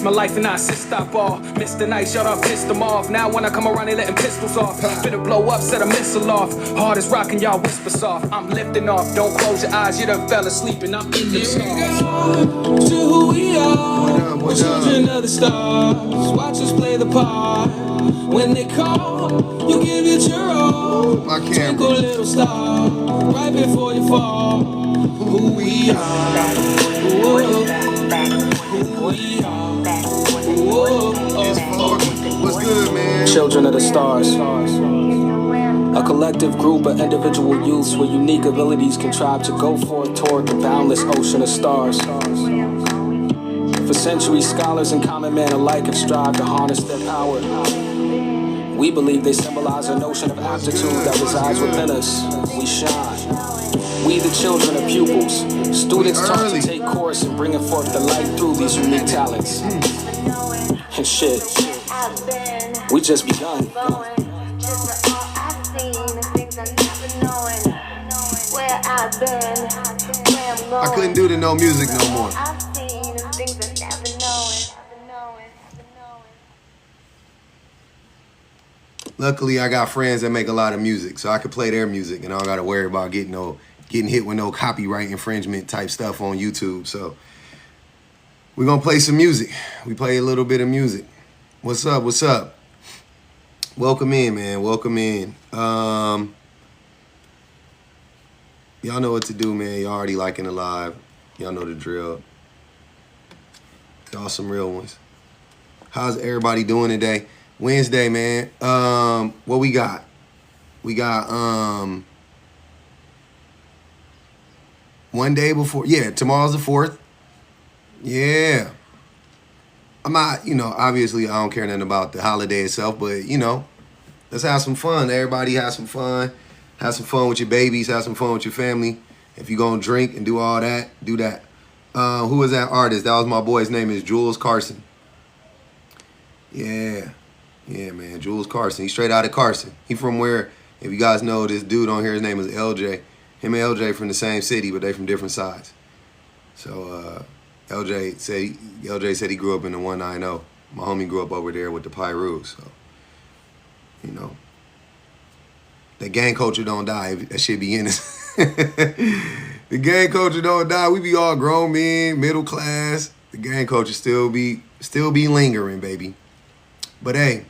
my life and I assist I ball. Mr. Nice, shut up, pissed them off. Now when I come around, they letting pistols off. Finna blow up, set a missile off. Hard as rockin', y'all whisper soft. I'm lifting off, don't close your eyes, you done fell asleep and I'm in the stars. To who we are, we're children of the stars. Watch us play the part. When they call, you give it your all. Twinkle little star, right before you fall. Who we are, who we are. What's good, man? Children of the stars. A collective group of individual youths with unique abilities contrive to go forth toward the boundless ocean of stars. For centuries, scholars and common men alike have strived to harness their power. We believe they symbolize a notion of aptitude that resides within us. We shine. We the children of pupils, students taught to take course in bringing forth the light through these unique talents. And shit, we just begun. I couldn't do the no music no more. Luckily, I got friends that make a lot of music, so I could play their music, and I don't got to worry about getting hit with no copyright infringement type stuff on YouTube. So we're gonna play some music. We play a little bit of music. What's up? What's up? Welcome in, man. Welcome in. Y'all know what to do, man. Y'all already liking the live. Y'all know the drill. Y'all some real ones. How's everybody doing today? Wednesday, man. What we got? We got one day before. Yeah, tomorrow's the 4th. Yeah. I'm not, obviously I don't care nothing about the holiday itself, but let's have some fun. Everybody have some fun. Have some fun with your babies, have some fun with your family. If you're gonna drink and do all that, do that. Who was that artist? That was my boy. His name is Jules Carson. Yeah, man, Jules Carson. He's straight out of Carson. He from where, if you guys know this dude on here, his name is LJ. Him and LJ from the same city, but they from different sides. So LJ said he grew up in the 190. My homie grew up over there with the Pyrus. So, the gang culture don't die. That shit be in us. The gang culture don't die. We be all grown men, middle class. The gang culture still be lingering, baby. But hey,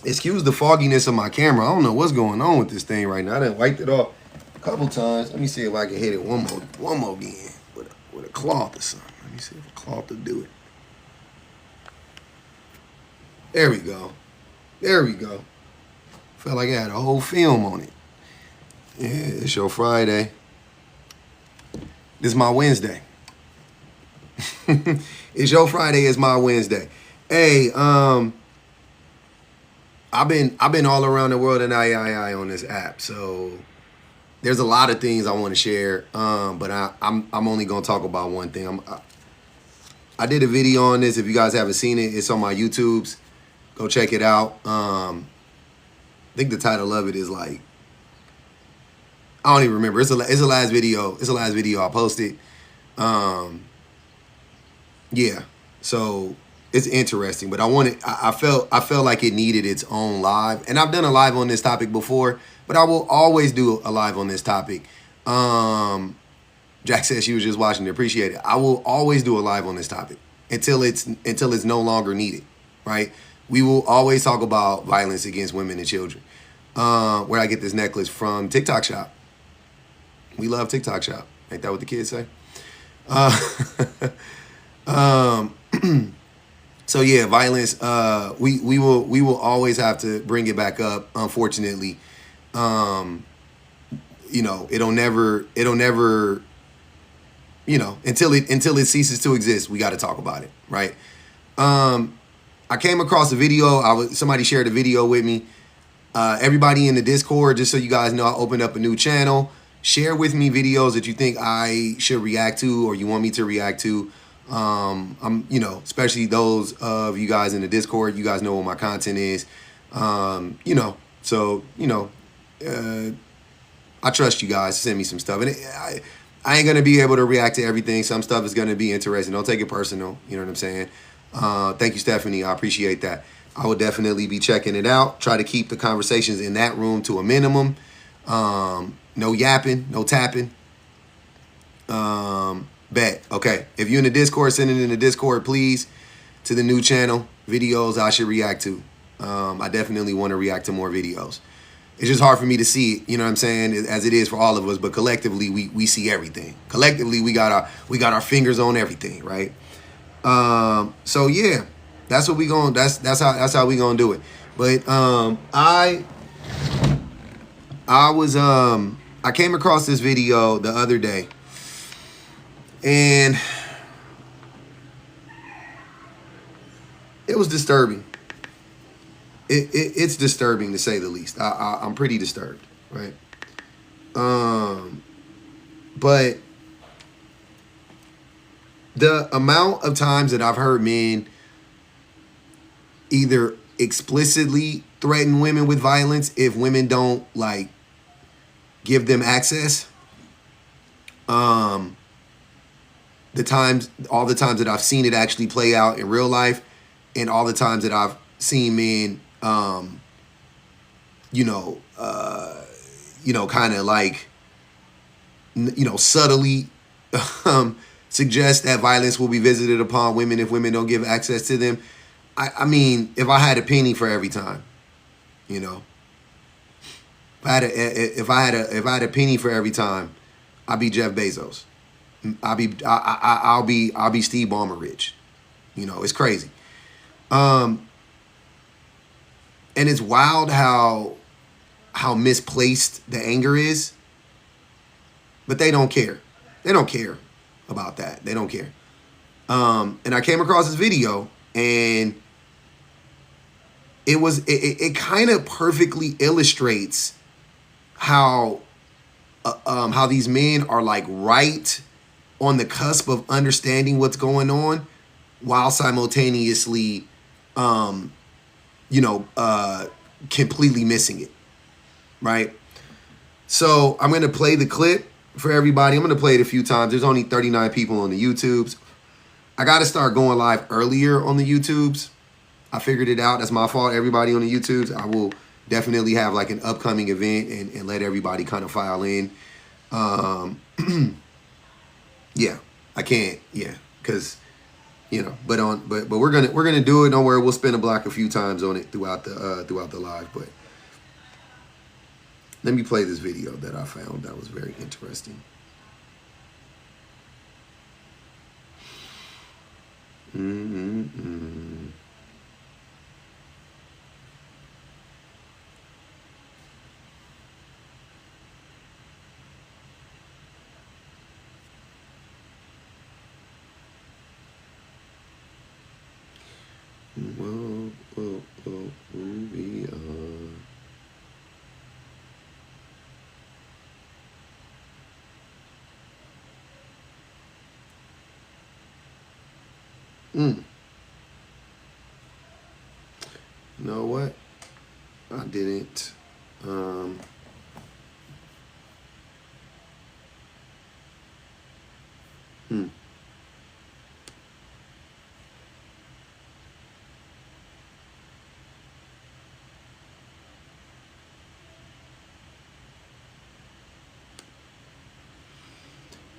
excuse the fogginess of my camera. I don't know what's going on with this thing right now. I done wiped it off a couple times. Let me see if I can hit it one more again with a cloth or something. Let me see if a cloth will do it. There we go. There we go. Felt like I had a whole film on it. Yeah, it's your Friday. This is my Wednesday. It's your Friday, it's my Wednesday. Hey, I've been all around the world and I on this app, so there's a lot of things I want to share. But I'm only gonna talk about one thing. I did a video on this. If you guys haven't seen it, it's on my YouTubes. Go check it out. I think the title of it is like, I don't even remember. It's the last video. It's the last video I posted. Yeah. So it's interesting, but I felt like it needed its own live. And I've done a live on this topic before, but I will always do a live on this topic. Jack said she was just watching to appreciate it. I will always do a live on this topic until it's no longer needed, right? We will always talk about violence against women and children. Where I get this necklace from TikTok Shop. We love TikTok Shop. Ain't that what the kids say? So yeah, violence. We will always have to bring it back up. Unfortunately, it'll never. Until it ceases to exist, we got to talk about it, right? I came across a video. Somebody shared a video with me. Everybody in the Discord, just so you guys know, I opened up a new channel. Share with me videos that you think I should react to or you want me to react to. Especially those of you guys in the Discord. You guys know what my content is. I trust you guys to send me some stuff. And I ain't going to be able to react to everything. Some stuff is going to be interesting. Don't take it personal. You know what I'm saying? Thank you, Stephanie. I appreciate that. I will definitely be checking it out. Try to keep the conversations in that room to a minimum. No yapping, no tapping. Bet. Okay. If you're in the Discord, send it in the Discord, please, to the new channel. Videos I should react to. I definitely want to react to more videos. It's just hard for me to see it, you know what I'm saying, as it is for all of us, but collectively we see everything. Collectively we got our fingers on everything, right? So yeah, that's what we going that's how we gonna do it. But I came across this video the other day, and it was disturbing. It's disturbing, to say the least. I'm pretty disturbed, right? But the amount of times that I've heard men either explicitly threaten women with violence if women don't like give them access, all the times that I've seen it actually play out in real life, and all the times that I've seen men kind of like, subtly suggest that violence will be visited upon women if women don't give access to them. I mean, if I had a penny for every time, if I had a penny for every time, I'd be Jeff Bezos. I'll be Steve Ballmer rich. It's crazy. And it's wild how misplaced the anger is. But they don't care. They don't care about that. They don't care. And I came across this video, and it kind of perfectly illustrates how these men are like right on the cusp of understanding what's going on, while simultaneously completely missing it, right? So I'm going to play the clip for everybody. I'm going to play it a few times. There's only 39 people on the YouTubes. I got to start going live earlier on the YouTubes. I figured it out. That's my fault, everybody on the YouTubes. I will definitely have like an upcoming event and let everybody kind of file in. Yeah, I can't. Yeah, because... but we're gonna do it. Don't worry, we'll spin a block a few times on it throughout the live. But let me play this video that I found that was very interesting. You know what? I didn't.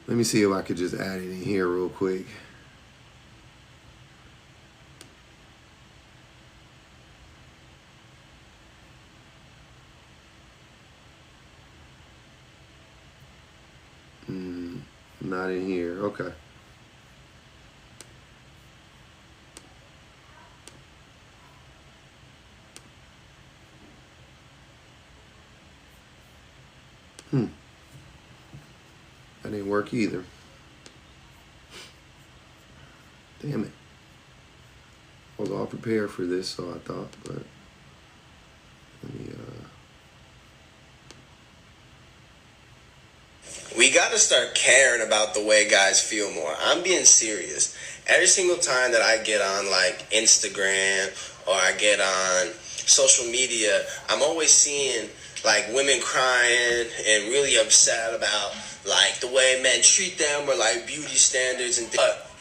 Let me see if I could just add it in here real quick. Not in here. Okay. That didn't work either. Damn it. I was all prepared for this, so I thought, but let me We gotta start caring about the way guys feel more. I'm being serious. Every single time that I get on like Instagram or I get on social media, I'm always seeing like women crying and really upset about like the way men treat them or like beauty standards and things. But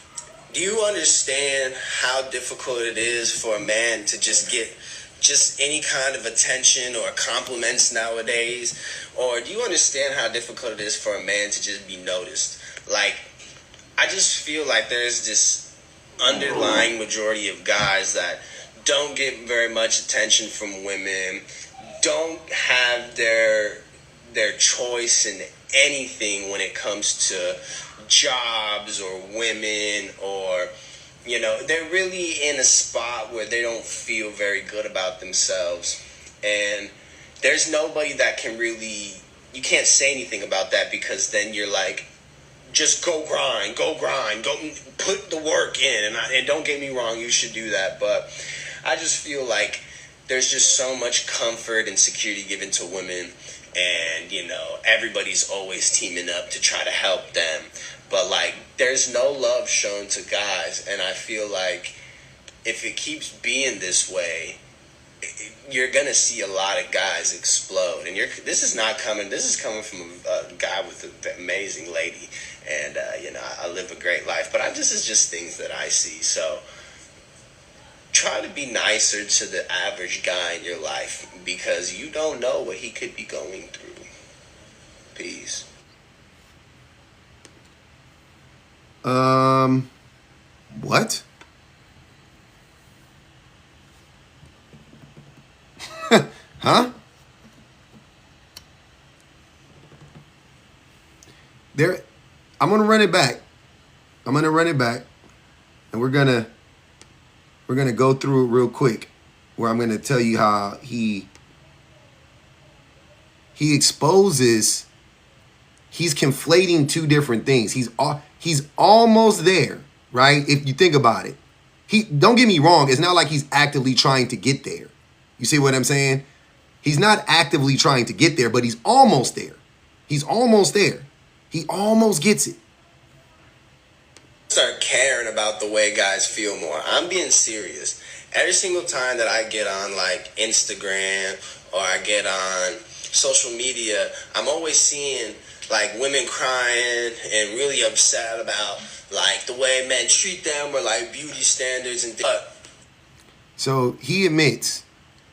Do you understand how difficult it is for a man to just get just any kind of attention or compliments nowadays? Or do you understand how difficult it is for a man to just be noticed? Like, I just feel like there's this underlying majority of guys that don't get very much attention from women, don't have their choice in anything when it comes to jobs or women, or they're really in a spot where they don't feel very good about themselves. And there's nobody that can really, you can't say anything about that, because then you're like, just go grind, go put the work in. And don't get me wrong, you should do that, but I just feel like there's just so much comfort and security given to women, and everybody's always teaming up to try to help them, but like there's no love shown to guys. And I feel like if it keeps being this way, you're gonna see a lot of guys explode. And this is coming from a guy with an amazing lady, and I live a great life, but this is just things that I see. So try to be nicer to the average guy in your life, because you don't know what he could be going through. Peace. What? Huh? I'm gonna run it back. And we're gonna go through it real quick, where I'm gonna tell you how he exposes, he's conflating two different things. He's almost there, right? If you think about it, don't get me wrong, it's not like he's actively trying to get there. You see what I'm saying? He's not actively trying to get there, but he's almost there. He almost gets it. Start caring about the way guys feel more. I'm being serious. Every single time that I get on like Instagram or I get on social media, I'm always seeing like women crying and really upset about like the way men treat them, or like beauty standards and things. So he admits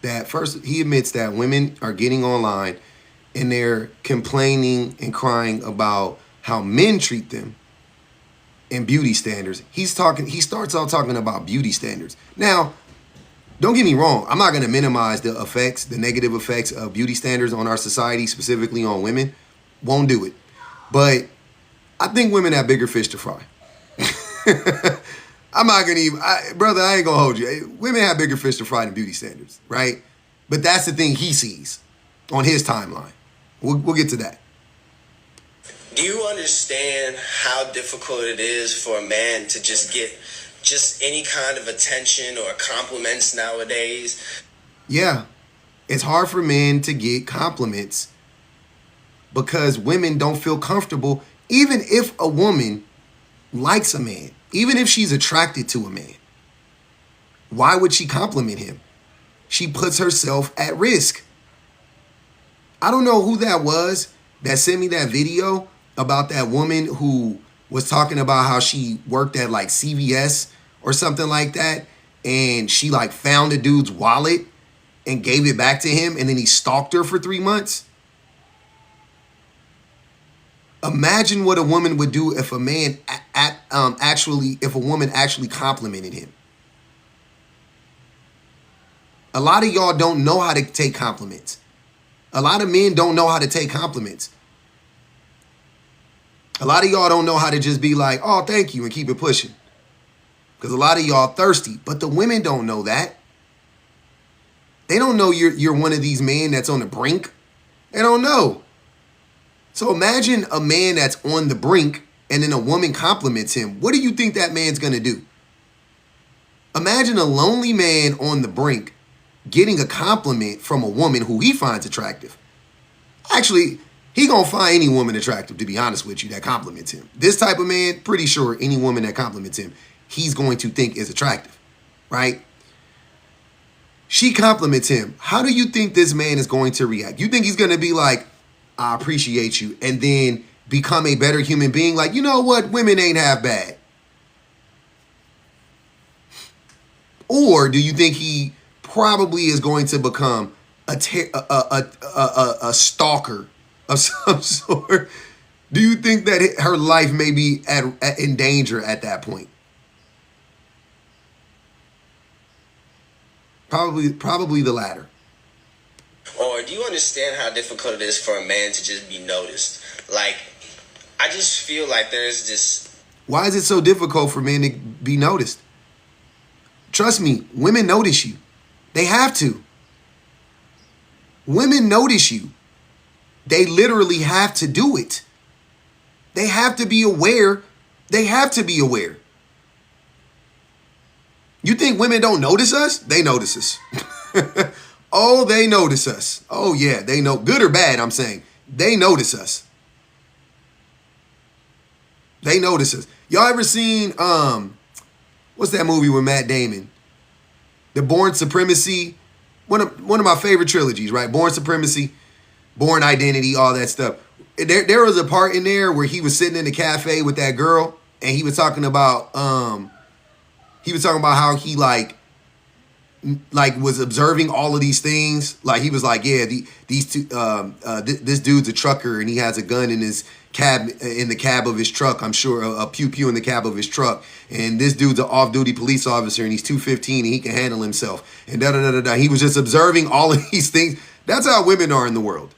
that women are getting online and they're complaining and crying about how men treat them and beauty standards. He starts out talking about beauty standards. Now, don't get me wrong, I'm not going to minimize the negative effects of beauty standards on our society, specifically on women. Won't do it. But I think women have bigger fish to fry. I'm not going to brother, I ain't going to hold you. Women have bigger fish to fry than beauty standards, right? But that's the thing he sees on his timeline. We'll get to that. Do you understand how difficult it is for a man to just get just any kind of attention or compliments nowadays? Yeah, it's hard for men to get compliments because women don't feel comfortable. Even if a woman likes a man, even if she's attracted to a man, why would she compliment him? She puts herself at risk. I don't know who that was that sent me that video about that woman who was talking about how she worked at like CVS or something like that, and she like found a dude's wallet and gave it back to him, and then he stalked her for 3 months. Imagine what a woman would do if a man if a woman actually complimented him. A lot of y'all don't know how to take compliments. A lot of men don't know how to take compliments. A lot of y'all don't know how to just be like, oh, thank you, and keep it pushing. Because a lot of y'all thirsty, but the women don't know that. They don't know you're one of these men that's on the brink. They don't know. So imagine a man that's on the brink and then a woman compliments him. What do you think that man's going to do? Imagine a lonely man on the brink getting a compliment from a woman who he finds attractive. Actually, he gonna find any woman attractive, to be honest with you, that compliments him. This type of man, pretty sure any woman that compliments him, he's going to think is attractive, right? She compliments him. How do you think this man is going to react? You think he's going to be like, I appreciate you, and then become a better human being? Like, you know what? Women ain't half bad. Or do you think he probably is going to become a stalker of some sort? Do you think that her life may be in danger at that point? Probably the latter. Or do you understand how difficult it is for a man to just be noticed? Like, I just feel like there's this... Why is it so difficult for men to be noticed? Trust me, women notice you. They have to. Women notice you. They literally have to do it. They have to be aware. They have to be aware. You think women don't notice us? They notice us. Oh, they notice us. Oh, yeah, they know. Good or bad, I'm saying. They notice us. They notice us. Y'all ever seen, what's that movie with Matt Damon? The Born Supremacy. One of my favorite trilogies, right? Born Supremacy, Born Identity, all that stuff. There was a part in there where he was sitting in the cafe with that girl, and he was talking about how he was observing all of these things. Like he was like, yeah, these two, this dude's a trucker and he has a gun in his cab, in the cab of his truck. I'm sure a pew pew in the cab of his truck. And this dude's an off-duty police officer and he's 215 and he can handle himself. And da da da da da. He was just observing all of these things. That's how women are in the world.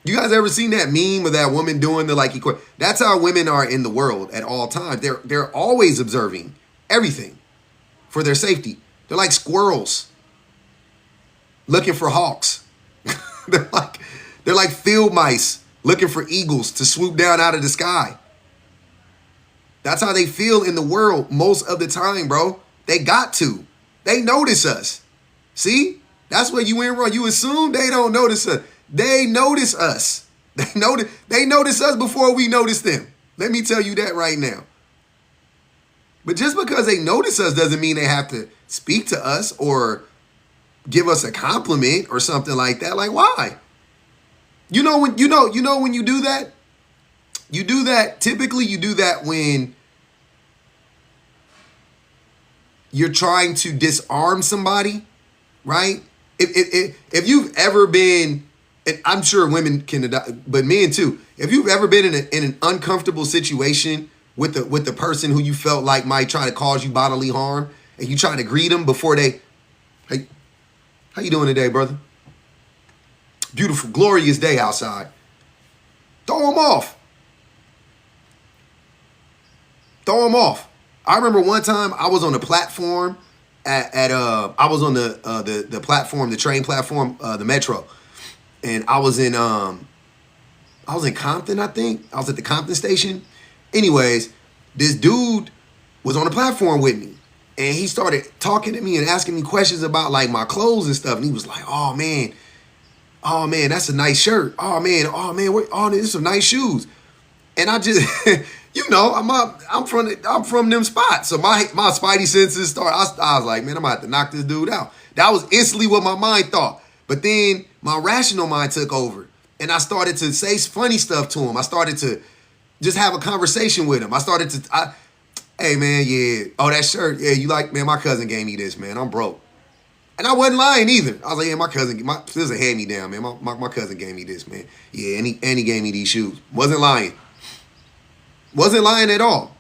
You guys ever seen that meme of that woman doing the that's how women are in the world at all times. They're always observing everything for their safety. They're like squirrels looking for hawks. they're like field mice looking for eagles to swoop down out of the sky. That's how they feel in the world most of the time, bro. They got to. They notice us. See? That's where you went wrong. You assume they don't notice us. They notice us. They notice us before we notice them. Let me tell you that right now. But just because they notice us doesn't mean they have to speak to us or give us a compliment or something like that. Like, why? You know when you do that? You do that, typically you do that when you're trying to disarm somebody, right? If you've ever been, and I'm sure women can, but men too. If you've ever been in an uncomfortable situation with the person who you felt like might try to cause you bodily harm, and you try to greet them before they, hey, how you doing today, brother? Beautiful, glorious day outside. Throw them off. Throw them off. I remember one time I was on a platform I was on the platform, the train platform, the metro, and I was in Compton, I think. I was at the Compton station. Anyways, this dude was on the platform with me, and he started talking to me and asking me questions about like my clothes and stuff. And he was like, "Oh man, that's a nice shirt. Oh man, these are some nice shoes." And I just, I'm from them spots. So my spidey senses started. I was like, man, I'm gonna have to knock this dude out. That was instantly what my mind thought. But then my rational mind took over, and I started to say funny stuff to him. I started to just have a conversation with him. Hey man, yeah, oh that shirt, yeah, you like, man, my cousin gave me this, man. I'm broke. And I wasn't lying either. I was like, yeah, this is a hand-me-down, man. My cousin gave me this, man. Yeah, and he gave me these shoes. Wasn't lying. Wasn't lying at all.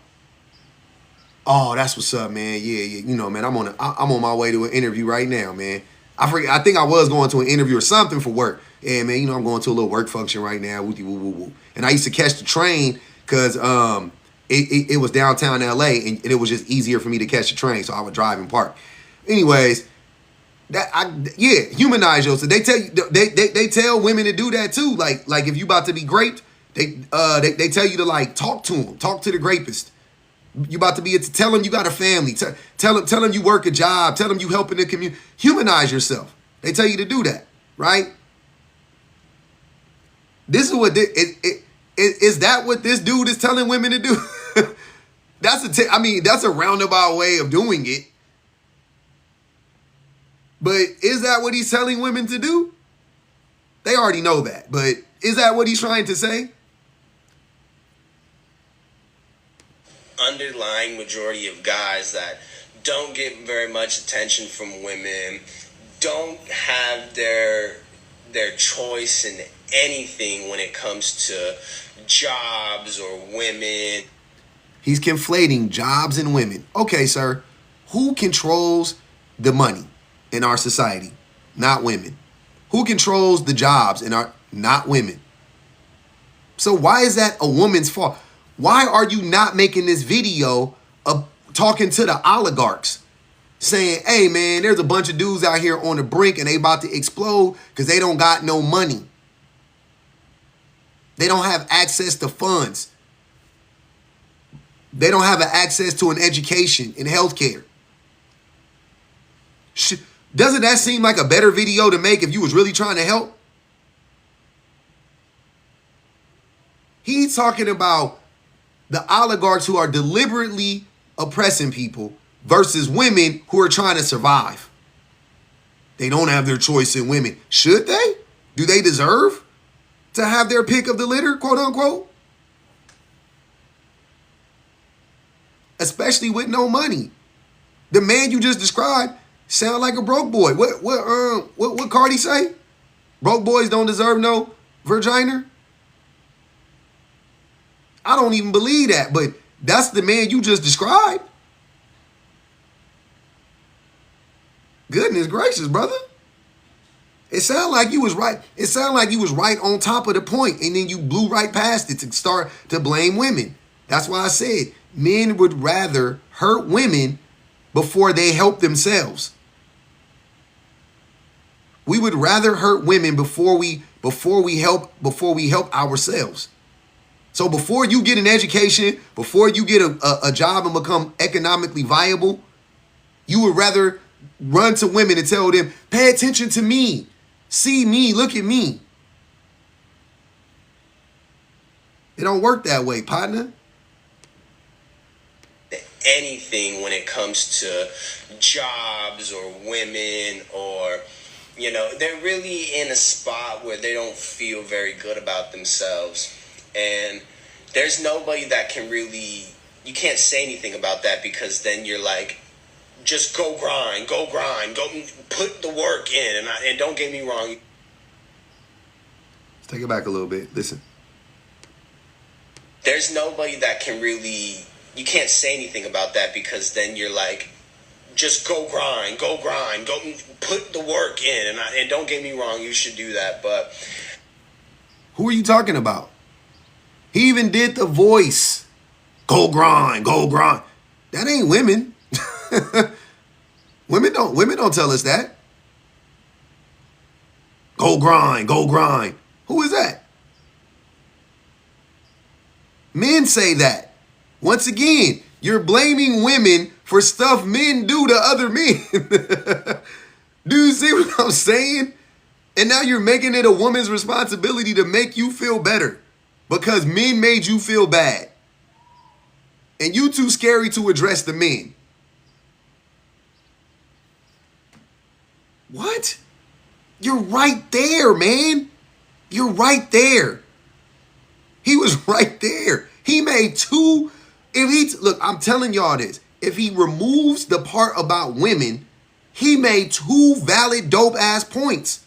Oh, that's what's up, man. Yeah. Man, I'm on my way to an interview right now, man. I think I was going to an interview or something for work. Yeah, man, I'm going to a little work function right now. Woo, woo, woo, woo. And I used to catch the train because it was downtown LA, and it was just easier for me to catch the train, so I would drive and park. Anyways, humanize yourself. So they tell women to do that too. Like if you about to be raped, they tell you to like talk to them, talk to the rapist. You about to be, tell them you got a family, tell them you work a job, tell them you help in the community. Humanize yourself. They tell you to do that, right? This is what is that what this dude is telling women to do? That's a roundabout way of doing it. But is that what he's telling women to do? They already know that, but is that what he's trying to say? Underlying majority of guys that don't get very much attention from women, don't have their choice in anything when it comes to jobs or women. He's conflating jobs and women. Okay, sir, who controls the money in our society? Not women. Who controls the jobs in our, not women. So why is that a woman's fault? Why are you not making this video of talking to the oligarchs saying, hey man, there's a bunch of dudes out here on the brink and they about to explode because they don't got no money. They don't have access to funds. They don't have access to an education and healthcare. Doesn't that seem like a better video to make if you was really trying to help? He's talking about the oligarchs who are deliberately oppressing people versus women who are trying to survive. They don't have their choice in women. Should they? Do they deserve to have their pick of the litter, quote unquote? Especially with no money. The man you just described sound like a broke boy. What Cardi say? Broke boys don't deserve no vagina? I don't even believe that, but that's the man you just described. Goodness gracious, brother. It sounded like you was right. It sounded like you was right on top of the point, and then you blew right past it to start to blame women. That's why I said men would rather hurt women before they help themselves. We would rather hurt women before we help ourselves. So before you get an education, before you get a job and become economically viable, you would rather run to women and tell them, pay attention to me. See me, look at me. It don't work that way, partner. Anything when it comes to jobs or women, or, you know, they're really in a spot where they don't feel very good about themselves. And there's nobody that can really, you can't say anything about that, because then you're like, just go grind, go put the work in. And don't get me wrong. Let's take it back a little bit. Listen. There's nobody that can really, you can't say anything about that, because then you're like, just go grind, go put the work in. And don't get me wrong, you should do that. But who are you talking about? He even did the voice. Go grind, go grind. That ain't women. Women don't tell us that. Go grind, go grind. Who is that? Men say that. Once again, you're blaming women for stuff men do to other men. Do you see what I'm saying? And now you're making it a woman's responsibility to make you feel better because men made you feel bad. And you too scary to address the men. What? You're right there, man. You're right there. He was right there. He made two. Look, I'm telling y'all this. If he removes the part about women, he made two valid dope ass points.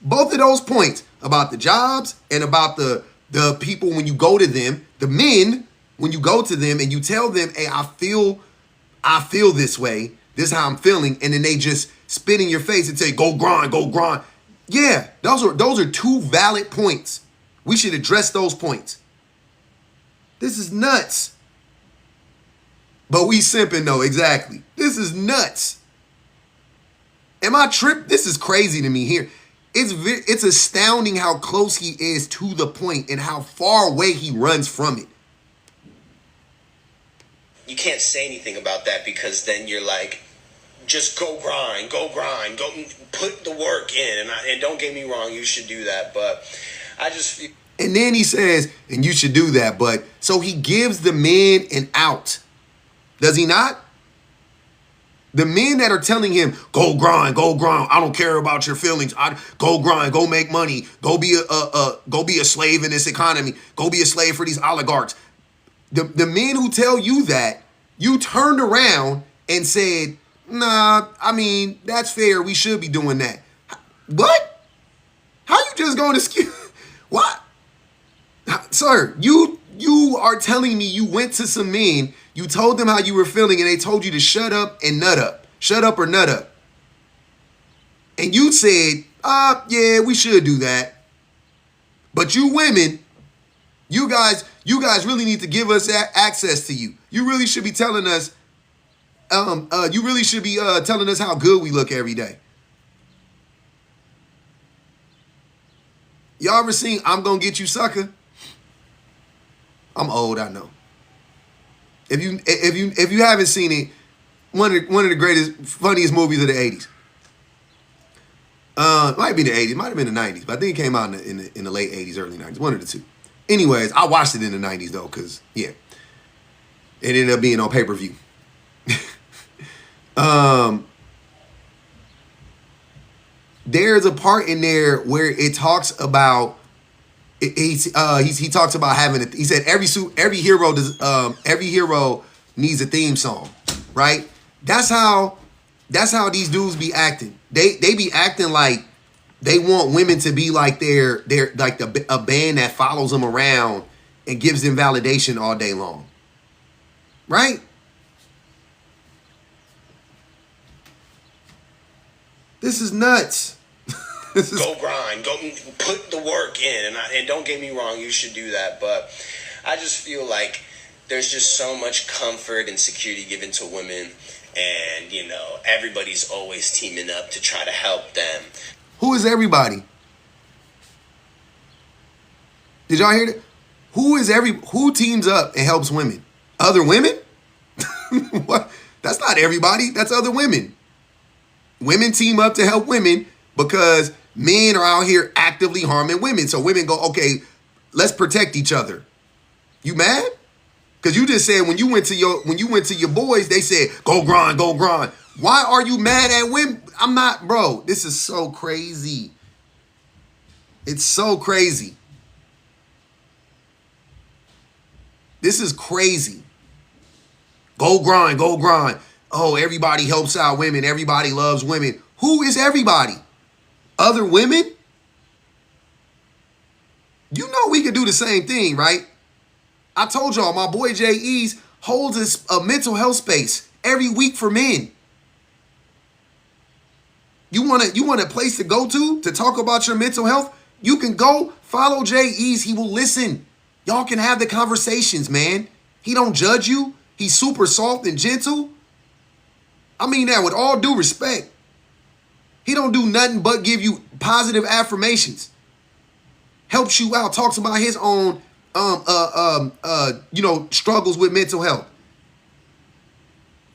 Both of those points about the jobs and about the people when you go to them, the men, when you go to them and you tell them, hey, I feel this way. This is how I'm feeling. And then they just spit in your face and say, go grind, go grind. Yeah, those are two valid points. We should address those points. This is nuts. But we simping though, exactly. This is nuts. Am I tripped? This is crazy to me here. It's astounding how close he is to the point and how far away he runs from it. You can't say anything about that, because then you're like, just go grind, go put the work in. And don't get me wrong, you should do that. But I just feel. And then he says, and you should do that. But so he gives the men an out. Does he not? The men that are telling him, go grind, I don't care about your feelings. Go grind, go make money, go be a slave in this economy, go be a slave for these oligarchs. The men who tell you that, you turned around and said, nah, I mean, that's fair. We should be doing that. What? How you just going to excuse? What? Sir, you are telling me you went to some men, you told them how you were feeling, and they told you to shut up and nut up. Shut up or nut up. And you said, yeah, we should do that. But you women, you guys really need to give us access to you. You really should be telling us, telling us how good we look every day. Y'all ever seen I'm Gonna Get You Sucker? I'm old, I know. If you haven't seen it, one of the greatest, funniest movies of the 80s. It might be the 80s, might have been the 90s, but I think it came out in the late 80s, early 90s, one of the two. Anyways, I watched it in the 90s though, because yeah, it ended up being on pay-per-view. There's a part in there where it talks about he talks about having it. He said every hero needs a theme song, right? That's how these dudes be acting. They be acting like they want women to be like they're like a band that follows them around and gives them validation all day long, right? This is nuts. Go grind, go put the work in, and don't get me wrong, you should do that, but I just feel like there's just so much comfort and security given to women, and you know, everybody's always teaming up to try to help them. Who is everybody? Did y'all hear that? Who teams up and helps women? Other women? What? That's not everybody. That's other women. Women team up to help women because men are out here actively harming women. So women go, okay, let's protect each other. You mad? Because you just said when you went to your boys, they said, go grind, go grind. Why are you mad at women? I'm not, bro. This is so crazy. It's so crazy. This is crazy. Go grind, go grind. Oh, everybody helps out women. Everybody loves women. Who is everybody? Other women? You know we could do the same thing, right? I told y'all my boy J.E.'s holds a mental health space every week for men. You want a place to go to talk about your mental health? You can go follow J.E.'s. He will listen. Y'all can have the conversations, man. He don't judge you. He's super soft and gentle. I mean that with all due respect. He don't do nothing but give you positive affirmations. Helps you out. Talks about his own struggles with mental health.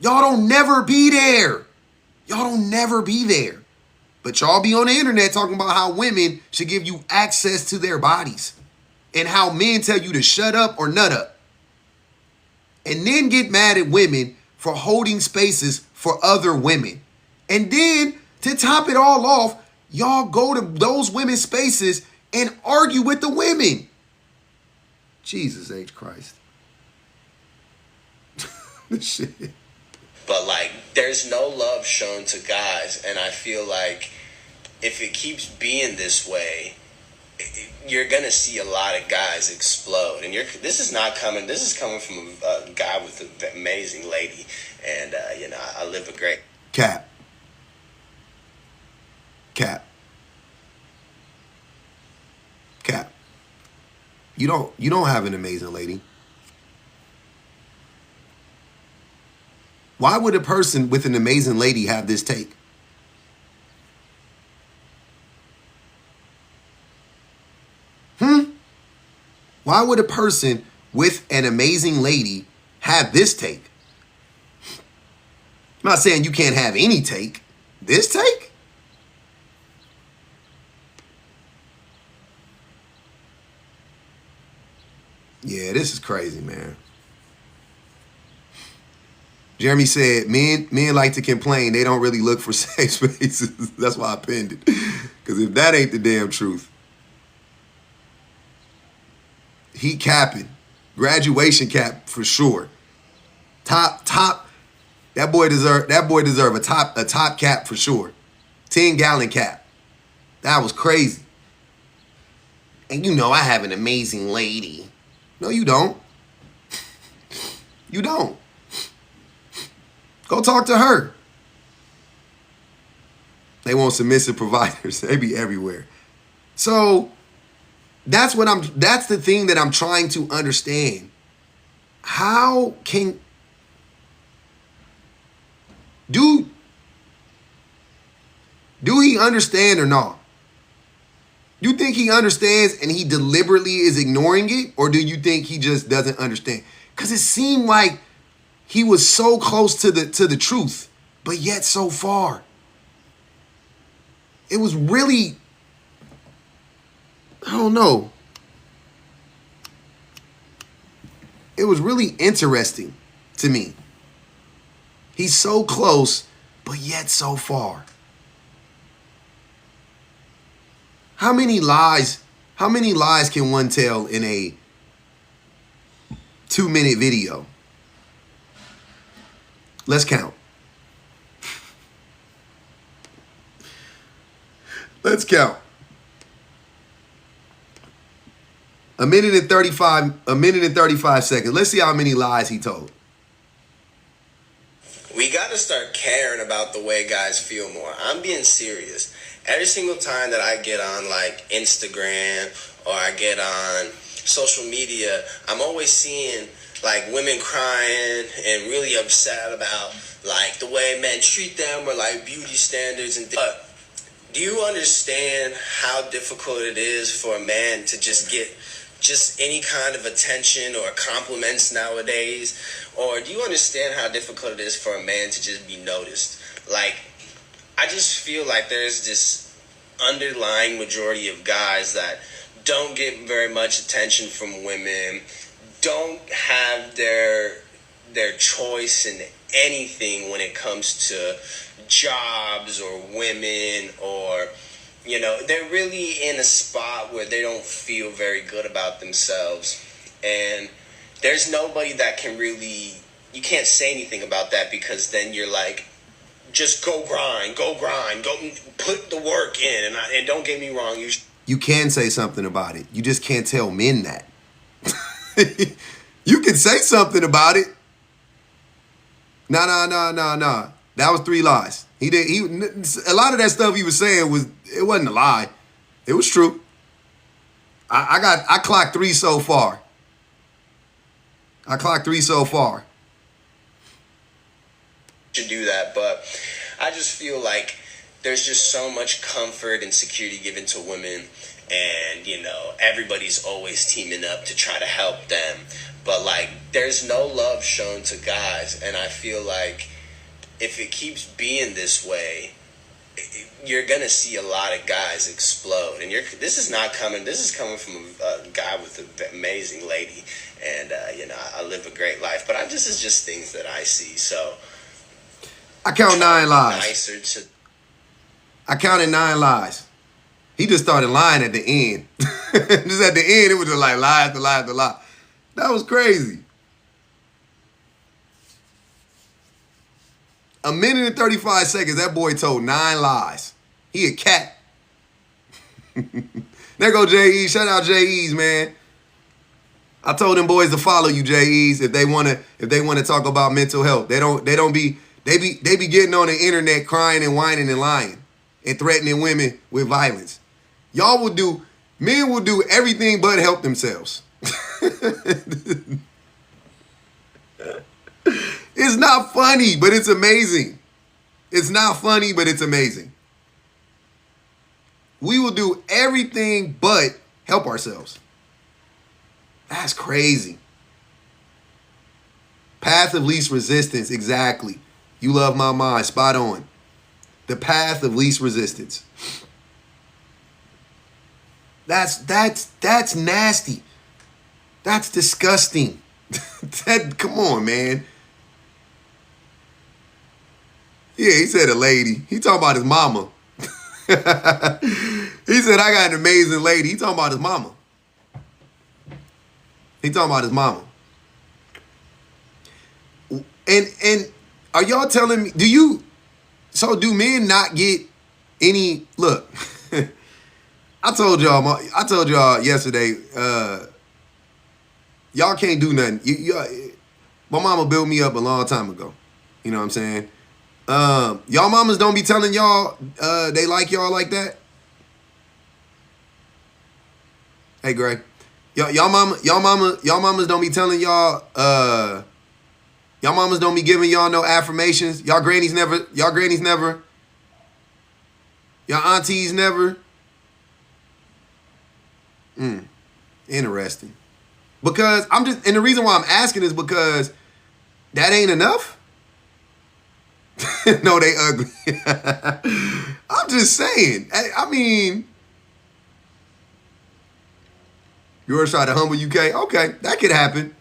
Y'all don't never be there. Y'all don't never be there. But y'all be on the internet talking about how women should give you access to their bodies and how men tell you to shut up or nut up. And then get mad at women for holding spaces for other women. And then to top it all off, y'all go to those women's spaces and argue with the women. Jesus H. Christ. Shit. But like, there's no love shown to guys, and I feel like if it keeps being this way, you're gonna see a lot of guys explode. And this is coming from a guy with an amazing lady, and I live a great Cap. You don't have an amazing lady. Why would a person with an amazing lady have this take? Why would a person with an amazing lady have this take? I'm not saying you can't have any take. This take? Yeah, this is crazy, man. Jeremy said, men like to complain. They don't really look for safe spaces. That's why I pinned it. Because if that ain't the damn truth. He capping. Graduation cap for sure. Top. That boy deserve a top cap for sure. 10-gallon cap. That was crazy. And you know I have an amazing lady. No, you don't. You don't. Go talk to her. They want submissive providers. They be everywhere. So that's the thing that I'm trying to understand. How can do he understand or not? You think he understands and he deliberately is ignoring it? Or do you think he just doesn't understand? Because it seemed like he was so close to the truth, but yet so far. It was really, I don't know. It was really interesting to me. He's so close, but yet so far. How many lies can one tell in a 2-minute video? Let's count. Let's count. A minute and 35 seconds. Let's see how many lies he told. We got to start caring about the way guys feel more. I'm being serious. Every single time that I get on like Instagram or I get on social media, I'm always seeing like women crying and really upset about like the way men treat them or like beauty standards and but do you understand how difficult it is for a man to just get just any kind of attention or compliments nowadays? Or do you understand how difficult it is for a man to just be noticed? Like, I just feel like there's this underlying majority of guys that don't get very much attention from women, don't have their choice in anything when it comes to jobs or women, or you know, they're really in a spot where they don't feel very good about themselves. And there's nobody that can really, you can't say anything about that because then you're like, just go grind, go put the work in. And don't get me wrong, you can say something about it. You just can't tell men that. You can say something about it. No. That was 3 lies. A lot of that stuff he was saying it wasn't a lie. It was true. I clocked 3 so far. Should do that, but I just feel like there's just so much comfort and security given to women, and you know, everybody's always teaming up to try to help them, but like there's no love shown to guys. And I feel like if it keeps being this way, you're gonna see a lot of guys explode. And this is coming from a guy with an amazing lady, and you know, I live a great life, but this is just things that I see. So I count 9 lies. I counted 9 lies. He just started lying at the end. Just at the end, it was just like lie after lie after lie. That was crazy. A minute and 35 seconds, that boy told 9 lies. He a cat. There go J.E. Shout out J.E.'s, man. I told them boys to follow you, J.E.'s, if they wanna talk about mental health. They be getting on the internet crying and whining and lying and threatening women with violence. Men will do everything but help themselves. It's not funny, but it's amazing. It's not funny, but it's amazing. We will do everything but help ourselves. That's crazy. Path of least resistance, exactly. You love my mind, spot on. The path of least resistance. That's nasty. That's disgusting. Come on, man. Yeah, he said a lady. He talking about his mama. He said, I got an amazing lady. He talking about his mama. And are y'all telling me, do men not get any, look, I told y'all yesterday, y'all can't do nothing. My mama built me up a long time ago. You know what I'm saying? Y'all mamas don't be telling y'all they like y'all like that. Hey, Gray. Y'all mamas don't be telling y'all, y'all mamas don't be giving y'all no affirmations. Y'all grannies never, y'all aunties never. Interesting. Because and the reason why I'm asking is because that ain't enough. No, they ugly. I'm just saying. I mean, yours try to humble UK. Okay, that could happen.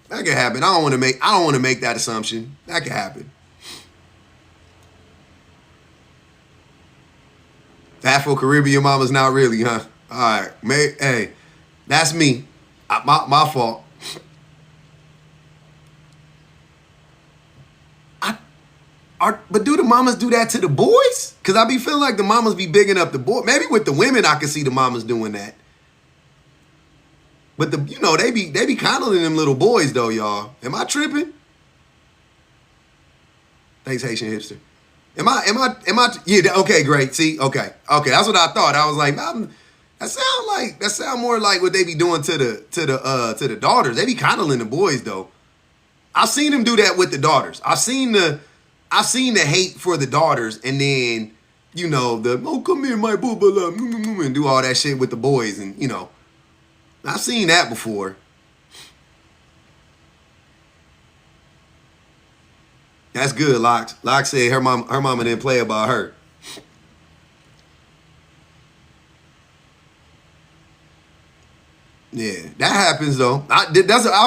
That could happen. I don't want to make that assumption. That could happen. Afro-Caribbean mama's not really, huh? All right. Hey, that's me. My fault. But do the mamas do that to the boys? Because I be feeling like the mamas be bigging up the boy. Maybe with the women, I can see the mamas doing that. But they be coddling them little boys though, y'all. Am I tripping? Thanks, Haitian hipster. Am I? Yeah. Okay, great. See, okay. That's what I thought. I was like, that sound more like what they be doing to the daughters. They be coddling the boys though. I've seen them do that with the daughters. I've seen the hate for the daughters, and then come here, my boo boo, and do all that shit with the boys, and I've seen that before. That's good, Locke. Locke said her mama didn't play about her. Yeah, that happens though. I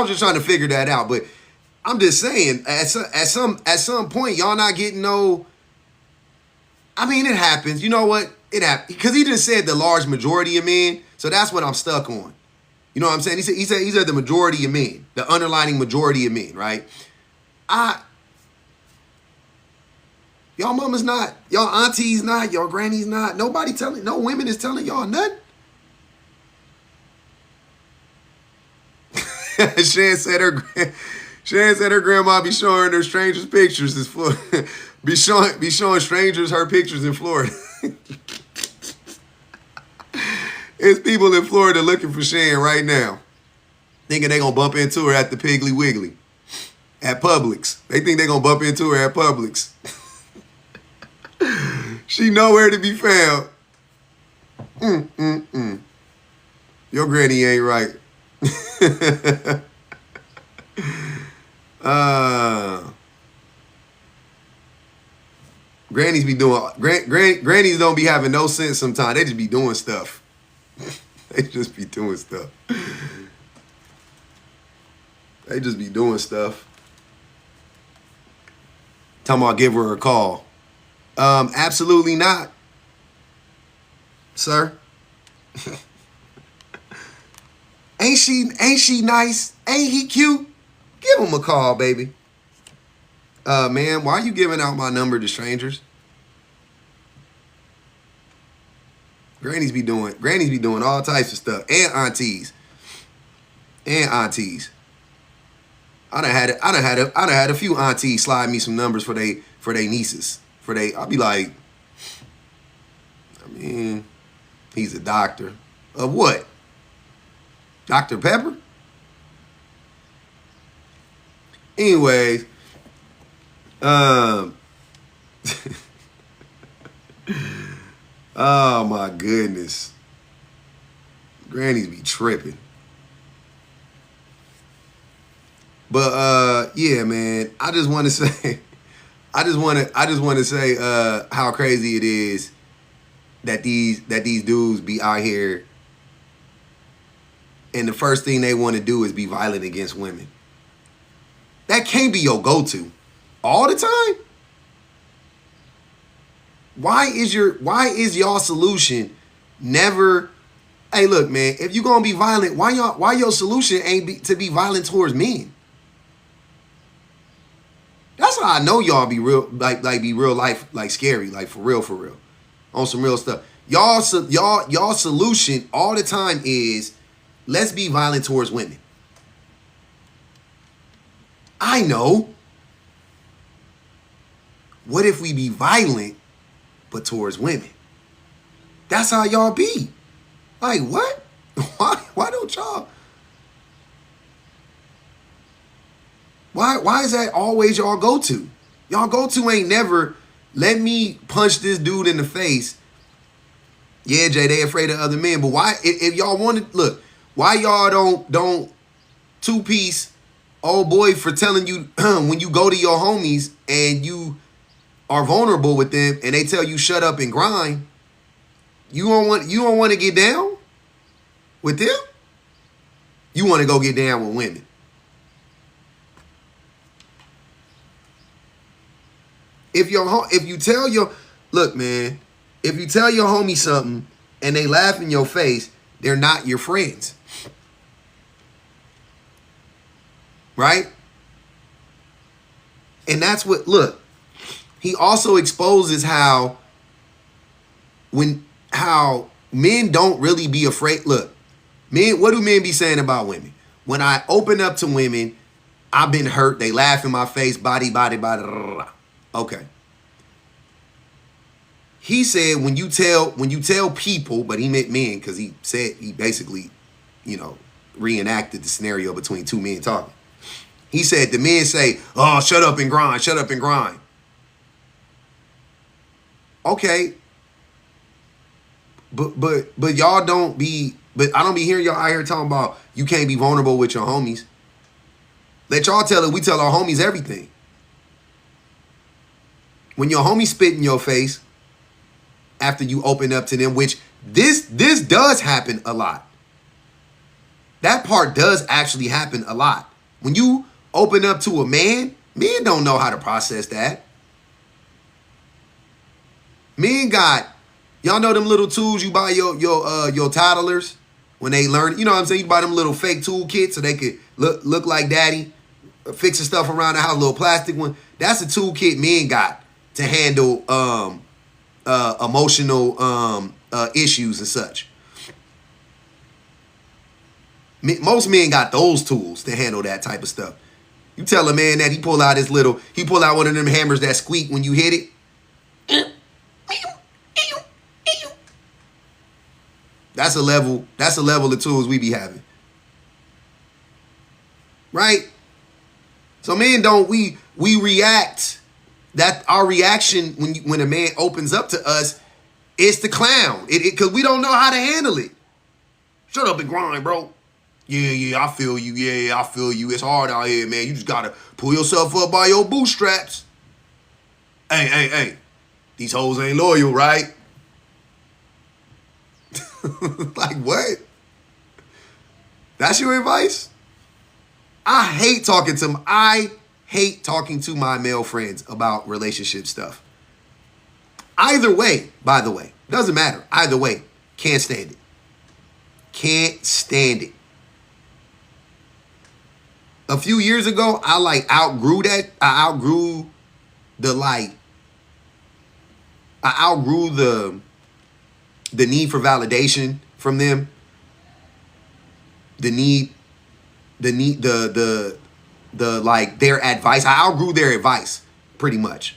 was just trying to figure that out, but I'm just saying, at some point, y'all not getting no. I mean, it happens. You know what? It happens because he just said the large majority of men, so that's what I'm stuck on. You know what I'm saying? He said the majority of men, the underlining majority of men, right? Y'all mamas not, y'all aunties not, y'all grannies not. No women is telling y'all nothing. Shan said her grandma be showing her strangers pictures in Florida. be showing strangers her pictures in Florida. It's people in Florida looking for Shan right now, thinking they gonna bump into her at the Piggly Wiggly, at Publix. They think they gonna bump into her at Publix. She nowhere to be found. Your granny ain't right. Grannies be doing grannies don't be having no sense sometimes. They just be doing stuff. They just be doing stuff. They just be doing stuff. Talking about give her a call. Absolutely not, sir. Ain't she nice? Ain't he cute? Give him a call, baby. Man, why are you giving out my number to strangers? Grannies be doing all types of stuff. And aunties. I done had a few aunties slide me some numbers for they nieces. I'll be like, I mean, he's a doctor. Of what? Dr. Pepper? Anyways, oh my goodness. Grannies be tripping. But yeah, man, I just want to say how crazy it is that these dudes be out here and the first thing they want to do is be violent against women. That can't be your go-to all the time. Why is y'all solution never? Hey, look, man, if you're gonna be violent, why your solution ain't to be violent towards men? That's how I know y'all be real, like be real life, like scary, like for real, on some real stuff. Y'all solution all the time is let's be violent towards women. I know. What if we be violent, but towards women? That's how y'all be. Like, what? Why don't y'all? Why is that always y'all go to? Y'all go to ain't never, let me punch this dude in the face. Yeah, Jay, they afraid of other men. But why, if y'all want to, look, why y'all don't two-piece old boy for telling you when you go to your homies and you are vulnerable with them and they tell you shut up and grind, you don't want to get down with them? You want to go get down with women. If you tell your, look, man, if you tell your homie something and they laugh in your face, they're not your friends. Right? And that's what, look, he also exposes how men don't really be afraid. Look, men, what do men be saying about women? When I open up to women, I've been hurt. They laugh in my face, body. Okay. He said when you tell people, but he meant men because he said he basically, reenacted the scenario between two men talking. He said the men say, "Oh, shut up and grind, shut up and grind." Okay. But y'all don't be, but I don't be hearing y'all out here talking about you can't be vulnerable with your homies. Let y'all tell it, we tell our homies everything. When your homie spit in your face after you open up to them, which this does happen a lot. That part does actually happen a lot. When you open up to a man, men don't know how to process that. Men got, y'all know them little tools you buy your toddlers when they learn, you know what I'm saying? You buy them little fake tool kits so they could look like daddy, fixing stuff around the house, little plastic one. That's a toolkit men got to handle emotional issues and such. Most men got those tools to handle that type of stuff. You tell a man that he pull out one of them hammers that squeak when you hit it. That's a level of tools we be having. Right? So men don't, we react, that our reaction when a man opens up to us is to clown. Because we don't know how to handle it. Shut up and grind, bro. Yeah, I feel you. Yeah, I feel you. It's hard out here, man. You just got to pull yourself up by your bootstraps. Hey. These hoes ain't loyal, right? Like, what? That's your advice? I hate talking to my male friends about relationship stuff. Either way, by the way, doesn't matter. Either way, can't stand it. Can't stand it. A few years ago, I outgrew that. I outgrew the need for validation from them. The their advice. I outgrew their advice pretty much.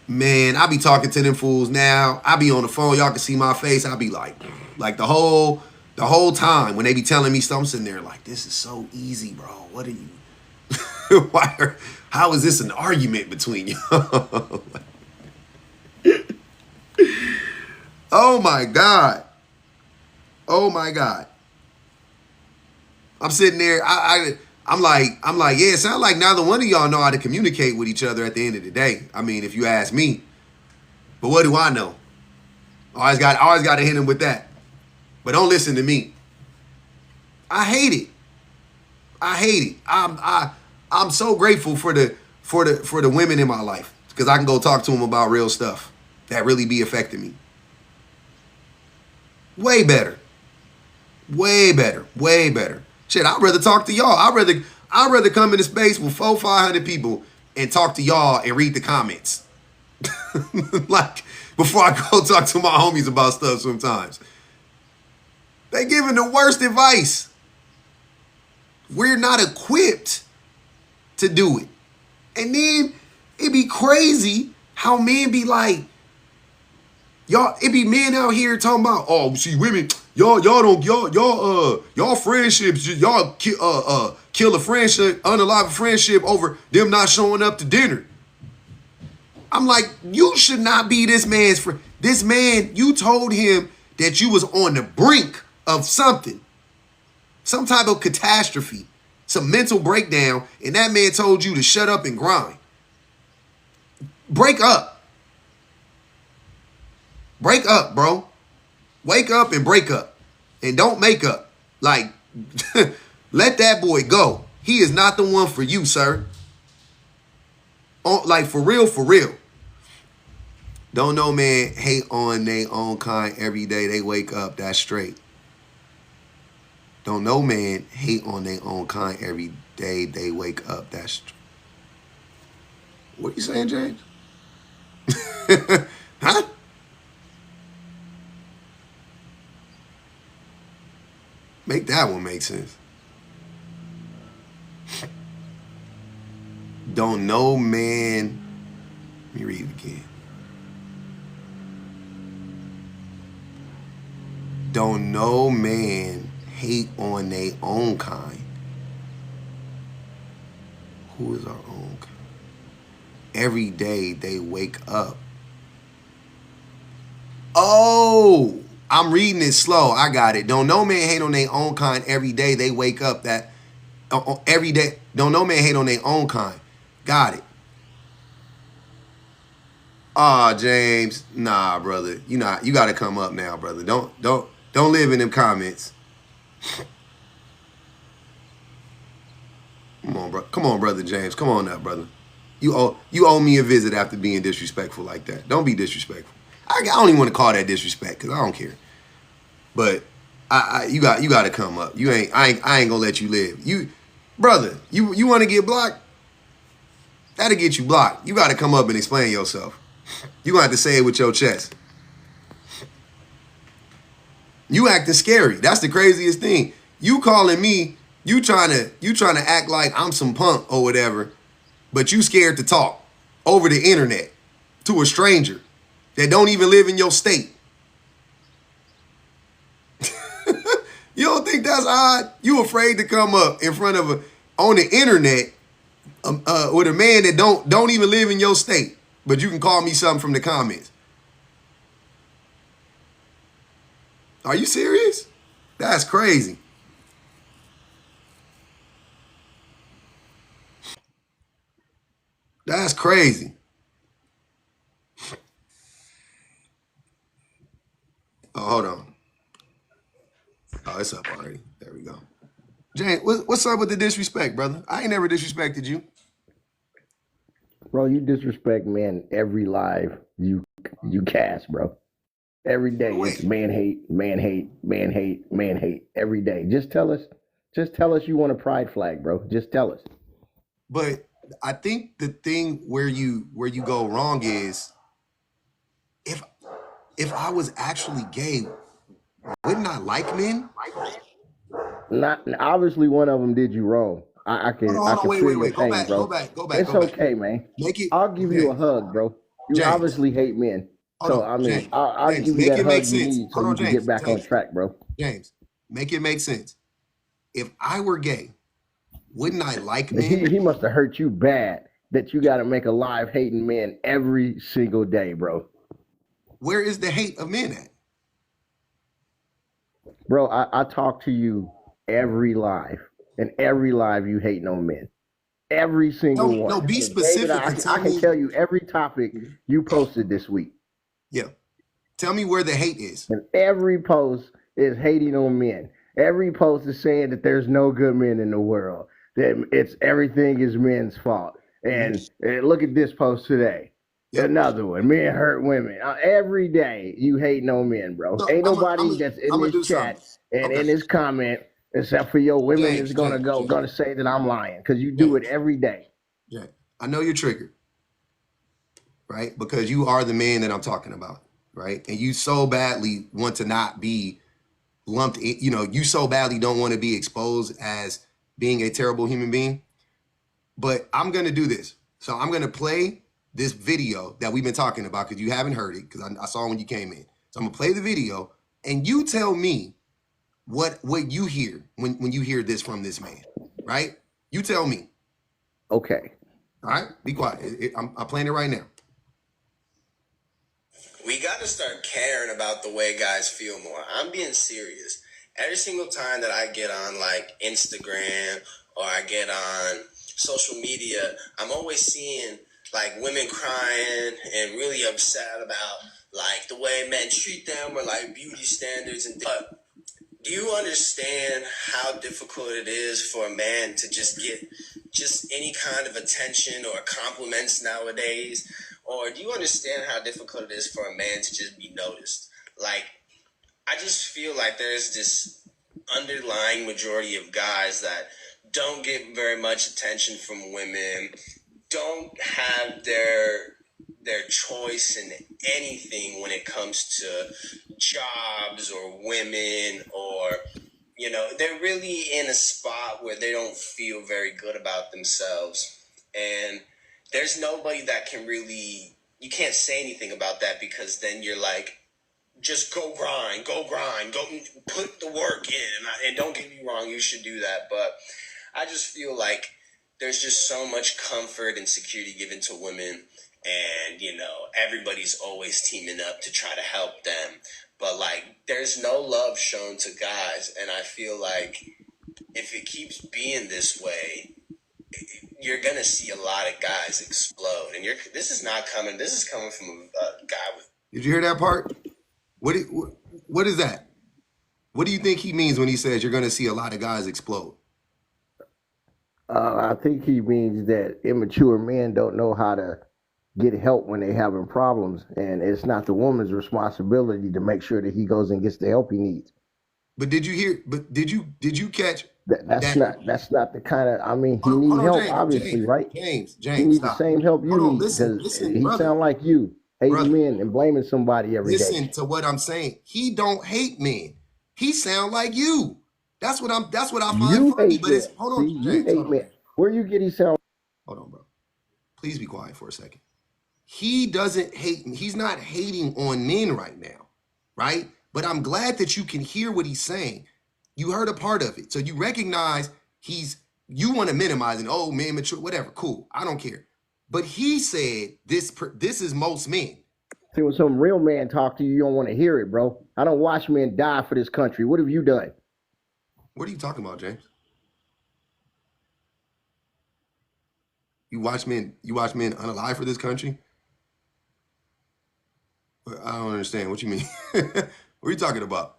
Man, I be talking to them fools now. I be on the phone. Y'all can see my face. I be like the whole time when they be telling me something, I'm sitting there like, this is so easy, bro. What are you? How is this an argument between you? Oh my God. I'm sitting there. I'm like, yeah, it sounds like neither one of y'all know how to communicate with each other at the end of the day. I mean, if you ask me. But what do I know? Always got to hit him with that. But don't listen to me. I hate it. I'm so grateful for the women in my life because I can go talk to them about real stuff that really be affecting me. Way better. Shit, I'd rather talk to y'all. I'd rather come into space with 500 people and talk to y'all and read the comments. Like, before I go talk to my homies about stuff sometimes. They giving the worst advice. We're not equipped to do it. And then it be crazy how men be like, y'all, it be men out here talking about, oh, see, women, y'all friendships, y'all kill a friendship, unalive a friendship over them not showing up to dinner. I'm like, you should not be this man's friend. This man, you told him that you was on the brink of something, some type of catastrophe, some mental breakdown, and that man told you to shut up and grind. Break up. Break up, bro. Wake up and break up. And don't make up. Like, let that boy go. He is not the one for you, sir. Like, for real, for real. Don't know, man, hate on their own kind every day they wake up. That's straight. Don't know, man, hate on their own kind every day they wake up. That's straight. What are you saying, James? Huh? Make that one make sense. Don't know, man. Let me read it again. Don't know, man, hate on their own kind. Who is our own kind? Every day they wake up. Oh, I'm reading it slow. I got it. Don't know, man, hate on their own kind. Every day they wake up. That every day. Don't know, man, hate on their own kind. Got it. Ah, James, nah, brother. You got to come up now, brother. Don't live in them comments. Come on, brother James. Come on up, brother. You owe me a visit after being disrespectful like that. Don't be disrespectful. I don't even want to call that disrespect because I don't care. But you got to come up. I ain't gonna let you live. Brother, you want to get blocked? That'll get you blocked. You got to come up and explain yourself. You gonna have to say it with your chest. You acting scary. That's the craziest thing. You calling me, you trying to act like I'm some punk or whatever, but you scared to talk over the internet to a stranger that don't even live in your state. You don't think that's odd? You afraid to come up in front of on the internet with a man that don't even live in your state, but you can call me something from the comments. Are you serious? That's crazy. That's crazy. Oh, hold on. Oh, it's up already. There we go. James, what's up with the disrespect, brother? I ain't never disrespected you. Bro, you disrespect men every live you cast, bro. Every day it's man hate, man hate, man hate, man hate. Every day. Just tell us you want a pride flag, bro. Just tell us. But I think the thing where you go wrong is if I was actually gay, wouldn't I like men? Not obviously one of them did you wrong. I can feel your pain, bro. Go back. It's okay, man. I'll give you a hug, bro. You James, obviously hate men. So I mean, I'll give you that hug you need so you can get back on track, bro. James, make it make sense. If I were gay, wouldn't I like men? He must have hurt you bad that you got to make a live hating men every single day, bro. Where is the hate of men at? Bro, I talk to you every live. And every live you hating on men. Every single one. No, be specific. I can tell you every topic you posted this week. Yeah. Tell me where the hate is. And every post is hating on men. Every post is saying that there's no good men in the world. That it's everything is men's fault. And look at this post today. Yep. Another one. Men hurt women. Every day you hating on men, bro. Ain't nobody that's in this chat and in this comment except for your women is James, gonna say that I'm lying because you do it James, every day. James. I know you're triggered, right? Because you are the man that I'm talking about, right? And you so badly want to not be lumped in, you so badly don't want to be exposed as being a terrible human being. But I'm going to do this. So I'm going to play this video that we've been talking about because you haven't heard it because I saw when you came in. So I'm going to play the video and you tell me what you hear when you hear this from this man, right? You tell me. Okay. All right? Be quiet. I'm playing it right now. We got to start caring about the way guys feel more. I'm being serious. Every single time that I get on like Instagram or I get on social media, I'm always seeing like women crying and really upset about like the way men treat them or like beauty standards and but do you understand how difficult it is for a man to just get just any kind of attention or compliments nowadays? Or do you understand how difficult it is for a man to just be noticed? Like, I just feel like there's this underlying majority of guys that don't get very much attention from women, don't have their choice in anything when it comes to jobs or women or they're really in a spot where they don't feel very good about themselves and there's nobody that can really you can't say anything about that because then you're like just go grind go put the work in and don't get me wrong, you should do that, but I just feel like there's just so much comfort and security given to women and everybody's always teaming up to try to help them, but like there's no love shown to guys, and I feel like if it keeps being this way you're gonna see a lot of guys explode, and this is coming from a guy with. Did you hear that part? What is that? What do you think he means when he says you're going to see a lot of guys explode? I think he means that immature men don't know how to get help when they having problems, and it's not the woman's responsibility to make sure that he goes and gets the help he needs. But did you hear? But did you catch? That's not the kind of. I mean, he needs help, James, obviously, right? James, he needs stop. the same help you need Listen, because he brother, sound like you hating brother, men and blaming somebody every day. Listen to what I'm saying. He don't hate men. He sound like you. That's what I find You funny. hate But men. it's hold on, See, James. you hate men. Where you get he sound? Hold on, bro. Please be quiet for a second. He doesn't hate me. He's not hating on men right now, right? But I'm glad that you can hear what he's saying. You heard a part of it. So you recognize you want to minimize it. Oh, man, mature, whatever. Cool. I don't care. But he said this is most men. See, when some real man talk to you, you don't want to hear it, bro. I don't watch men die for this country. What have you done? What are you talking about, James? You watch men unalive for this country? I don't understand. What you mean? What are you talking about?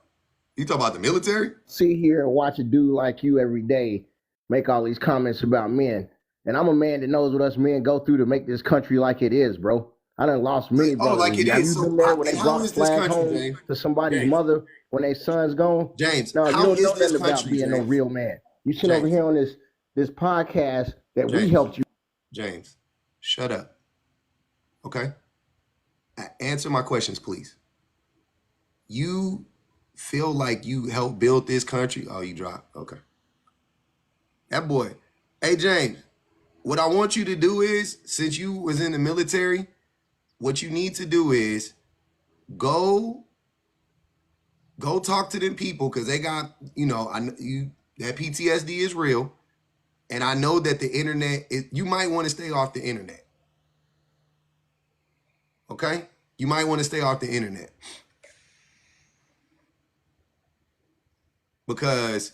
You talking about the military? Sit here and watch a dude like you every day make all these comments about men. And I'm a man that knows what us men go through to make this country like it is, bro. I done lost many brothers. Like it Have is. you been there when they how brought is this flag country, home James? to somebody's mother when their son's gone? James, no, you how don't is know this nothing about country, being James? no real man. You sit over here on this podcast that we James, helped you. James, shut up. Okay? Answer my questions, please. You feel like you helped build this country? Oh, you dropped. Okay. That boy. Hey, James, what I want you to do is, since you was in the military, what you need to do is go talk to them people because they got, that PTSD is real. And I know that the internet, you might want to stay off the internet. Okay? You might want to stay off the internet. Because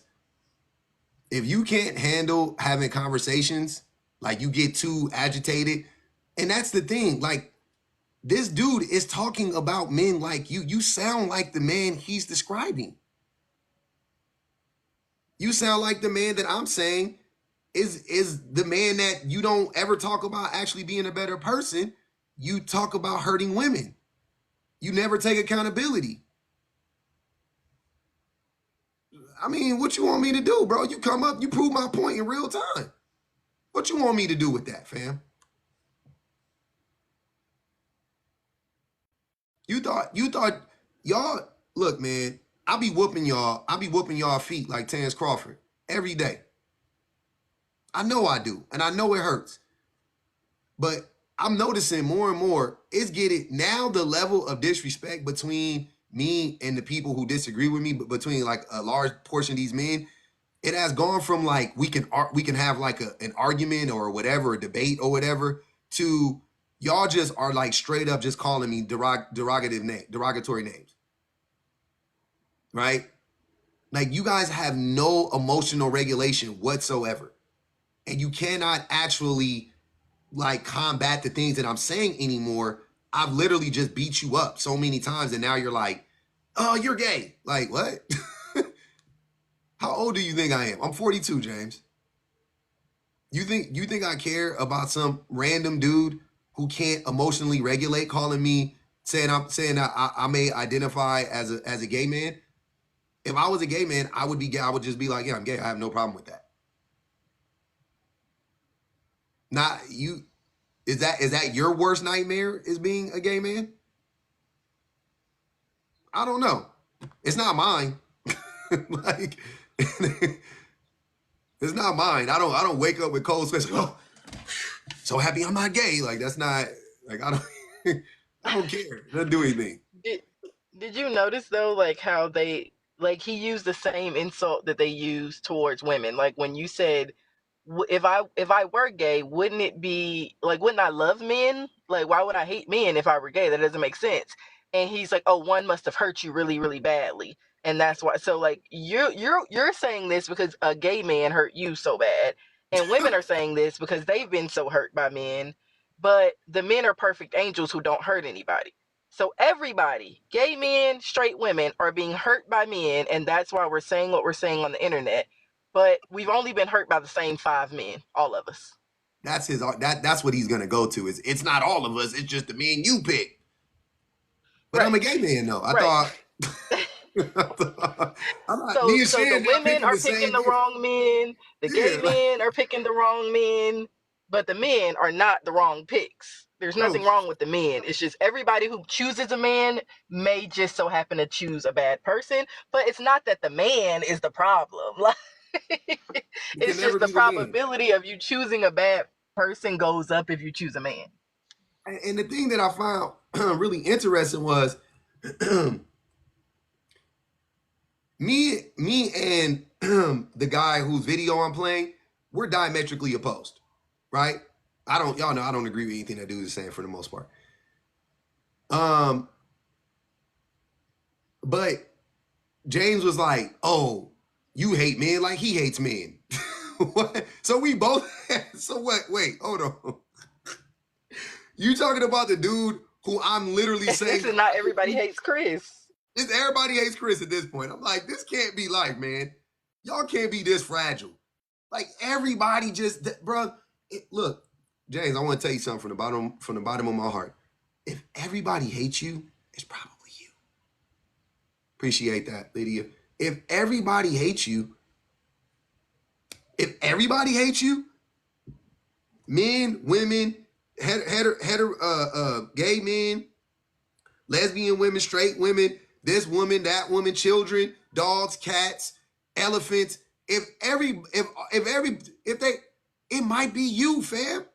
if you can't handle having conversations, like you get too agitated, and that's the thing, like this dude is talking about men like you. You sound like the man he's describing. You sound like the man that I'm saying is the man that you don't ever talk about actually being a better person. You talk about hurting women. You never take accountability. I mean, what you want me to do, bro? You come up, you prove my point in real time. What you want me to do with that, fam? You thought y'all, look, man, I be whooping y'all feet like Terrence Crawford every day. I know I do, and I know it hurts. But I'm noticing more and more, it's getting now the level of disrespect between me and the people who disagree with me, but between like a large portion of these men, it has gone from like we can have like an argument or whatever, a debate or whatever, to y'all just are like straight up just calling me derogatory names, right? Like you guys have no emotional regulation whatsoever, and you cannot actually like combat the things that I'm saying anymore. I've literally just beat you up so many times, and now you're like, oh, you're gay. Like what? How old do you think I am? I'm 42, James. You think I care about some random dude who can't emotionally regulate calling me saying that I may identify as a gay man? If I was a gay man, I would be gay. I would just be like, yeah, I'm gay. I have no problem with that. Not you. Is that your worst nightmare, is being a gay man? I don't know. It's not mine. Like it's not mine. I don't wake up with cold sweats. Like, oh, so happy I'm not gay. Like that's not like I don't I don't care. It doesn't do anything. Did you notice though, like how they like he used the same insult that they use towards women? Like when you said, if I were gay, wouldn't it be like, wouldn't I love men? Like why would I hate men if I were gay? That doesn't make sense. And he's like, oh, one must have hurt you really really badly, and that's why. So like you're saying this because a gay man hurt you so bad, and women are saying this because they've been so hurt by men. But the men are perfect angels who don't hurt anybody. So everybody, gay men, straight women, are being hurt by men, and that's why we're saying what we're saying on the internet. But we've only been hurt by the same 5 men, all of us. That's what he's gonna go to. Is it's not all of us, it's just the men you pick. But Right. I'm a gay man though. I Right. thought I'm not, So me and the Shannon are women picking are the picking same the thing. wrong men, the gay Yeah, like, men are picking the wrong men, but the men are not the wrong picks. There's bro, nothing wrong with the men. It's just everybody who chooses a man may just so happen to choose a bad person, but it's not that the man is the problem. Like it can it's never just the be the man. probability of you choosing a bad person goes up if you choose a man. And the thing that I found really interesting was me and the guy whose video I'm playing, we're diametrically opposed, right? Y'all know I don't agree with anything that dude is saying for the most part. But James was like, "Oh, you hate men like he hates men." What? So we both. So what? Wait, hold on. You talking about the dude who I'm literally saying This is not everybody hates Chris. this? Everybody hates Chris at this point. I'm like, this can't be life, man. Y'all can't be this fragile. Like everybody just, bro. Look, James, I want to tell you something from the bottom of my heart. If everybody hates you, it's probably you. Appreciate that, Lydia. If everybody hates you, men, women, gay men, lesbian women, straight women, this woman, that woman, children, dogs, cats, elephants. It might be you, fam.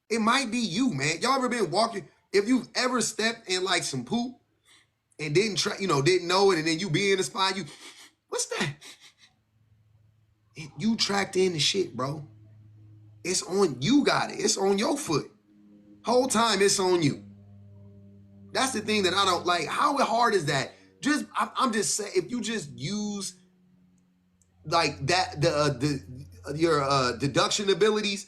It might be you, man. Y'all ever been walking? If you've ever stepped in like some poop and didn't know it, and then you be in the spot, what's that? You tracked in the shit, bro. It's on you. Got it. It's on your foot. Whole time it's on you. That's the thing that I don't like. How hard is that? I'm just saying, if you just use like that, your deduction abilities,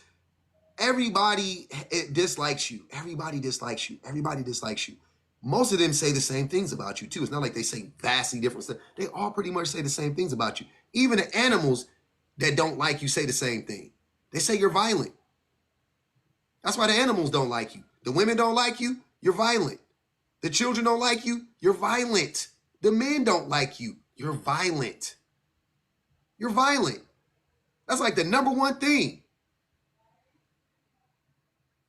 everybody dislikes you. Everybody dislikes you. Everybody dislikes you. Most of them say the same things about you too. It's not like they say vastly different stuff. They all pretty much say the same things about you. Even the animals that don't like you say the same thing. They say you're violent. That's why the animals don't like you. The women don't like you, you're violent. The children don't like you, you're violent. The men don't like you, You're violent. You're violent. That's like the number one thing.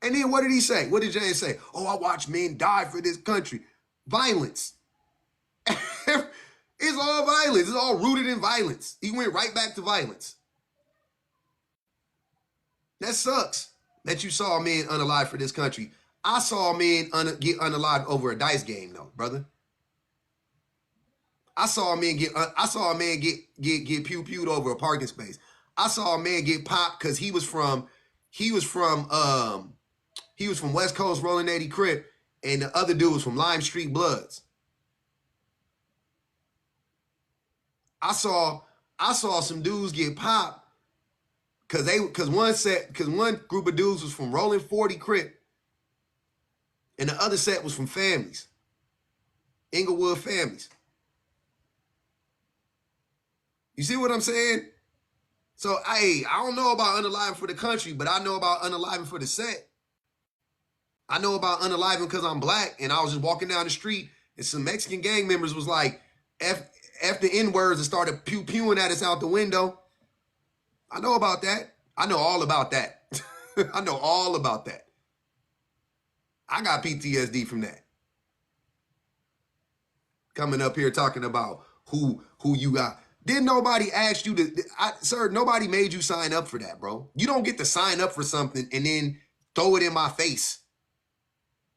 And then what did he say? What did James say? Oh, I watch men die for this country. Violence. It's all violence. It's all rooted in violence. He went right back to violence. That sucks that you saw men unalive for this country. I saw men get unalive over a dice game, though, brother. I saw a man get pew-pewed over a parking space. I saw a man get popped because he was from West Coast Rolling 80 Crip, and the other dude was from Lime Street Bloods. I saw some dudes get popped because one group of dudes was from Rolling 40 Crip, and the other set was from families, Inglewood families. You see what I'm saying? So, I don't know about unaliving for the country, but I know about unaliving for the set. I know about unaliving because I'm black, and I was just walking down the street, and some Mexican gang members was like, F the N-words, and started pew-pewing at us out the window. I know about that. I know all about that. I know all about that. I got PTSD from that. Coming up here talking about who you got. Didn't nobody ask you to, sir, nobody made you sign up for that, bro. You don't get to sign up for something and then throw it in my face.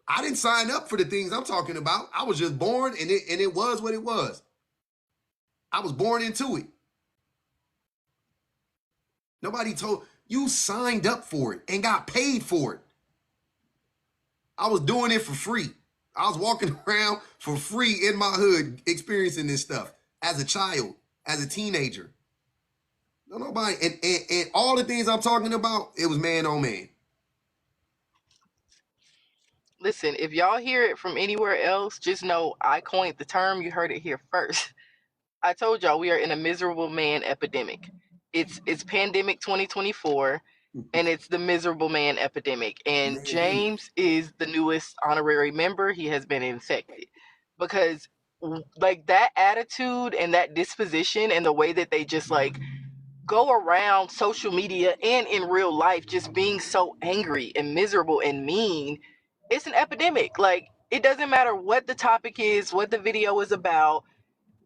I didn't sign up for the things I'm talking about. I was just born and it was what it was. I was born into it. Nobody told you, signed up for it and got paid for it. I was doing it for free. I was walking around for free in my hood experiencing this stuff as a child, as a teenager. No, nobody. And all the things I'm talking about, it was man on man. Listen, if y'all hear it from anywhere else, just know I coined the term. You heard it here first. I told y'all we are in a miserable man epidemic. It's pandemic 2024, and it's the miserable man epidemic. And James is the newest honorary member. He has been infected because like that attitude and that disposition and the way that they just like go around social media and in real life just being so angry and miserable and mean, it's an epidemic. Like, it doesn't matter what the topic is, what the video is about.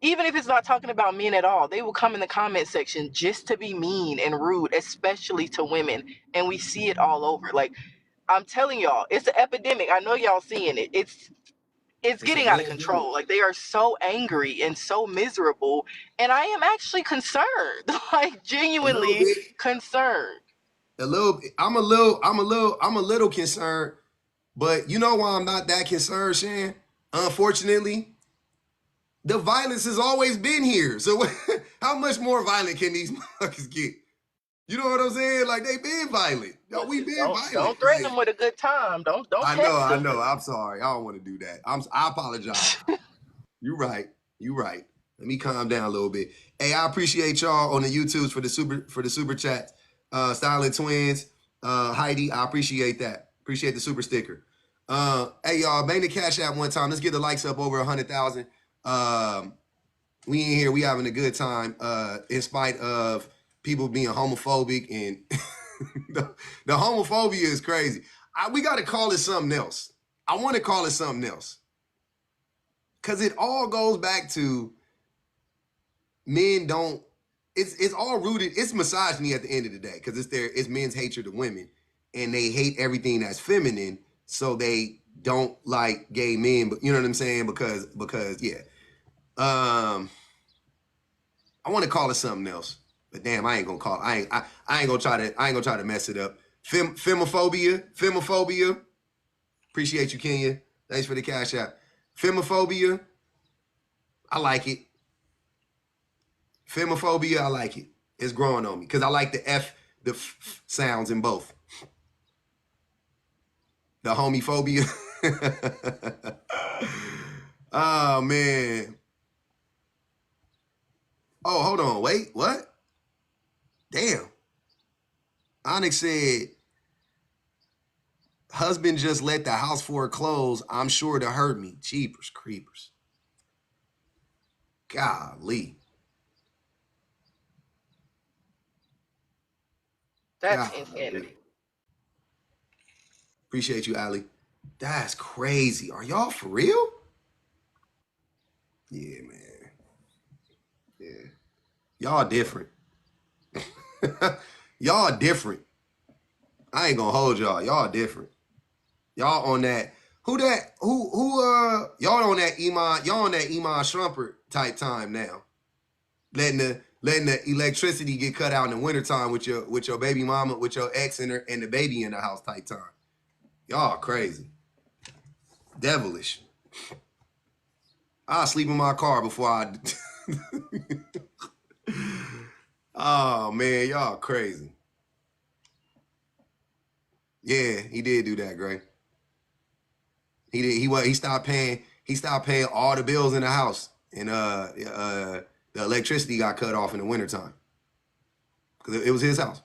Even if it's not talking about men at all, they will come in the comment section just to be mean and rude, especially to women. And we see it all over. Like, I'm telling y'all, it's an epidemic. I know y'all seeing it. It's It's a getting out of pandemic. control. Like, they are so angry and so miserable. And I am actually concerned, like A little genuinely bit. concerned. A little bit. I'm a little concerned, but you know why I'm not that concerned, Shan? Unfortunately, the violence has always been here. So how much more violent can these motherfuckers get? You know what I'm saying? Like, they been violent. Yo, we Listen, been don't violent. threaten Like, them with a good time. Don't I text them. know. I'm sorry. I don't want to do that. I apologize. You right. You right. Let me calm down a little bit. Hey, I appreciate y'all on the YouTubes for the super chat. Styling Twins, Heidi, I appreciate that. Appreciate the super sticker. Hey y'all, bang the cash app one time. Let's get the likes up over 100,000. We in here, we having a good time. In spite of people being homophobic and the homophobia is crazy. We got to call it something else. I want to call it something else. Because it all goes back to men don't, it's all rooted, it's misogyny at the end of the day. Because it's men's hatred of women. And they hate everything that's feminine. So they don't like gay men. But you know what I'm saying? Because yeah. I want to call it something else. But damn, I ain't gonna call it. I ain't gonna try to mess it up. Femophobia. Appreciate you, Kenya. Thanks for the cash app. Femophobia. I like it. Femophobia, I like it. It's growing on me because I like the f sounds in both. The homophobia. Oh man. Oh, hold on. Wait, what? Damn. Onyx said, husband just let the house foreclose. I'm sure to hurt me. Jeepers creepers. Golly. That's Golly. insanity. Appreciate you, Ali. That's crazy. Are y'all for real? Yeah, man. Yeah. Y'all different. Y'all different. I ain't gonna hold y'all. Y'all different. Y'all on that. Who y'all on that Iman Shumpert type time now. Letting the electricity get cut out in the wintertime with your baby mama, with your ex and the baby in the house type time. Y'all crazy. Devilish. I'll sleep in my car before I Oh man, y'all crazy. Yeah, he did do that, Gray. He did. He stopped paying. He stopped paying all the bills in the house, and the electricity got cut off in the wintertime because it was his house.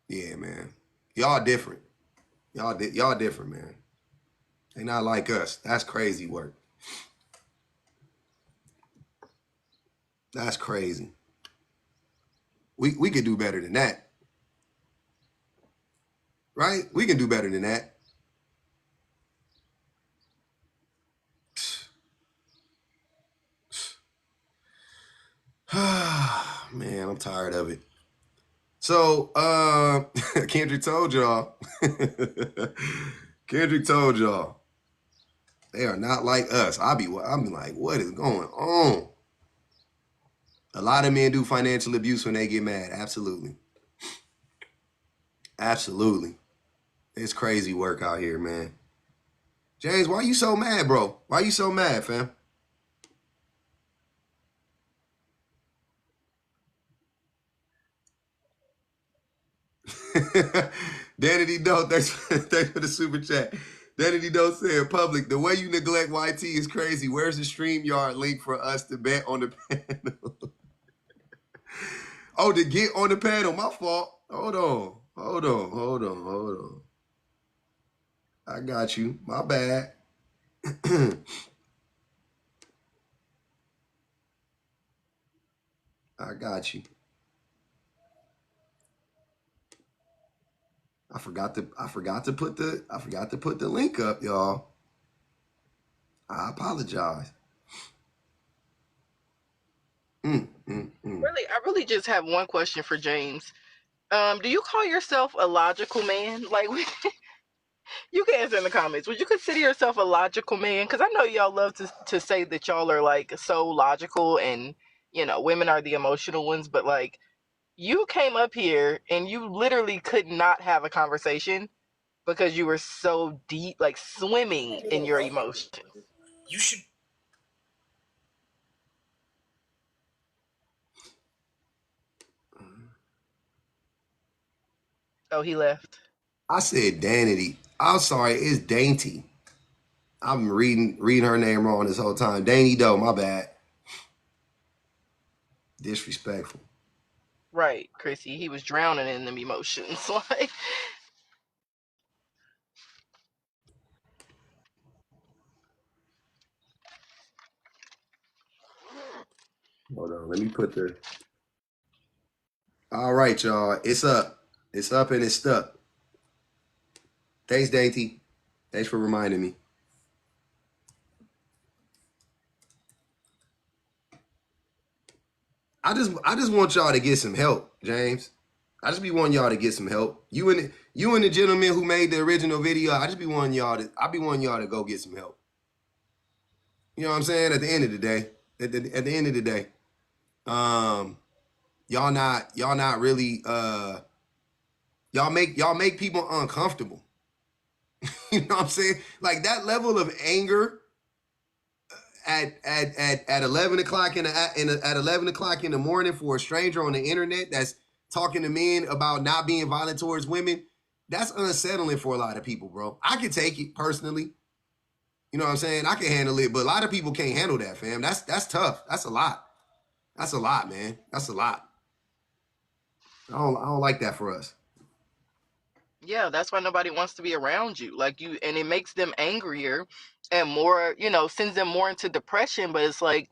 Yeah, man. Y'all different. Y'all different, man. They not like us. That's crazy work. That's crazy. We could do better than that. Right? We can do better than that. Man, I'm tired of it. So, Kendrick told y'all. Kendrick told y'all. They are not like us. I'm like, what is going on? A lot of men do financial abuse when they get mad. Absolutely. Absolutely. It's crazy work out here, man. James, why you so mad, bro? Why you so mad, fam? Danity Doe, thanks for the super chat. Danity Doe said, public, the way you neglect YT is crazy. Where's the StreamYard link for us to bet on the panel? Oh, to get on the panel. My fault. Hold on. I got you. My bad. I got you. I forgot to put the link up, y'all. I apologize. Really, I really just have one question for James. Do you call yourself a logical man? Like, you can answer in the comments. Would you consider yourself a logical man? Because I know y'all love to say that y'all are like so logical, and women are the emotional ones. But like, you came up here and you literally could not have a conversation because you were so deep, like swimming in your emotions. You should. Oh, he left. I said Danity. I'm sorry, it's Dainty. I'm reading her name wrong this whole time. Danny Doe, my bad. Disrespectful. Right, Chrissy. He was drowning in them emotions. Like, Hold on, let me put the. All right, y'all. It's up. It's up and it's stuck. Thanks, Dainty. Thanks for reminding me. I just want y'all to get some help, James. I just be wanting y'all to get some help. You and the gentleman who made the original video, I be wanting y'all to go get some help. You know what I'm saying? At the end of the day. At the end of the day. Y'all not really y'all make people uncomfortable. You know what I'm saying? Like that level of anger at 11 o'clock at 11 o'clock in the morning for a stranger on the internet that's talking to men about not being violent towards women, that's unsettling for a lot of people, bro. I can take it personally. You know what I'm saying? I can handle it, but a lot of people can't handle that, fam. That's tough. That's a lot. That's a lot, man. That's a lot. I don't like that for us. Yeah, that's why nobody wants to be around you. Like you, and it makes them angrier and more, you know, sends them more into depression. But it's like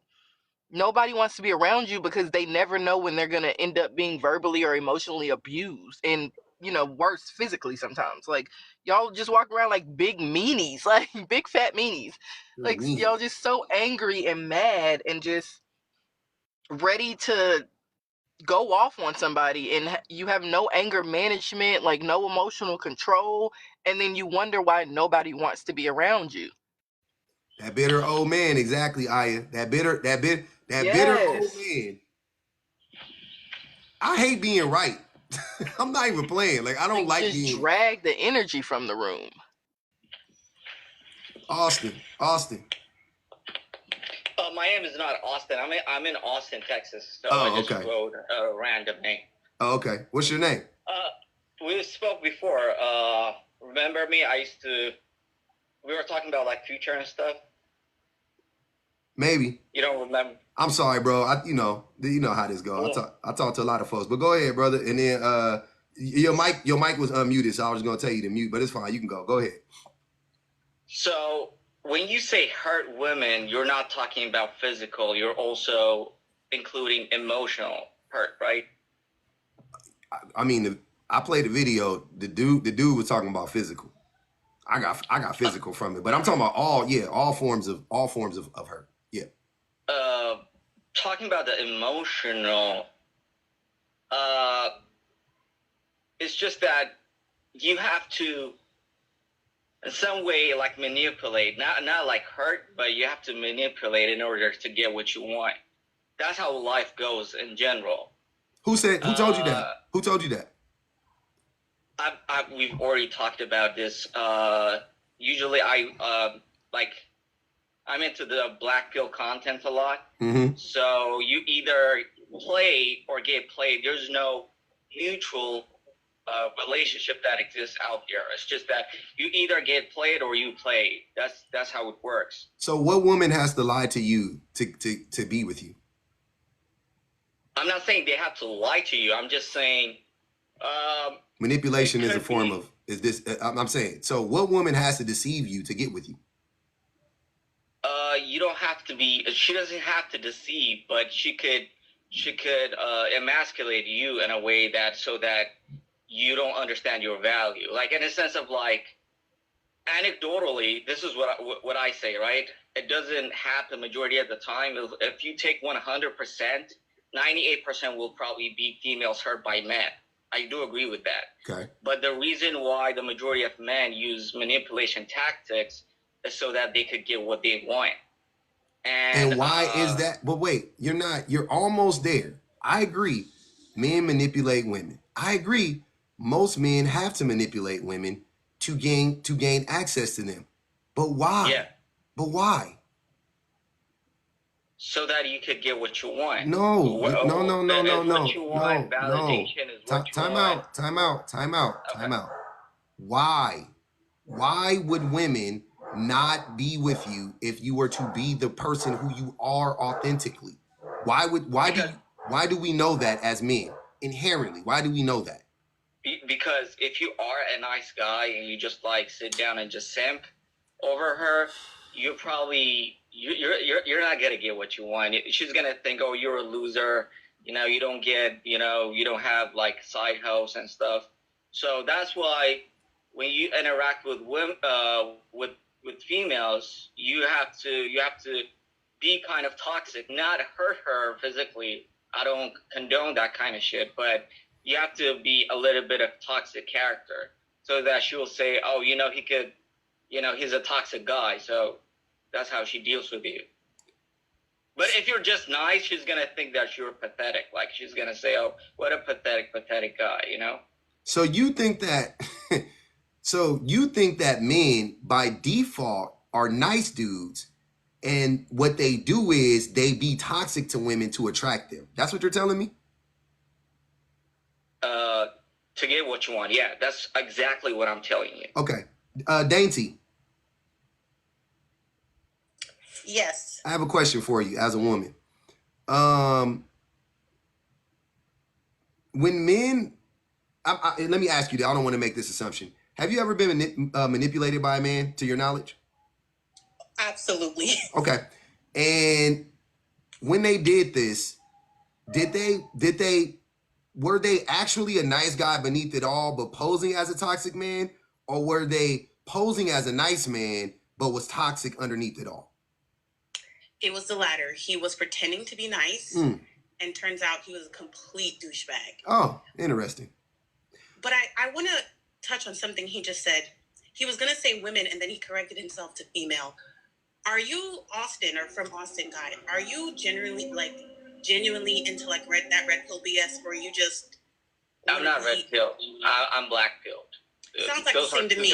nobody wants to be around you because they never know when they're going to end up being verbally or emotionally abused, and, you know, worse, physically sometimes. Like y'all just walk around like big meanies, like big fat meanies. Like y'all just so angry and mad and just ready to go off on somebody, and you have no anger management, like no emotional control, and then you wonder why nobody wants to be around you. That bitter old man, exactly, Aya. That bitter old Yes. man. I hate being right. I'm not even playing. Like I don't Like like just being drag the energy from the room. Austin. My name is not Austin. I'm in Austin, Texas. So I Oh, just okay. wrote a random name. Oh, okay. What's your name? We spoke before. Remember me? We were talking about like future and stuff. Maybe. You don't remember? I'm sorry, bro. You know how this goes. Yeah. I talk to a lot of folks, but go ahead, brother. And then your mic was unmuted, so I was gonna tell you to mute, but it's fine. You can go. Go ahead. So when you say hurt women, you're not talking about physical. You're also including emotional hurt, right? I mean, I played the video. The dude was talking about physical. I got physical from it, but I'm talking about all forms of hurt. Yeah. Talking about the emotional, it's just that you have to in some way like manipulate, not like hurt, but you have to manipulate in order to get what you want. That's how life goes in general. Who told you that? Who told you that? We've already talked about this. Usually I'm into the black pill content a lot. Mm-hmm. So you either play or get played. There's no mutual relationship that exists out there. It's just that you either get played or you play. That's how it works. So what woman has to lie to you to be with you? I'm not saying they have to lie to you. I'm just saying manipulation is a form of I'm saying. So what woman has to deceive you to get with you? You don't have to be. She doesn't have to deceive, but she could emasculate you in a way that so that you don't understand your value. Like in a sense of like, anecdotally, this is what I say, right? It doesn't happen majority of the time. If you take 100%, 98% will probably be females hurt by men. I do agree with that. Okay. But the reason why the majority of men use manipulation tactics is so that they could get what they want. And why is that? But wait, you're almost there. I agree. Men manipulate women. I agree. Most men have to manipulate women to gain access to them. But why? Yeah. But why? So that you could get what you want. No. What you want, validation is what you want. Time out. Why? Why would women not be with you if you were to be the person who you are authentically? Why do we know that as men inherently? Why do we know that? Because if you are a nice guy and you just like sit down and just simp over her, you're probably you're not gonna get what you want. She's gonna think, oh, you're a loser. You know, you don't have like side house and stuff. So that's why when you interact with women, with females, you have to be kind of toxic, not hurt her physically. I don't condone that kind of shit, but you have to be a little bit of toxic character so that she will say, oh, he could, he's a toxic guy. So that's how she deals with you. But if you're just nice, she's going to think that you're pathetic. Like she's going to say, oh, what a pathetic guy, So you think that men by default are nice dudes, and what they do is they be toxic to women to attract them. That's what you're telling me? To get what you want. Yeah, that's exactly what I'm telling you. Okay. Dainty. Yes. I have a question for you as a woman. When men let me ask you that. I don't want to make this assumption. Have you ever been manipulated by a man, to your knowledge? Absolutely. Okay. And when they did this, were they actually a nice guy beneath it all, but posing as a toxic man? Or were they posing as a nice man, but was toxic underneath it all? It was the latter. He was pretending to be nice, and turns out he was a complete douchebag. Oh, interesting. But I want to touch on something he just said. He was going to say women, and then he corrected himself to female. Are you Austin or from Austin guy? Are you genuinely into like that red pill BS, or are you just? I'm not red pill. I'm black pilled. Sounds like the same to me.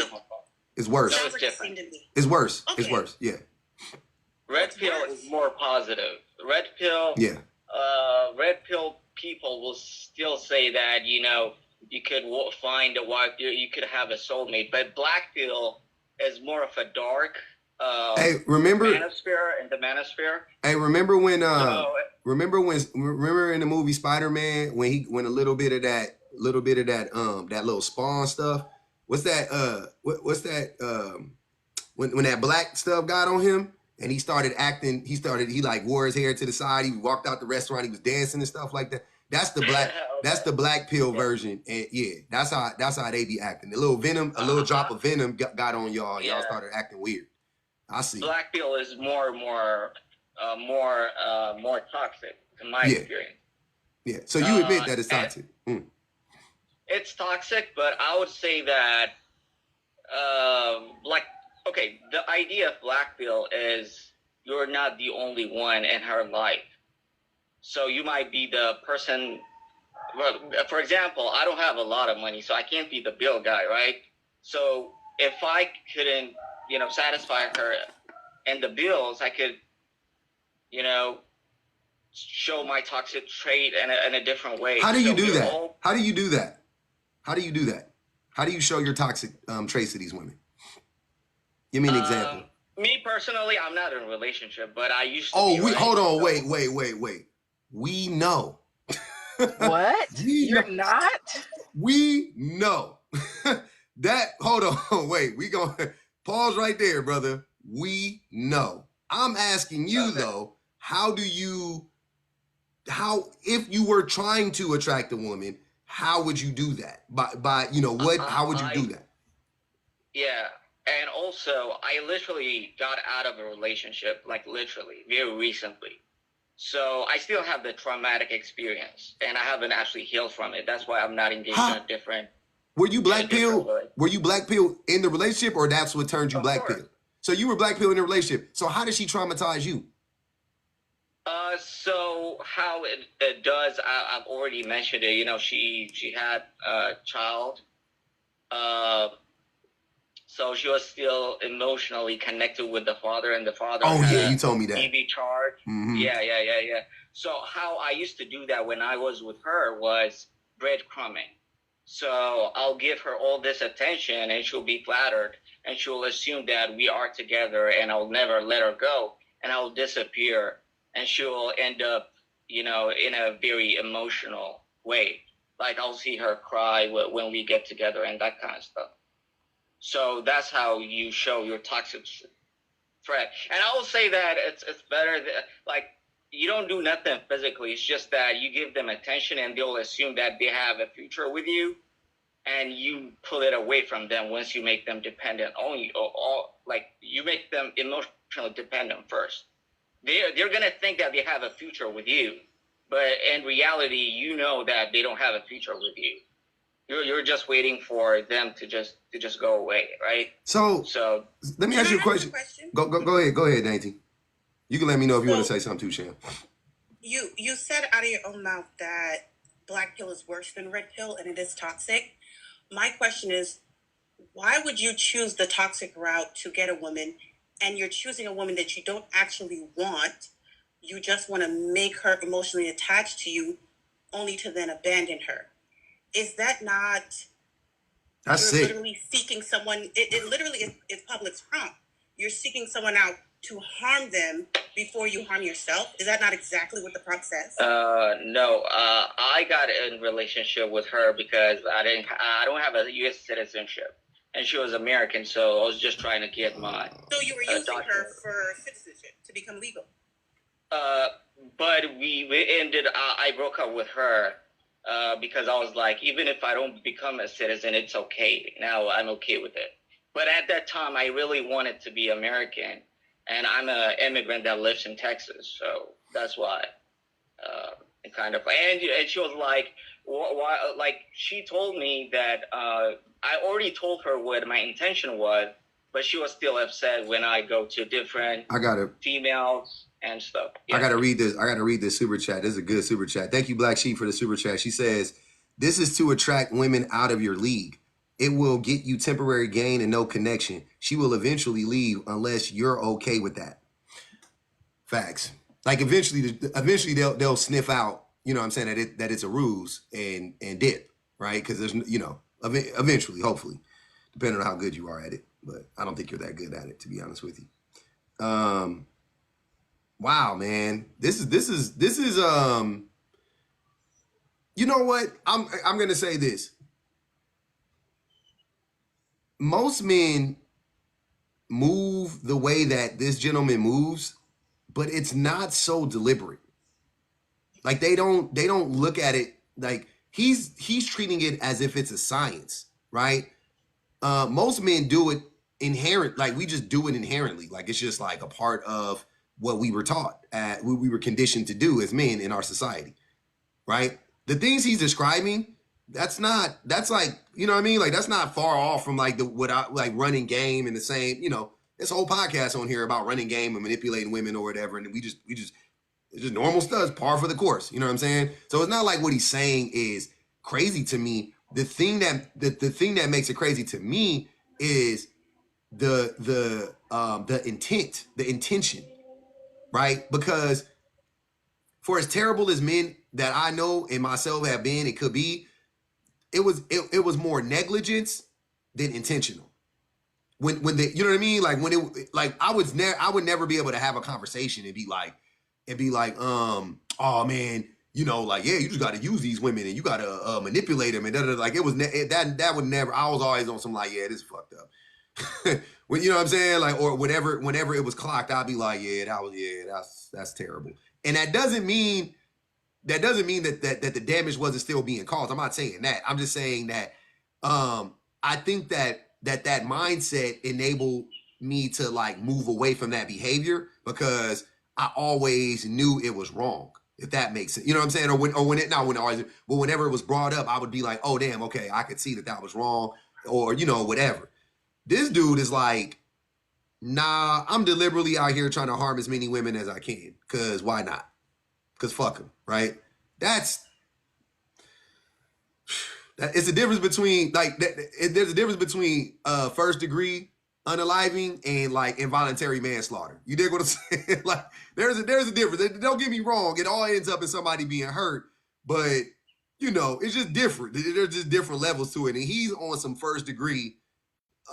It's worse. No, it's different. It's worse. Okay. It's worse. Yeah. Red pill is more positive. Red pill. Yeah. Red pill people will still say that you could find a wife, you could have a soulmate, but black pill is more of a dark. Hey, remember manosphere and the manosphere. Hey, remember in the movie Spider-Man when a little bit of that little spawn stuff. What's that? When that black stuff got on him and he started acting, he like wore his hair to the side. He walked out the restaurant. He was dancing and stuff like that. That's the black. Okay. That's the black pill version. And yeah, that's how they be acting. A little venom, a little drop of venom got on y'all. Yeah. Y'all started acting weird. I see. Black pill is more toxic in my experience. Yeah. So you admit that it's toxic. It's toxic, but I would say that, the idea of black pill is you're not the only one in her life. So you might be the person. Well, for example, I don't have a lot of money, so I can't be the bill guy, right? So if I couldn't, satisfy her and the bills, I could, show my toxic trait in a different way. How do you do that? How do you do that? How do you do that? How do you show your toxic traits to these women? Give me an example. Me personally, I'm not in a relationship, but I used to. Hold on, wait. We know. What? You're not? We know. That, hold on, wait. We gonna pause right there, brother. We know. I'm asking you though, if you were trying to attract a woman, how would you do that? How would you do that? Yeah. And also, I literally got out of a relationship, very recently. So I still have the traumatic experience, and I haven't actually healed from it. That's why I'm not engaged in a different. Were you black pill? Were you black pill in the relationship, or that's what turned you black pill? So you were black pill in the relationship. So how did she traumatize you? So how it does, I've already mentioned it. She had a child. So she was still emotionally connected with the father, and the father. You told me that. EV charge. Mm-hmm. Yeah. So how I used to do that when I was with her was breadcrumbing. So I'll give her all this attention, and she'll be flattered, and she'll assume that we are together, and I'll never let her go, and I'll disappear, and she'll end up, in a very emotional way. Like I'll see her cry when we get together and that kind of stuff. So that's how you show your toxic threat. And I will say that it's better that, you don't do nothing physically. It's just that you give them attention and they'll assume that they have a future with you, and you pull it away from them once you make them dependent on you. You make them emotionally dependent first. They're going to think that they have a future with you, but in reality, that they don't have a future with you. You're just waiting for them to just go away, right? So let me ask you a question. Go ahead, Dainty. You can let me know if you want to say something too, Sham. You said out of your own mouth that black pill is worse than red pill and it is toxic. My question is, why would you choose the toxic route to get a woman, and you're choosing a woman that you don't actually want? You just want to make her emotionally attached to you, only to then abandon her. Is that not? That's you're sick. Literally seeking someone. It literally is public's prompt. You're seeking someone out to harm them before you harm yourself? Is that not exactly what the prompt says? No. I got in relationship with her because I don't have a U.S. citizenship, and she was American, so I was just trying to get my. So you were using her for citizenship to become legal. But we ended. I broke up with her because I was like, even if I don't become a citizen, it's okay. Now I'm okay with it. But at that time, I really wanted to be American, and I'm an immigrant that lives in Texas, so that's why. And kind of, and she was like, why? Like she told me that I already told her what my intention was, but she was still upset when I go to different females and stuff. Yeah. I gotta read this super chat. This is a good super chat. Thank you, Black Sheep, for the super chat. She says, "This is to attract women out of your league. It will get you temporary gain and no connection. She will eventually leave unless you're okay with that." Facts. Like eventually they'll sniff out, you know what I'm saying, that it's a ruse and dip, right? Because there's, you know, eventually, hopefully, depending on how good you are at it. But I don't think you're that good at it, to be honest with you. Wow, man. This is you know what? I'm gonna say this. Most men move the way that this gentleman moves, but it's not so deliberate. Like they don't look at it like he's treating it as if it's a science, right? Most men do it inherent, like we just do it inherently. Like it's just like a part of what we were taught, what we were conditioned to do as men in our society, right? The things he's describing, that's like, you know what I mean? Like that's not far off from like like running game and the same, you know, this whole podcast on here about running game and manipulating women or whatever. And it's just normal stuff, par for the course. You know what I'm saying? So it's not like what he's saying is crazy to me. The thing that makes it crazy to me is the intent, the intention, right? Because for as terrible as men that I know and myself have been, it could be, it was more negligence than intentional. When they, you know what I mean? Like when it, like I would never be able to have a conversation and be like, oh man, you know, like, yeah, you just got to use these women and you got to manipulate them and like it was that would never. I was always on some like, yeah, this is fucked up. When, you know what I'm saying? Like, or whenever it was clocked, I'd be like, that's terrible. And that doesn't mean that the damage wasn't still being caused. I'm not saying that. I'm just saying that I think that mindset enabled me to like move away from that behavior because I always knew it was wrong. If that makes sense, you know what I'm saying? Whenever it was brought up, I would be like, oh damn, okay, I could see that was wrong, or you know, whatever. This dude is like, nah, I'm deliberately out here trying to harm as many women as I can. Cause why not? Cause fuck them, right? It's a difference between there's a difference between first degree unaliving and like involuntary manslaughter. You dig what I'm saying? Like there's a difference. Don't get me wrong, it all ends up in somebody being hurt, but you know, it's just different. There's just different levels to it. And he's on some first degree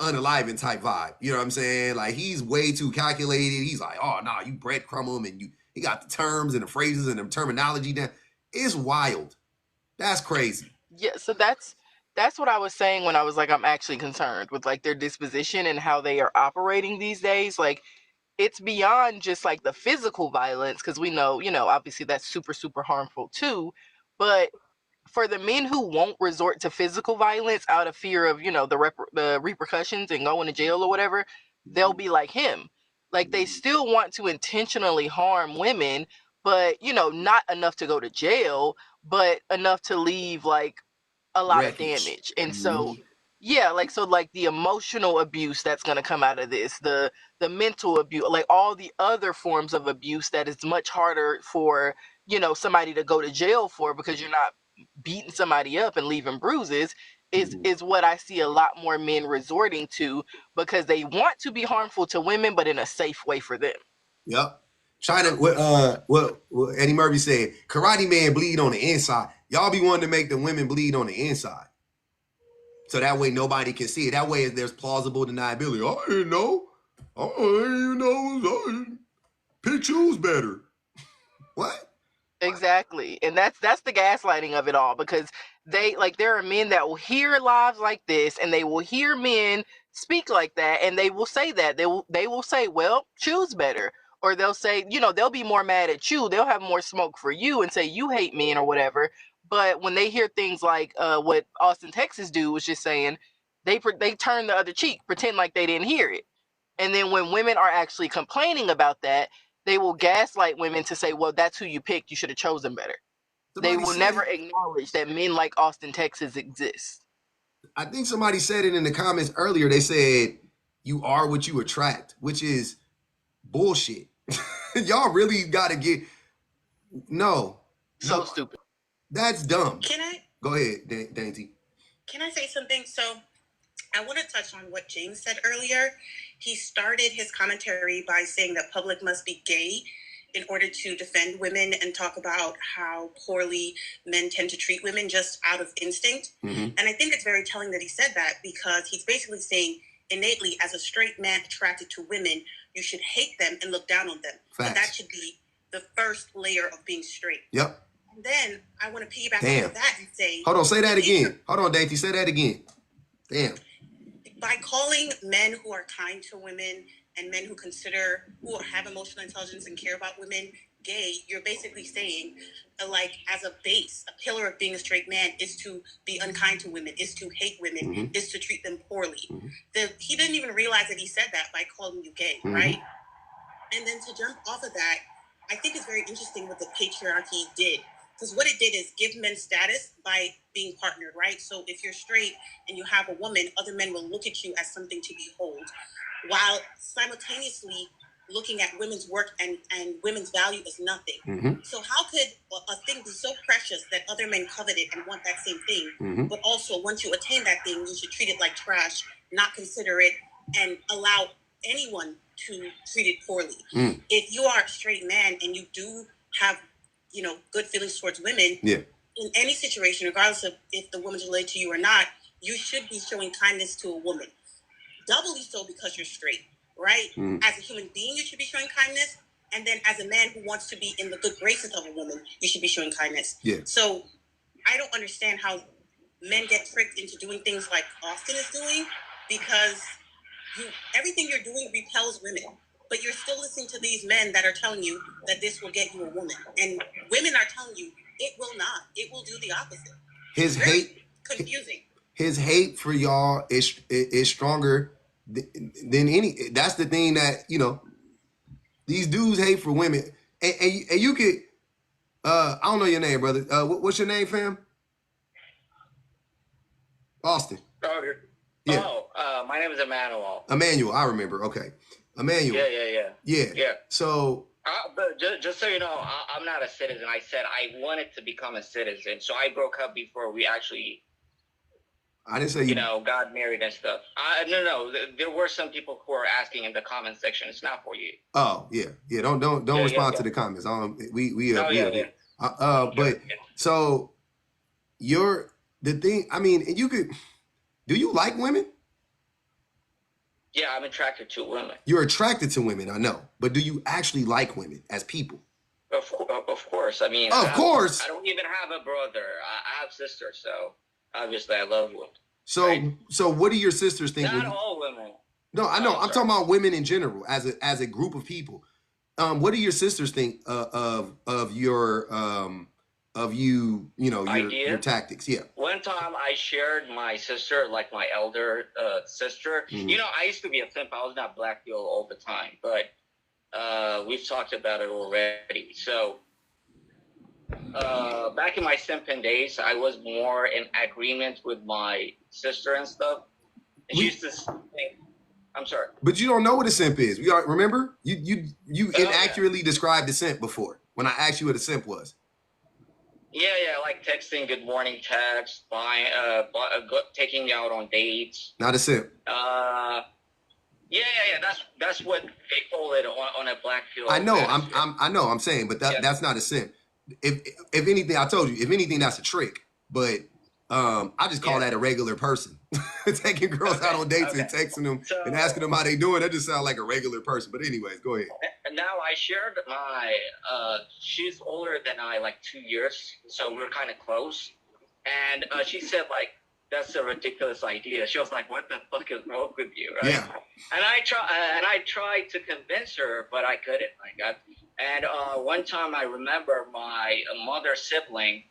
unaliving type vibe. You know what I'm saying? Like he's way too calculated. He's like, oh no, you breadcrumb him and he got the terms and the phrases and the terminology down. It's wild. That's crazy. Yeah, so that's what I was saying when I was like, I'm actually concerned with like their disposition and how they are operating these days. Like it's beyond just like the physical violence, because we know, you know, obviously that's super, super harmful too. But for the men who won't resort to physical violence out of fear of, you know, the repercussions and going to jail or whatever, they'll be like him. Like they still want to intentionally harm women, but, you know, not enough to go to jail, but enough to leave like a lot of damage. And so, yeah, like, so like the emotional abuse that's going to come out of this, the mental abuse, like all the other forms of abuse that is much harder for, you know, somebody to go to jail for because you're not beating somebody up and leaving bruises, is what I see a lot more men resorting to because they want to be harmful to women, but in a safe way for them. Yep. China, what Eddie Murphy said, Karate Man bleed on the inside. Y'all be wanting to make the women bleed on the inside. So that way nobody can see it. That way there's plausible deniability. Oh, I didn't know. Oh, pick choose better. What? Exactly. And that's the gaslighting of it all, because there are men that will hear lives like this, and they will hear men speak like that, and they will say that. They will say, well, choose better. Or they'll say, they'll be more mad at you. They'll have more smoke for you and say you hate men or whatever. But when they hear things like what Austin, Texas dude was just saying, they turn the other cheek, pretend like they didn't hear it. And then when women are actually complaining about that, they will gaslight women to say, well, that's who you picked. You should have chosen better. They Somebody will said never it. acknowledge that men like Austin, Texas exist. I think somebody said it in the comments earlier. They said you are what you attract, which is bullshit. Y'all really got to get no. So stupid. That's dumb. Can I Go ahead, Dainty. can I say something? So I want to touch on what James said earlier. He started his commentary by saying that public must be gay in order to defend women and talk about how poorly men tend to treat women just out of instinct. Mm-hmm. And I think it's very telling that he said that, because he's basically saying innately, as a straight man attracted to women, you should hate them and look down on them. But that should be the first layer of being straight. Yep. And then I want to piggyback on that and say, hold on, say that again. Hold on, Dainty, say that again. Damn. By calling men who are kind to women and men who have emotional intelligence and care about women gay, you're basically saying, like, as a base, a pillar of being a straight man is to be unkind to women, is to hate women, Mm-hmm. is to treat them poorly. Mm-hmm. He didn't even realize that he said that by calling you gay, Mm-hmm. right? And then to jump off of that, I think it's very interesting what the patriarchy did. Because what it did is give men status by being partnered, right? So if you're straight and you have a woman, other men will look at you as something to behold, while simultaneously looking at women's work and women's value as nothing. Mm-hmm. So how could a thing be so precious that other men covet it and want that same thing, Mm-hmm. but also once you attain that thing, you should treat it like trash, not consider it, and allow anyone to treat it poorly? Mm. If you are a straight man and you do have good feelings towards women, Yeah. in any situation, regardless of if the woman's related to you or not, you should be showing kindness to a woman. Doubly so because you're straight, right? Mm. As a human being, you should be showing kindness. And then as a man who wants to be in the good graces of a woman, you should be showing kindness. Yeah. So I don't understand how men get tricked into doing things like Austin is doing, because everything you're doing repels women. But you're still listening to these men that are telling you that this will get you a woman. And women are telling you it will not. It will do the opposite. His hate, confusing. His hate for y'all is stronger than any. That's the thing that, these dudes hate for women. And you could, I don't know your name, brother. What's your name, fam? Austin. Yeah. Oh, my name is Emmanuel. Emmanuel, I remember. Okay. Emmanuel. Yeah. So. But just so you know, I'm not a citizen. I said I wanted to become a citizen, so I broke up before we actually. I didn't say got married and stuff. No. There were some people who were asking in the comment section. It's not for you. Oh yeah. Don't respond to the comments. But so the thing. I mean, you could. Do you like women? Yeah, I'm attracted to women. You're attracted to women, I know. But do you actually like women as people? Of course. I mean, of course. I don't even have a brother. I have sisters, so obviously I love women. So, right? So what do your sisters think? Not all women. No, I know. I'm talking about women in general, as a group of people. What do your sisters think of your your tactics? Yeah. One time I shared my sister, like my elder sister. Mm-hmm. I used to be a simp. I was not black pill all the time, but we've talked about it already. So back in my simping days, I was more in agreement with my sister and stuff. And she used to think, I'm sorry. But you don't know what a simp is. Remember? You inaccurately described a simp before when I asked you what a simp was. Yeah, like texting good morning text, buying, taking you out on dates. Not a simp. Yeah. That's what they call it on a black pill. I know. I'm saying, but that's not a simp. If anything, I told you. If anything, that's a trick. But I just call Yeah. that a regular person. Taking girls out on dates and texting them and asking them how they doing. That just sounds like a regular person. But anyways, go ahead. Now I shared my. She's older than I, like 2 years, so we're kind of close. And she said like, "That's a ridiculous idea." She was like, "What the fuck is wrong with you?" Right? Yeah. And I tried to convince her, but I couldn't. And one time I remember my mother's sibling,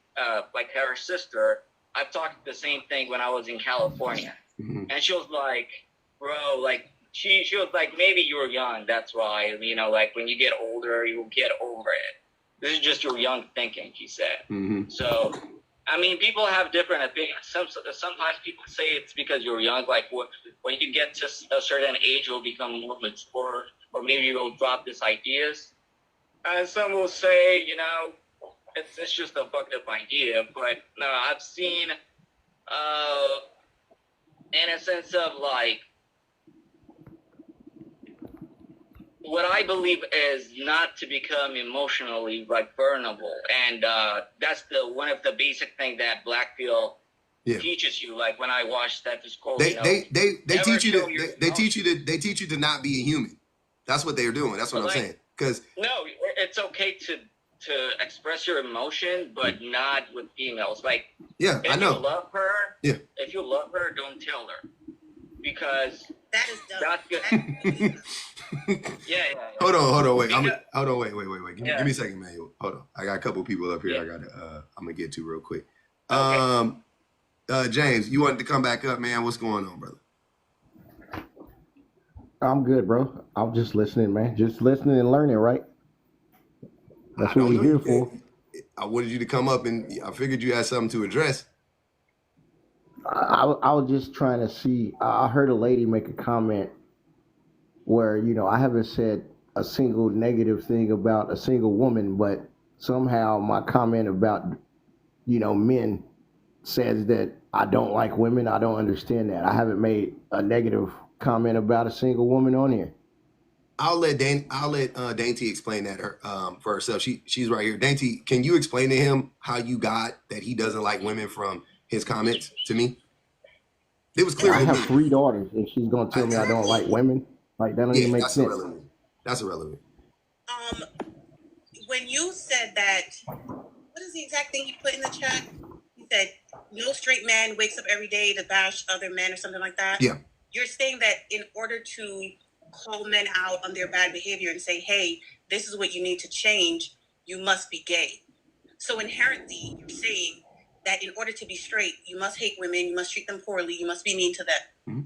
like her sister, I've talked the same thing when I was in California. Mhm. And she was like, "Bro, like," she was like, "Maybe you were young, that's why, like when you get older, you'll get over it. This is just your young thinking," she said. Mhm. So, I mean, people have different opinions. Sometimes people say it's because you're young, like when you get to a certain age, you'll become more mature, or maybe you'll drop these ideas. And some will say, it's just a fucked up idea. But no, I've seen, in a sense of like, what I believe is not to become emotionally like burnable, and that's one of the basic thing that Black Pill teaches you. Like when I watched that school, They teach you they teach you to they teach you to not be a human. That's what they're doing. That's what I'm saying. Because no, it's okay to express your emotion, but not with females. Like if I know. you love her, if you love her, don't tell her, because that is dumb. that's good. Yeah. Hold on, wait. Hold on, wait. Give me a second, Manuel. Hold on. I got a couple people up here. I'm gonna get to real quick. Okay. James, you wanted to come back up, man. What's going on, brother? I'm good, bro. I'm just listening, man. Just listening and learning, right? That's what we're here for. I wanted you to come up, and I figured you had something to address. I was just trying to see. I heard a lady make a comment where, I haven't said a single negative thing about a single woman, but somehow my comment about, men says that I don't like women. I don't understand that. I haven't made a negative comment about a single woman on here. I'll let Dainty explain that for herself. She's right here. Dainty, can you explain to him how you got that he doesn't like women from his comments to me? It was clear. I have 3 daughters, and she's gonna tell me I don't like women. Like that don't even make sense. That's irrelevant. When you said that, what is the exact thing you put in the chat? You said no straight man wakes up every day to bash other men or something like that. Yeah. You're saying that in order to call men out on their bad behavior and say, hey, this is what you need to change, you must be gay. So inherently, you're saying that in order to be straight, you must hate women, you must treat them poorly, you must be mean to them. Mm-hmm.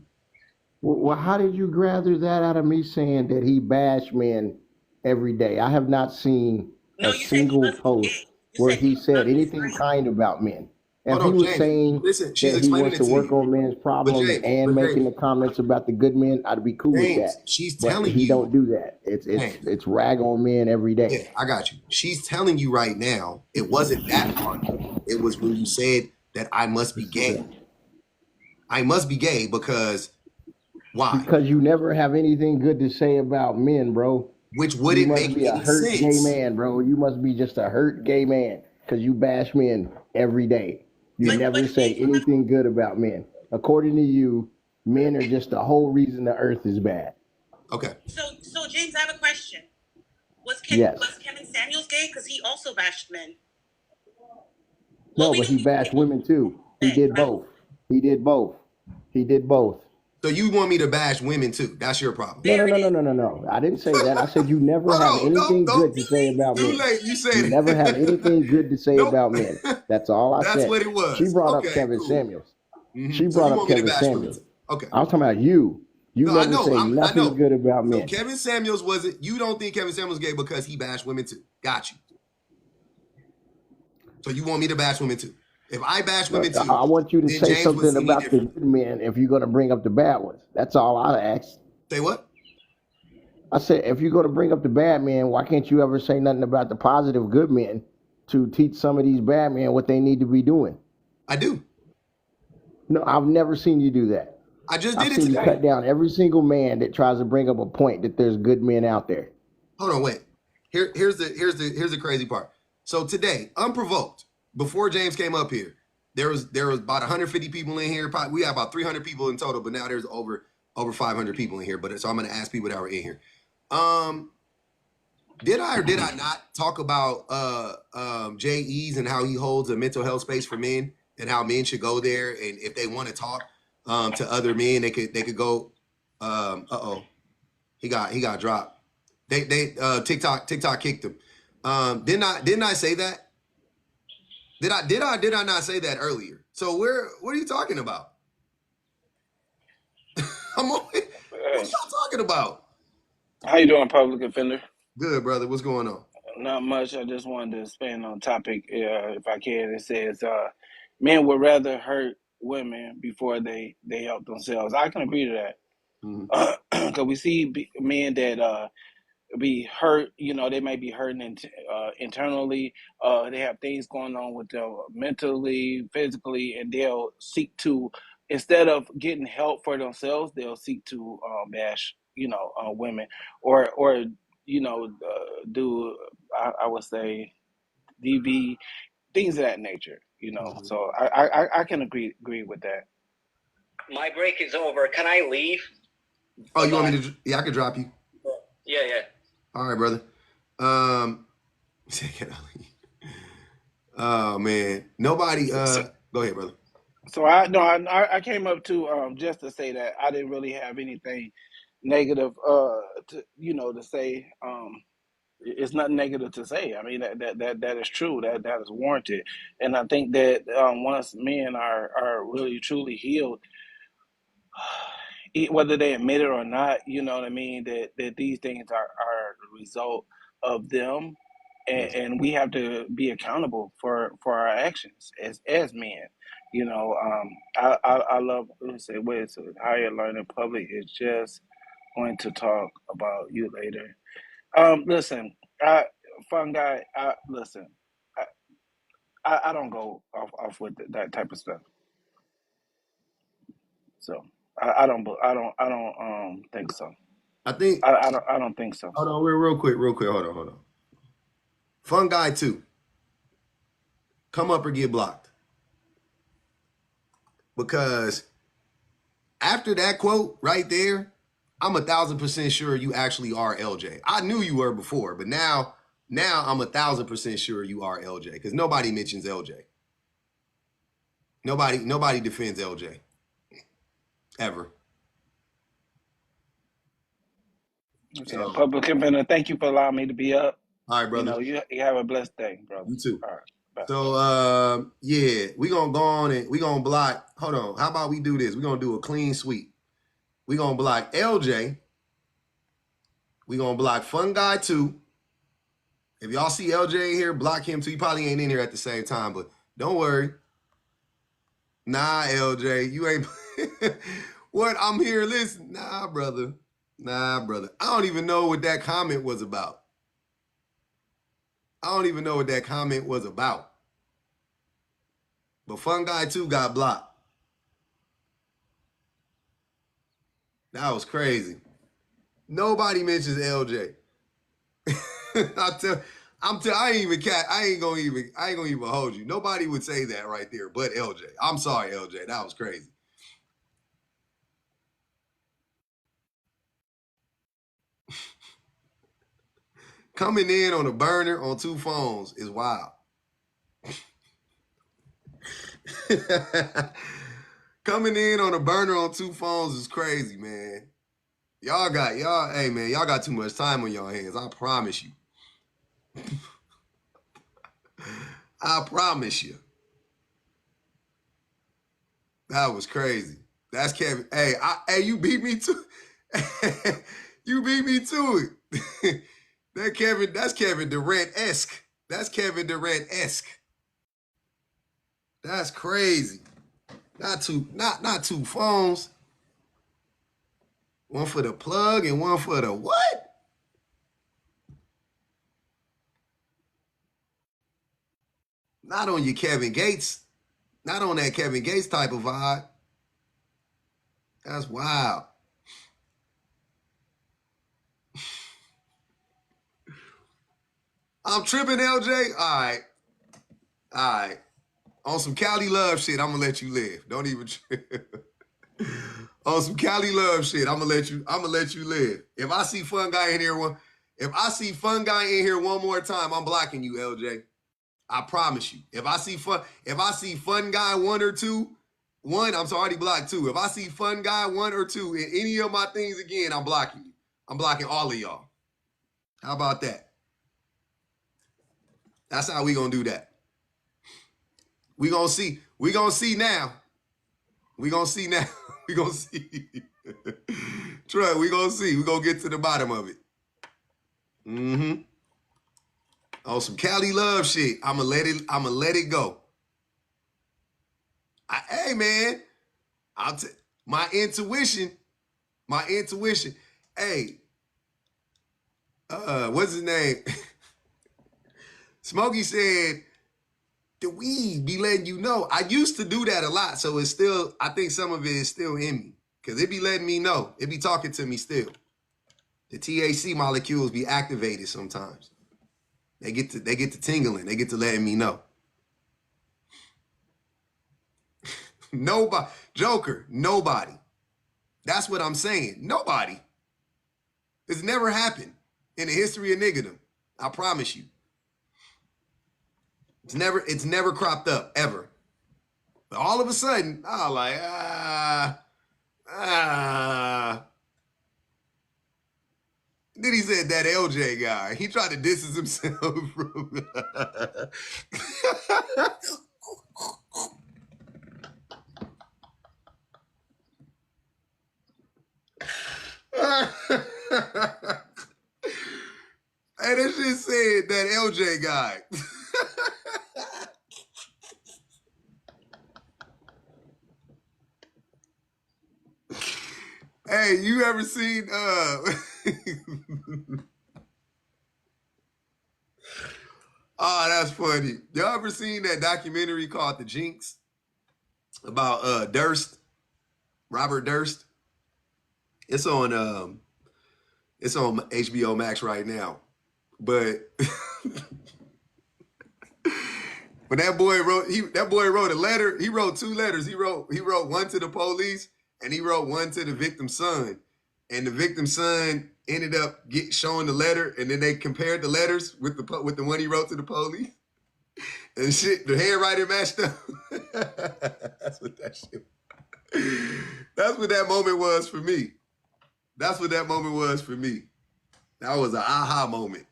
Well, how did you gather that out of me saying that he bashed men every day? I have not seen a single post where he said anything kind about men. And he was saying that he wants to work on men's problems and making the comments about the good men, I'd be cool with that. She's but telling he you, don't do that. It's rag on men every day. Yeah, I got you. She's telling you right now, it wasn't that part. It was when you said that I must be gay. I must be gay because why? Because you never have anything good to say about men, bro. Which wouldn't make be a hurt sense. Gay man, bro. You must be just a hurt gay man because you bash men every day. You never say anything good about men. According to you, men are just the whole reason the earth is bad. Okay. So James, I have a question. Was Kevin Samuels gay? Because he also bashed men. No, but he bashed women too. He did both. He did both. So you want me to bash women too? That's your problem. No. I didn't say that. I said you never have anything good to say about men. You said you never have anything good to say about men. That's all I said. That's what it was. She brought up Kevin Samuels. Mm-hmm. She brought up Kevin Samuels. Okay. I was talking about you. You never say nothing good about men. So Kevin Samuels wasn't. You don't think Kevin Samuels gay because he bashed women too? Got you. So you want me to bash women too? If I bash women too, I want you to say something about the good men if you're going to bring up the bad ones. That's all I asked. Say what? I said, if you're going to bring up the bad men, why can't you ever say nothing about the positive good men to teach some of these bad men what they need to be doing? I do. No, I've never seen you do that. I just I've did it seen today. You cut down every single man that tries to bring up a point that there's good men out there. Hold on, wait. Here's the crazy part. So today, unprovoked, before James came up here, there was about 150 people in here. We have about 300 people in total, but now there's over 500 people in here. But so I'm going to ask people that were in here. Did I or did I not talk about J.E.'s and how he holds a mental health space for men and how men should go there, and if they want to talk to other men, they could go. He got dropped. They TikTok kicked him. Didn't I say that? Did I not say that earlier? So what are you talking about? What y'all talking about? How you doing, public offender? Good, brother. What's going on? Not much. I just wanted to expand on topic, if I can. It says men would rather hurt women before they help themselves. I can agree to that. Because we see men that be hurt. You know, they may be hurting internally. They have things going on with them mentally, physically, and they'll seek to, instead of getting help for themselves, they'll seek to bash, women, or do, I would say, DV, things of that nature. So I can agree with that. My break is over. Can I leave? Oh, you want me to? Yeah, I could drop you. Yeah. All right, brother. Oh man, nobody. Go ahead, brother. So I came up to just to say that I didn't really have anything negative to say. It's nothing negative to say. I mean that is true. That is warranted, and I think that once men are really truly healed, whether they admit it or not, you know what I mean, that these things are the result of them, and we have to be accountable for our actions as men. I love, let's say, wait, so higher learning public is just going to talk about you later. Listen, fun guy. Listen, I don't go off with that type of stuff. So I don't think so. I think I don't think so. Hold on, real quick. Hold on. Fun guy 2. Come up or get blocked. Because after that quote right there, I'm 1,000% sure you actually are LJ. I knew you were before, but now I'm 1,000% sure you are LJ because nobody mentions LJ. Nobody defends LJ ever. So, public offender, thank you for allowing me to be up. All right, brother. You have a blessed day, brother. You too. All right. Bye. So yeah, we gonna go on and we gonna block. Hold on. How about we do this? We're gonna do a clean sweep. We're gonna block LJ. We're gonna block Fun Guy 2. If y'all see LJ in here, block him too. He probably ain't in here at the same time, but don't worry. Nah, LJ, you ain't. What? I'm here. Listen. Nah, brother. I don't even know what that comment was about. But Fun Guy 2 got blocked. That was crazy. Nobody mentions LJ. I ain't gonna even hold you. Nobody would say that right there, but LJ. I'm sorry, LJ. That was crazy. Coming in on a burner on 2 phones is wild. Coming in on a burner on 2 phones is crazy, man. Hey man, y'all got too much time on y'all hands. I promise you. I promise you. That was crazy. That's Kevin. Hey, you beat me to you beat me to it. That's Kevin Durant-esque. That's crazy. Not 2 phones. One for the plug and one for the what? Not on your Kevin Gates. Not on that Kevin Gates type of vibe. That's wild. I'm tripping, LJ. All right. On some Cali love shit, I'm gonna let you live. Don't even on some Cali love shit, I'm gonna let you live. If I see Fun Guy in here one more time, I'm blocking you, LJ. I promise you. If I see Fun Guy one, I'm already blocked 2. If I see Fun Guy 1 or 2 in any of my things again, I'm blocking you. I'm blocking all of y'all. How about that? That's how we gonna do that. We gonna see now. We gonna see now. We gonna see. Troy, we gonna see. We gonna get to the bottom of it. Mm-hmm. On some Cali love shit, I'ma let it go. Hey man, my intuition. Hey, what's his name? Smokey said, the weed be letting you know. I used to do that a lot, so it's still, I think some of it is still in me. Because it be letting me know. It be talking to me still. The THC molecules be activated sometimes. They get to tingling. They get to letting me know. Nobody. Joker, nobody. That's what I'm saying. Nobody. It's never happened in the history of niggerdom. I promise you. It's never cropped up, ever. But all of a sudden, I was like, Then he said that LJ guy. He tried to distance himself from Hey, that shit said that LJ guy. Hey, you ever seen Oh, that's funny. Y'all ever seen that documentary called The Jinx? About Durst, Robert Durst? It's on HBO Max right now. But when that boy wrote a letter, he wrote 2 letters. He wrote one to the police and he wrote one to the victim's son. And the victim's son ended up showing the letter, and then they compared the letters with the one he wrote to the police. And shit, the handwriting matched up. That's what that shit. That's what that moment was for me. That was an aha moment.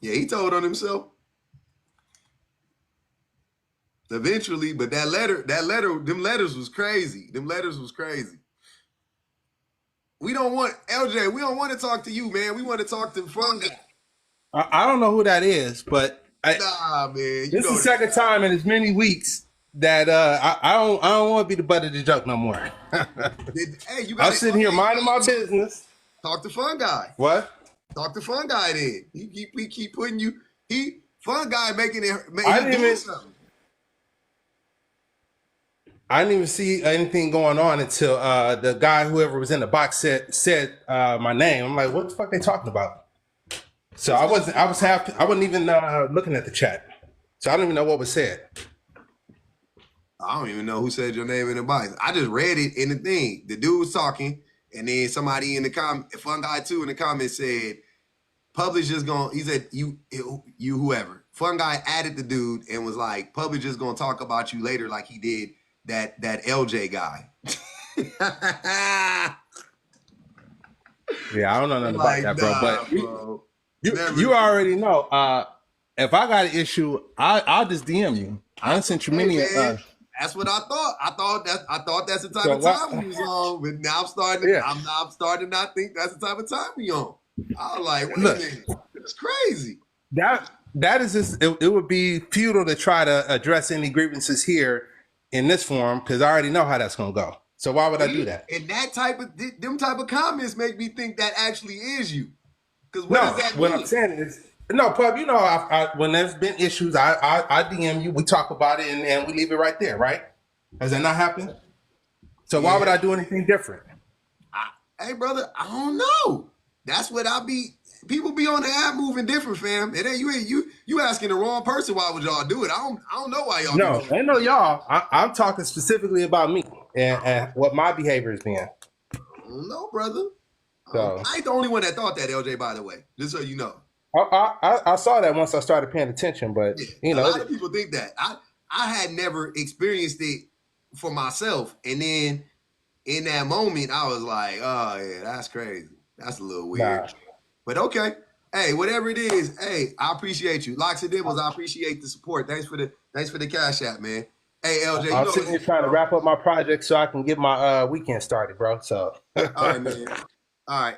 Yeah, he told on himself. Eventually, but them letters was crazy. We don't want to talk to you, man. We want to talk to Fun Guy. I don't know who that is, but nah, man. This is the second time in as many weeks that I don't want to be the butt of the joke no more. Hey, I'm sitting here minding my business. Talk to Fun Guy. What? Talk to Fun Guy then. We keep putting you. Fun Guy making it. Something. I didn't even see anything going on until the guy, whoever was in the box, said my name. I'm like, what the fuck they talking about? So I wasn't even looking at the chat. So I don't even know what was said. I don't even know who said your name in the box. I just read it in the thing. The dude was talking, and then somebody in the comment, Fun Guy 2 in the comments said, Publish just gonna, he said, you whoever. Fun Guy added the dude and was like, Publish just gonna talk about you later like he did that LJ guy. Yeah, I don't know nothing about that, bro. But you already know. If I got an issue, I'll just DM you. I sent you many. That's what I thought. I thought that's the type of time we was on. But now I'm starting to not think that's the type of time we on. I was like, wait a minute, it's crazy. That is just it would be futile to try to address any grievances here in this forum because I already know how that's gonna go. So why would I do that? And them type of comments make me think that actually is you. Because what does that mean? What I'm saying is, no, Pub, you know, when there's been issues, I DM you, we talk about it, and we leave it right there, right? Has that not happened? So why would I do anything different? Hey, brother, I don't know. That's what I be. People be on the app moving different, fam. It ain't you asking the wrong person. Why would y'all do it? I don't know why y'all be No, moving. ain't no y'all. I'm talking specifically about me and what my behavior has been. I don't know, brother. So I ain't the only one that thought that, LJ. By the way, just so you know. I saw that once I started paying attention, but Yeah, a lot of people think that. I had never experienced it for myself, and then in that moment, I was like, oh yeah, that's crazy. That's a little weird. Nah. But okay. Hey, whatever it is, hey, I appreciate you. Locks and Dibbles, I appreciate the support. Thanks for the cash app, man. Hey, LJ, I'm sitting here trying to wrap up my project so I can get my weekend started, bro. So all right, man. All right.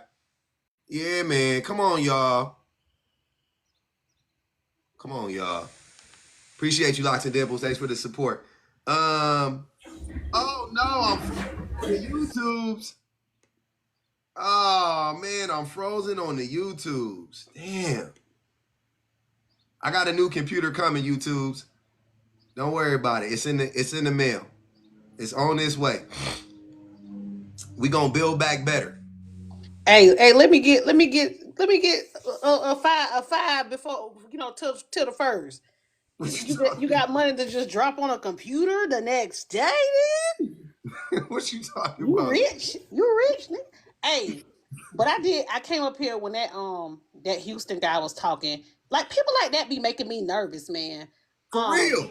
Yeah, man. Come on, y'all. Come on, y'all. Appreciate you, Locks and Dibbles. Thanks for the support. Oh no, I'm on the YouTubes. Oh man, I'm frozen on the YouTubes. Damn. I got a new computer coming, YouTubes. Don't worry about it. It's in the mail. It's on its way. We gonna build back better. Hey, let me get a five before till the first. You got money to just drop on a computer the next day? What you talking You about? rich? You rich, nigga? Hey, but I came up here when that Houston guy was talking. Like people like that be making me nervous, man. For real.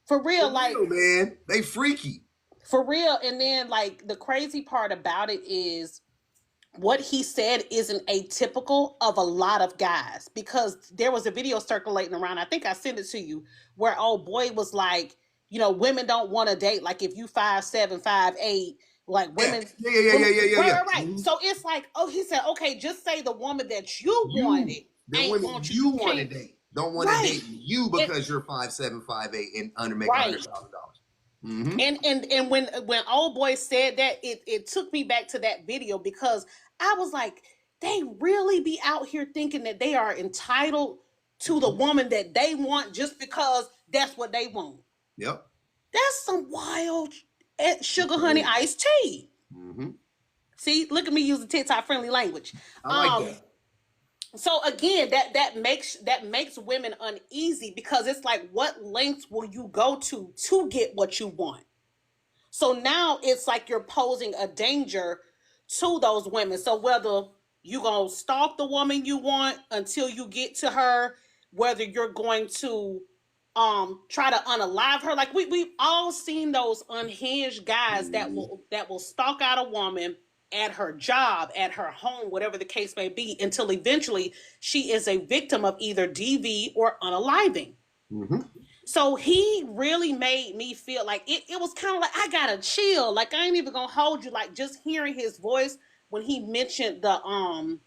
For real, man. They freaky. For real. And then like the crazy part about it is what he said isn't atypical of a lot of guys, because there was a video circulating around, I think I sent it to you, where old boy was like, women don't want to date like if you 5'7", 5'8", like women. Yeah. Right. Mm-hmm. So it's like, he said, okay, just say the woman that you wanted ain't women want you want to date don't want to date you because you're 5'7", 5'8", and under make $100,000. Mm-hmm. And when old boy said that, it took me back to that video, because I was like, they really be out here thinking that they are entitled to the woman that they want just because that's what they want. Yep. That's some wild sugar honey iced tea. Mm-hmm. See, look at me using TikTok friendly language. I like that. So again, that makes women uneasy, because it's like, what lengths will you go to get what you want? So now it's like you're posing a danger to those women. So whether you're going to stalk the woman you want until you get to her, whether you're going to try to unalive her, like we've all seen those unhinged guys that will stalk out a woman at her job, at her home, whatever the case may be, until eventually she is a victim of either DV or unaliving. Mm-hmm. So he really made me feel like it was kind of like I gotta chill. Like I ain't even gonna hold you. Like just hearing his voice when he mentioned the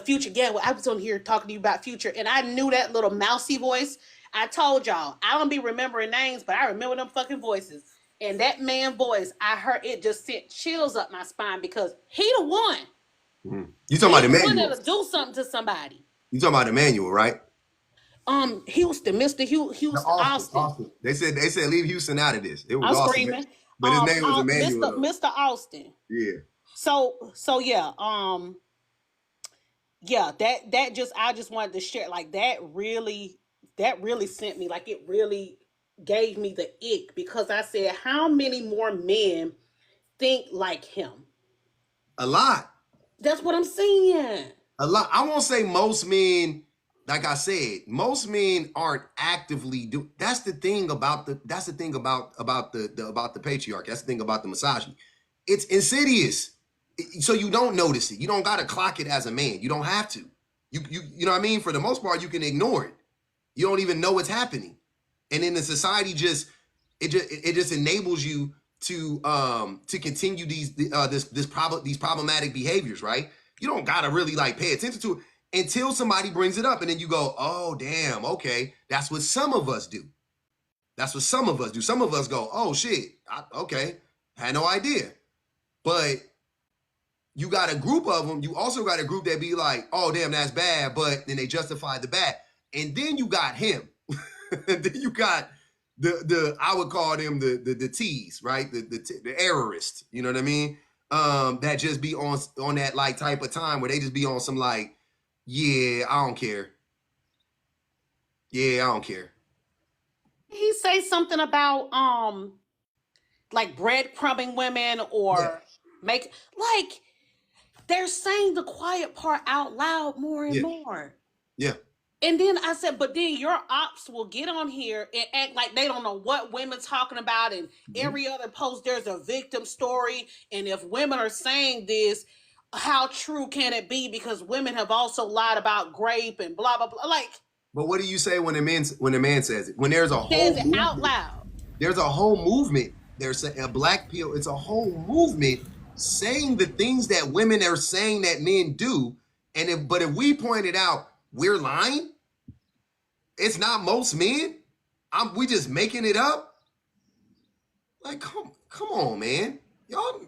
Future. Yeah, well, I was on here talking to you about Future, and I knew that little mousy voice. I told y'all I don't be remembering names, but I remember them fucking voices. And that man voice, I heard it just sent chills up my spine, because he the one. Mm-hmm. You talking about Emmanuel? That'll do something to somebody. You talking about Emmanuel, right? Houston, Mr. Houston, Austin. They said leave Houston out of this. It was I'm Austin, screaming. but his name was Emmanuel. Mr. Austin. Yeah. So yeah. Yeah. That just I just wanted to share, like that really sent me, like it really gave me the ick, because I said, how many more men think like him? A lot. That's what I'm saying. A lot. I won't say most men. Like I said, most men aren't actively do. That's the thing about the patriarchy. That's the thing about the misogyny. It's insidious, so you don't notice it. You don't gotta clock it as a man. You don't have to. You know what I mean? For the most part, you can ignore it. You don't even know what's happening, and then the society just enables you to continue these problematic behaviors. Right? You don't gotta really like pay attention to it until somebody brings it up, and then you go, oh, damn, okay. That's what some of us do. Some of us go, oh, shit, okay, had no idea. But you got a group of them. You also got a group that be like, oh, damn, that's bad, but then they justify the bad. And then you got him. And then you got the I would call them the T's, right? The errorists, you know what I mean? that just be on that like type of time where they just be on some like, yeah, I don't care. Yeah, I don't care. He say something about like breadcrumbing women or make like they're saying the quiet part out loud more and more. Yeah. And then I said, but then your ops will get on here and act like they don't know what women's talking about. And every other post, there's a victim story. And if women are saying this, how true can it be? Because women have also lied about grape and blah, blah, blah. Like, but what do you say when a man says it? When there's a whole says it movement, out loud. There's a whole movement. There's a black pill. It's a whole movement saying the things that women are saying that men do. And if we point it out, we're lying. It's not most men. We just making it up. Like, come on, man. Y'all,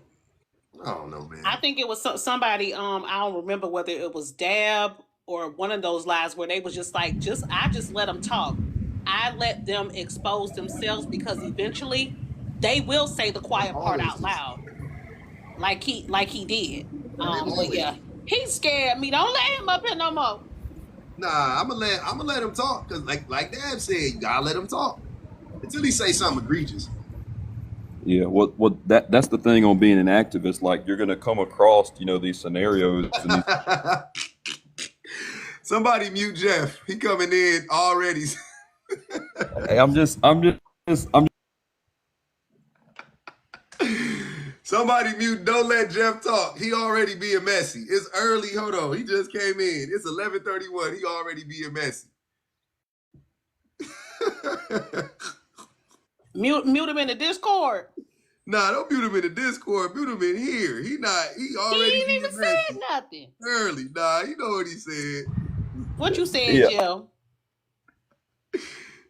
I don't know, man. I think it was somebody, I don't remember whether it was Dab or one of those lies where they was just like, I just let them talk. I let them expose themselves because eventually they will say the quiet part out loud. Like he did. But yeah, he scared me. Don't let him up here no more. Nah, I'm gonna let him talk because like Dab said, you gotta let him talk until he say something egregious. Yeah, well, that's the thing on being an activist. Like, you're gonna come across, these scenarios. And Somebody mute Jeff. He coming in already. hey, I'm just. Somebody mute. Don't let Jeff talk. He already being messy. It's early. Hold on. He just came in. It's 11:31. He already being messy. Mute him in the Discord. Nah, don't mute him in the Discord. Mute him in here. He already ain't even said nothing. Early. Nah, you know what he said. What you said, Jeff?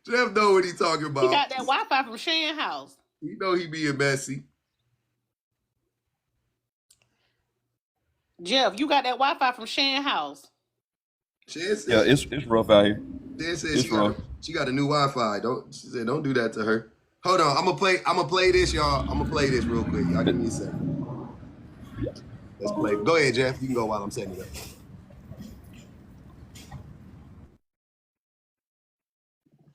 Jeff know what he talking about. He got that Wi-Fi from Shan house. You know he being messy. Jeff, you got that Wi-Fi from Shan house. Shan said, yeah, it's rough out here. Shan said she got a new Wi-Fi. She said don't do that to her. Hold on, I'm gonna play this, y'all. I'm gonna play this real quick. Y'all give me a second. Let's play. Go ahead, Jeff. You can go while I'm setting it up.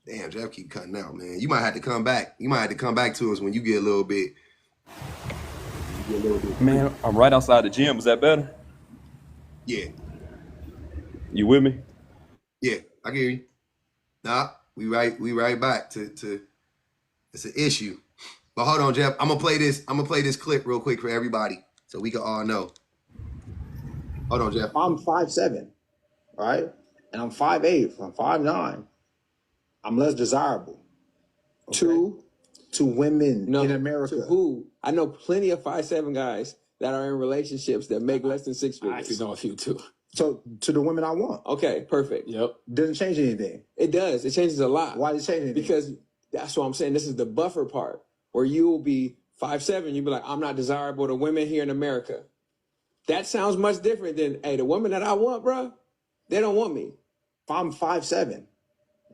Damn, Jeff keep cutting out, man. You might have to come back. You might have to come back to us when you get a little bit. Man, I'm right outside the gym. Is that better? Yeah. You with me? Yeah, I can hear you. Nah, we right back to it's an issue. But hold on, Jeff. I'm gonna play this clip real quick for everybody so we can all know. Hold on, Jeff. I'm 5'7", right? And I'm 5'8", I'm 5'9". I'm less desirable. Okay. To women in America. To who? I know plenty of 5'7" guys that are in relationships that make less than 6 figures. I actually know a few too. So to the women I want. Okay, perfect. Yep. Doesn't change anything. It does. It changes a lot. Why does it change anything? Because that's what I'm saying. This is the buffer part where you will be 5'7", you'll be like, I'm not desirable to women here in America. That sounds much different than, hey, the woman that I want, bro, they don't want me. If I'm 5'7",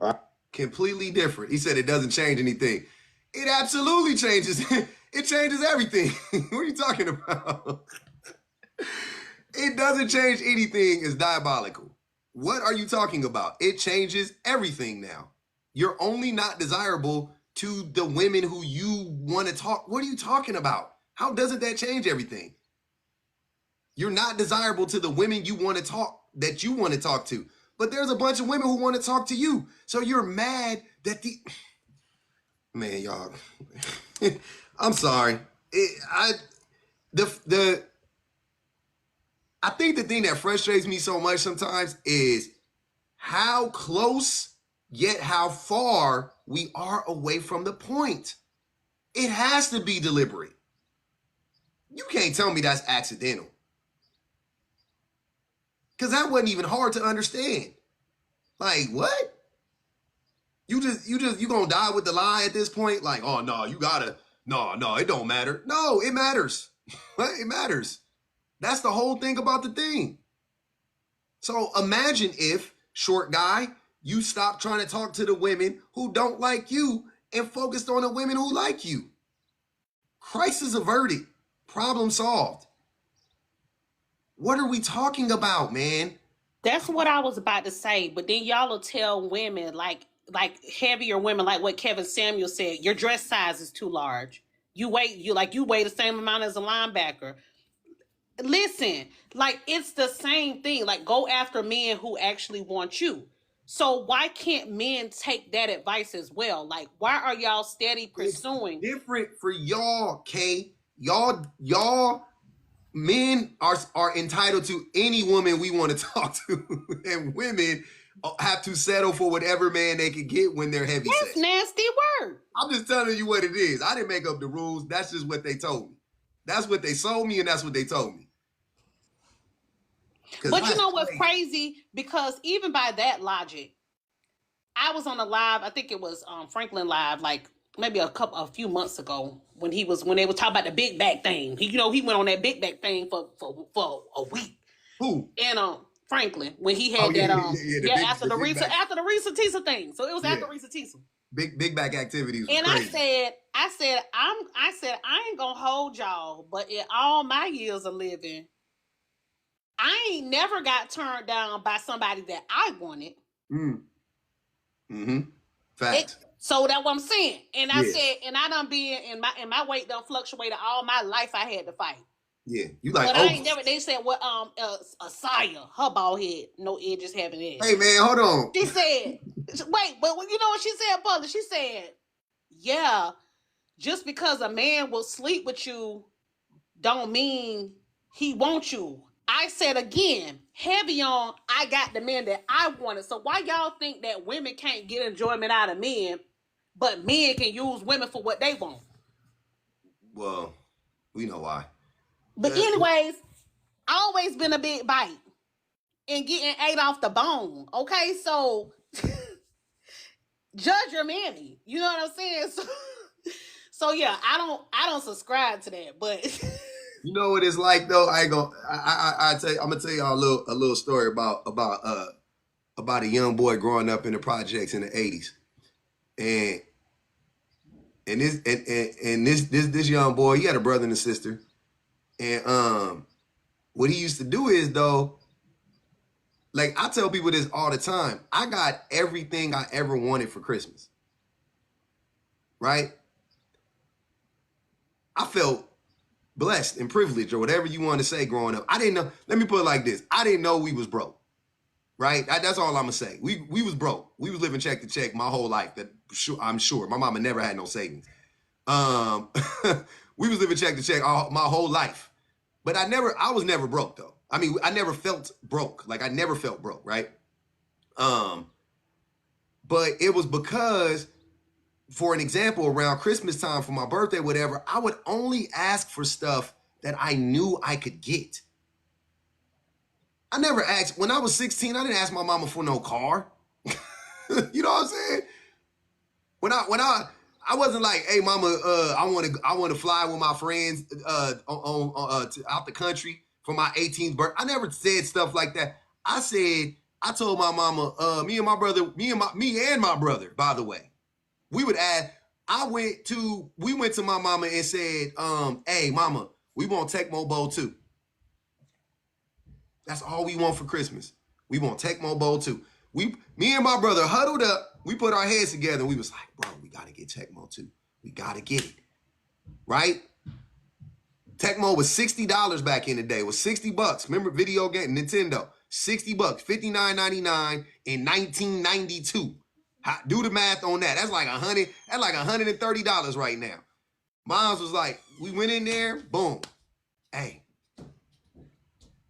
right? Completely different. He said it doesn't change anything. It absolutely changes. It changes everything. What are you talking about? It doesn't change anything. It's diabolical. What are you talking about? It changes everything now. You're only not desirable to the women who you want to talk. What are you talking about? How doesn't that change everything? You're not desirable to the women you want to talk, that you want to talk to. But there's a bunch of women who want to talk to you. So you're mad that man, y'all. I'm sorry. I think the thing that frustrates me so much sometimes is how close yet how far we are away from the point. It has to be deliberate. You can't tell me that's accidental. Because that wasn't even hard to understand. Like, what? You gonna die with the lie at this point? Like, oh no, no, it don't matter. No, it matters. It matters. That's the whole thing about the thing. So imagine if, short guy, you stop trying to talk to the women who don't like you and focused on the women who like you. Crisis averted. Problem solved. What are we talking about, man? That's what I was about to say. But then y'all will tell women, like heavier women, like what Kevin Samuel said, your dress size is too large. You weigh the same amount as a linebacker. Listen, like it's the same thing. Like go after men who actually want you. So why can't men take that advice as well? Like why are y'all steady pursuing? It's different for y'all, Kay. Y'all men are entitled to any woman we want to talk to, and women have to settle for whatever man they can get when they're heavy That's set. nasty word. I'm just telling you what it is. I didn't make up the rules. That's just what they told me. That's what they sold me, and that's what they told me. But you know what's crazy? Because even by that logic, I was on a live, I think it was Franklin Live, like maybe a few months ago when they were talking about the big back thing. He went on that big back thing for a week. Who? And Franklin, when he had after the Risa Tisa thing. So it was after Risa Tisa. Big back activities. And crazy. I said I ain't gonna hold y'all, but in all my years of living, I ain't never got turned down by somebody that I wanted. Fact. So that's what I'm saying. And I said, and I done been and my weight done fluctuated all my life. I had to fight. Yeah, you like. But I ain't never. They said what? Asaya, her bald head, no edges, having edges. Hey man, hold on. She said, wait, but you know what she said, Butler? She said, yeah, just because a man will sleep with you, don't mean he wants you. I said again, heavy on. I got the men that I wanted. So why y'all think that women can't get enjoyment out of men, but men can use women for what they want? Well, we know why. But anyways, always been a big bite and getting ate off the bone. Okay, so judge your mammy. You know what I'm saying? So yeah, I don't subscribe to that. But you know what it's like though. I'm gonna tell y'all a little story about a young boy growing up in the projects in the '80s, and this young boy, he had a brother and a sister. And what he used to do is though, like I tell people this all the time, I got everything I ever wanted for Christmas. Right? I felt blessed and privileged or whatever you want to say growing up. I didn't know, let me put it like this. I didn't know we was broke. Right? That's all I'm gonna say. We was broke. We was living check to check my whole life. I'm sure. My mama never had no savings. We was living check to check my whole life. But I was never broke though. I mean, I never felt broke. Like I never felt broke, right? But it was because, for an example, around Christmas time for my birthday, whatever, I would only ask for stuff that I knew I could get. I never asked, when I was 16, I didn't ask my mama for no car. You know what I'm saying? When I wasn't like, hey mama, I want to fly with my friends out the country for my 18th birthday. I never said stuff like that. I told my mama, me and my brother, by the way, we would add. We went to my mama and said, hey mama, we want Tecmo Bowl 2. That's all we want for Christmas. We want Tecmo Bowl 2. Me and my brother huddled up. We put our heads together and we was like, bro, we got to get Tecmo 2. We got to get it. Right? Tecmo was $60 back in the day. It was $60. Remember video game, Nintendo. $60, $59.99 in 1992. Do the math on that. That's like $130 right now. Mine was like, we went in there, boom. Hey,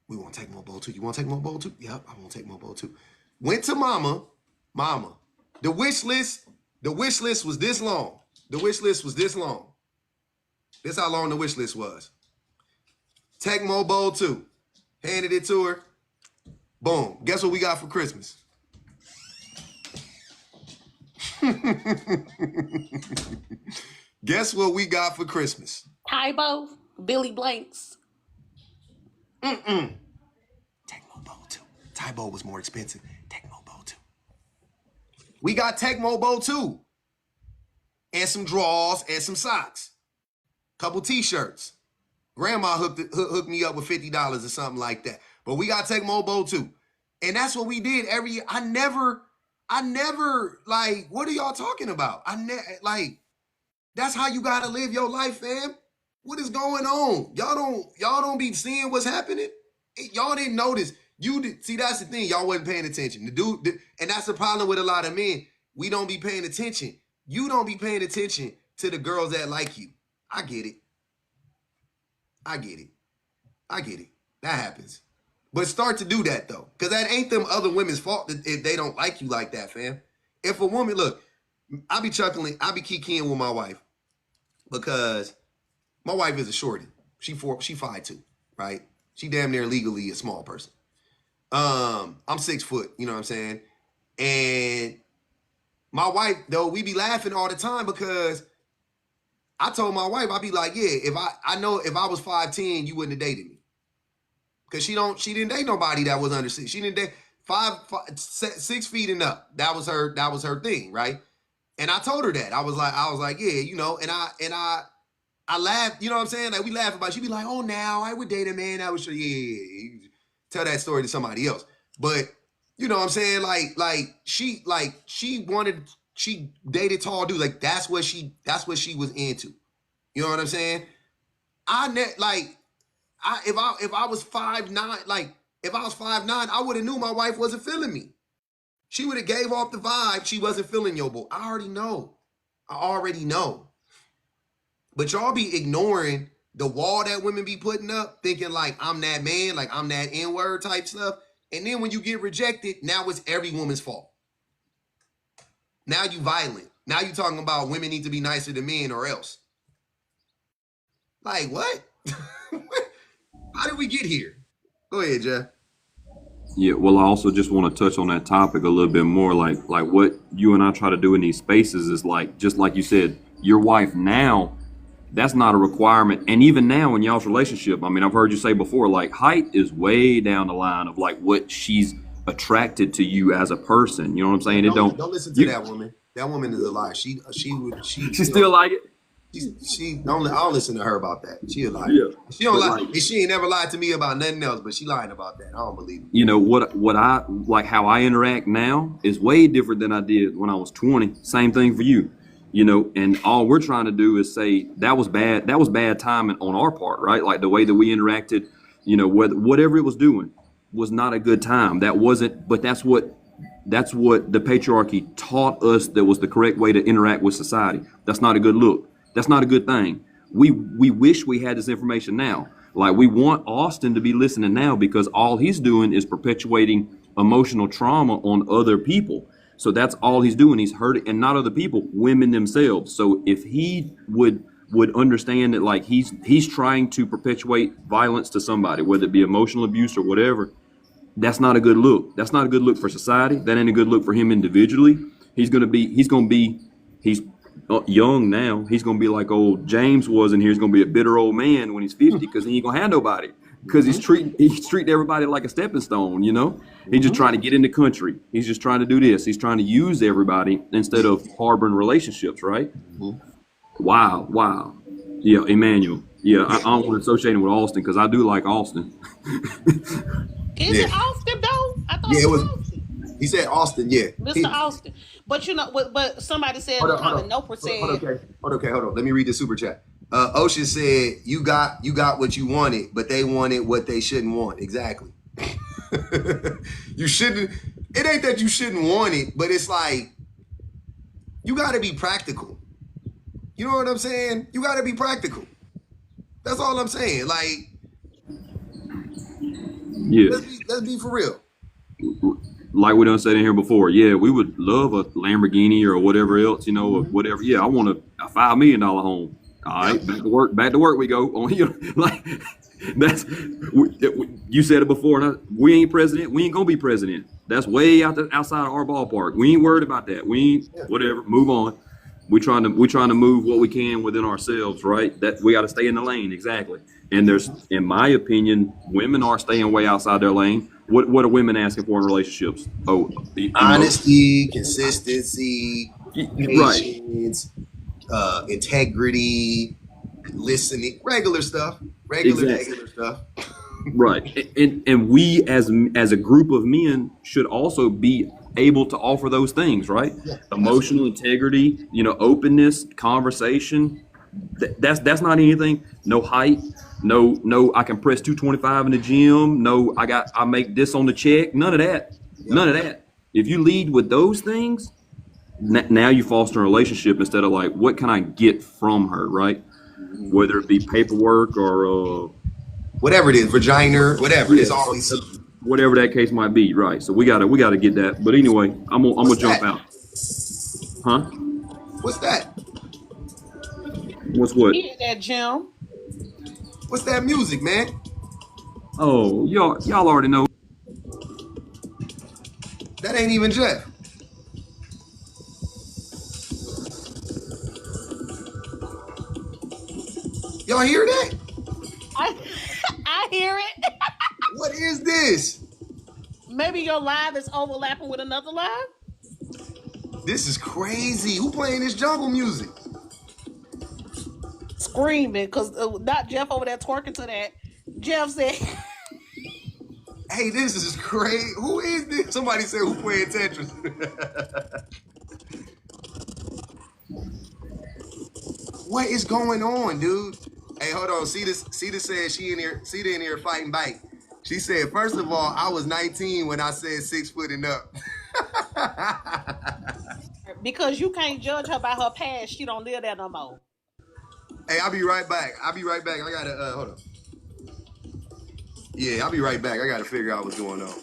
we want Tecmo Bowl 2. You want Tecmo Bowl 2? Yep, I want Tecmo Bowl 2. Went to mama. The wish list was this long. This how long the wish list was. Tecmo Bowl 2. Handed it to her. Boom. Guess what we got for Christmas? Guess what we got for Christmas? Tybo, Billy Blanks. Tecmo Bowl 2. Tybo was more expensive. Tecmo Bowl 2. We got Tecmo Bowl 2. And some drawers and some socks. Couple t-shirts. Grandma hooked me up with $50 or something like that. But we gotta take Mobo too. And that's what we did every year. I never, like, what are y'all talking about? Like, that's how you gotta live your life, fam. What is going on? Y'all don't be seeing what's happening. Y'all didn't notice. You did. See, that's the thing. Y'all wasn't paying attention. And that's the problem with a lot of men. We don't be paying attention. You don't be paying attention to the girls that like you. I get it. That happens. But start to do that though. Because that ain't them other women's fault if they don't like you like that, fam. If a woman, look, I be chuckling, I be kikiing with my wife. Because my wife is a shorty. She 5'2", right? She damn near legally a small person. I'm 6 foot, you know what I'm saying? And my wife, though, we be laughing all the time because I told my wife, I be like, yeah, if I know if I was 5'10", you wouldn't have dated me. Because she didn't date nobody that was under 6. She didn't date 6 feet and up. That was her thing, right? And I told her that. I was like, yeah, you know, and I laughed, you know what I'm saying? Like we laugh about it. She'd be like, oh, now I would date a man that was sure, yeah. Tell that story to somebody else. But you know what I'm saying? She dated tall dudes. Like that's what she was into. You know what I'm saying? If I was 5'9", like if I was 5'9", I would have knew my wife wasn't feeling me. She would have gave off the vibe she wasn't feeling your boy. I already know. But y'all be ignoring the wall that women be putting up, thinking like I'm that man, like I'm that N-word type stuff. And then when you get rejected, now it's every woman's fault. Now you violent. Now you talking about women need to be nicer to men or else. Like what? How did we get here? Go ahead, Jeff. Yeah, well, I also just want to touch on that topic a little bit more. Like what you and I try to do in these spaces is like, just like you said, your wife now, that's not a requirement. And even now in y'all's relationship, I mean, I've heard you say before, like height is way down the line of like what she's attracted to you as a person. You know what I'm saying? Don't listen to that woman. That woman is a liar. She still like it. I don't listen to her about that. She a liar. Yeah. She don't lie. Like, she ain't never lied to me about nothing else, but she lying about that. I don't believe it. You know what I like, how I interact now is way different than I did when I was 20. Same thing for you. You know, and all we're trying to do is say that was bad timing on our part, right? Like the way that we interacted, you know, whatever it was doing was not a good time. That wasn't, but that's what the patriarchy taught us that was the correct way to interact with society. That's not a good look. That's not a good thing. We wish we had this information now. Like we want Austin to be listening now because all he's doing is perpetuating emotional trauma on other people. So that's all he's doing. He's hurting, and not other people, women themselves. So if he would understand that, like he's trying to perpetuate violence to somebody, whether it be emotional abuse or whatever, that's not a good look. That's not a good look for society. That ain't a good look for him individually. He's young now. He's gonna be like old James was, and he's gonna be a bitter old man when he's 50 because he ain't gonna have nobody. Because he's treating everybody like a stepping stone, you know? He's just trying to get in the country. He's just trying to do this. He's trying to use everybody instead of harboring relationships, right? Wow. Yeah, Emmanuel. Yeah, I don't want to associate him with Austin because I do like Austin. Is it Austin though? I thought it was Austin. He said Austin, yeah. Mr. Austin. But you know, but somebody said Hold on. Let me read the super chat. Ocean said, you got what you wanted, but they wanted what they shouldn't want. Exactly. You shouldn't. It ain't that you shouldn't want it, but it's like you got to be practical. You know what I'm saying? You got to be practical. That's all I'm saying. Like, yeah, let's be for real. Like we done said in here before, yeah, we would love a Lamborghini or whatever else, you know, or whatever. Yeah, I want a $5 million home. All right, back to work we go. Like that's you said it before. We ain't president. We ain't gonna be president. That's way outside of our ballpark. We ain't worried about that. We ain't whatever. Move on. We trying to move what we can within ourselves, right? That we got to stay in the lane, exactly. And there's, in my opinion, women are staying way outside their lane. What are women asking for in relationships? Honesty, consistency, patience, integrity. listening, regular stuff, Exactly. regular stuff. Right. And we as a group of men should also be able to offer those things, right? Yeah, Emotional absolutely. integrity, openness, conversation. That's not anything. No height. No, I can press 225 in the gym. No, I make this on the check. None of that. Yep. None of that. If you lead with those things, now you foster a relationship instead of like, what can I get from her, right? Whether it be paperwork or Whatever it is, vagina, whatever. yeah, It's always something. whatever that case might be, right? So we gotta get that. But anyway, I'm gonna What's jump that? out, huh? What's that? What's what? He at that gym. What's that music, man? Oh, y'all already know. That ain't even Jeff. Y'all hear that? I I hear it. What is this? Maybe your live is overlapping with another live. This is crazy. Who playing this jungle music? Screaming because not Jeff over there twerking to that. Jeff said, Hey, this is crazy. Who is this? Somebody said who playing Tetris. What is going on, dude? Hey, hold on. See this said she in here, Cedar in here fighting back. She said, first of all, I was 19 when I said 6 foot and up. because you can't judge her by her past, she don't live there no more. Hey, I'll be right back. I gotta hold on. Yeah, I'll be right back. I gotta figure out what's going on.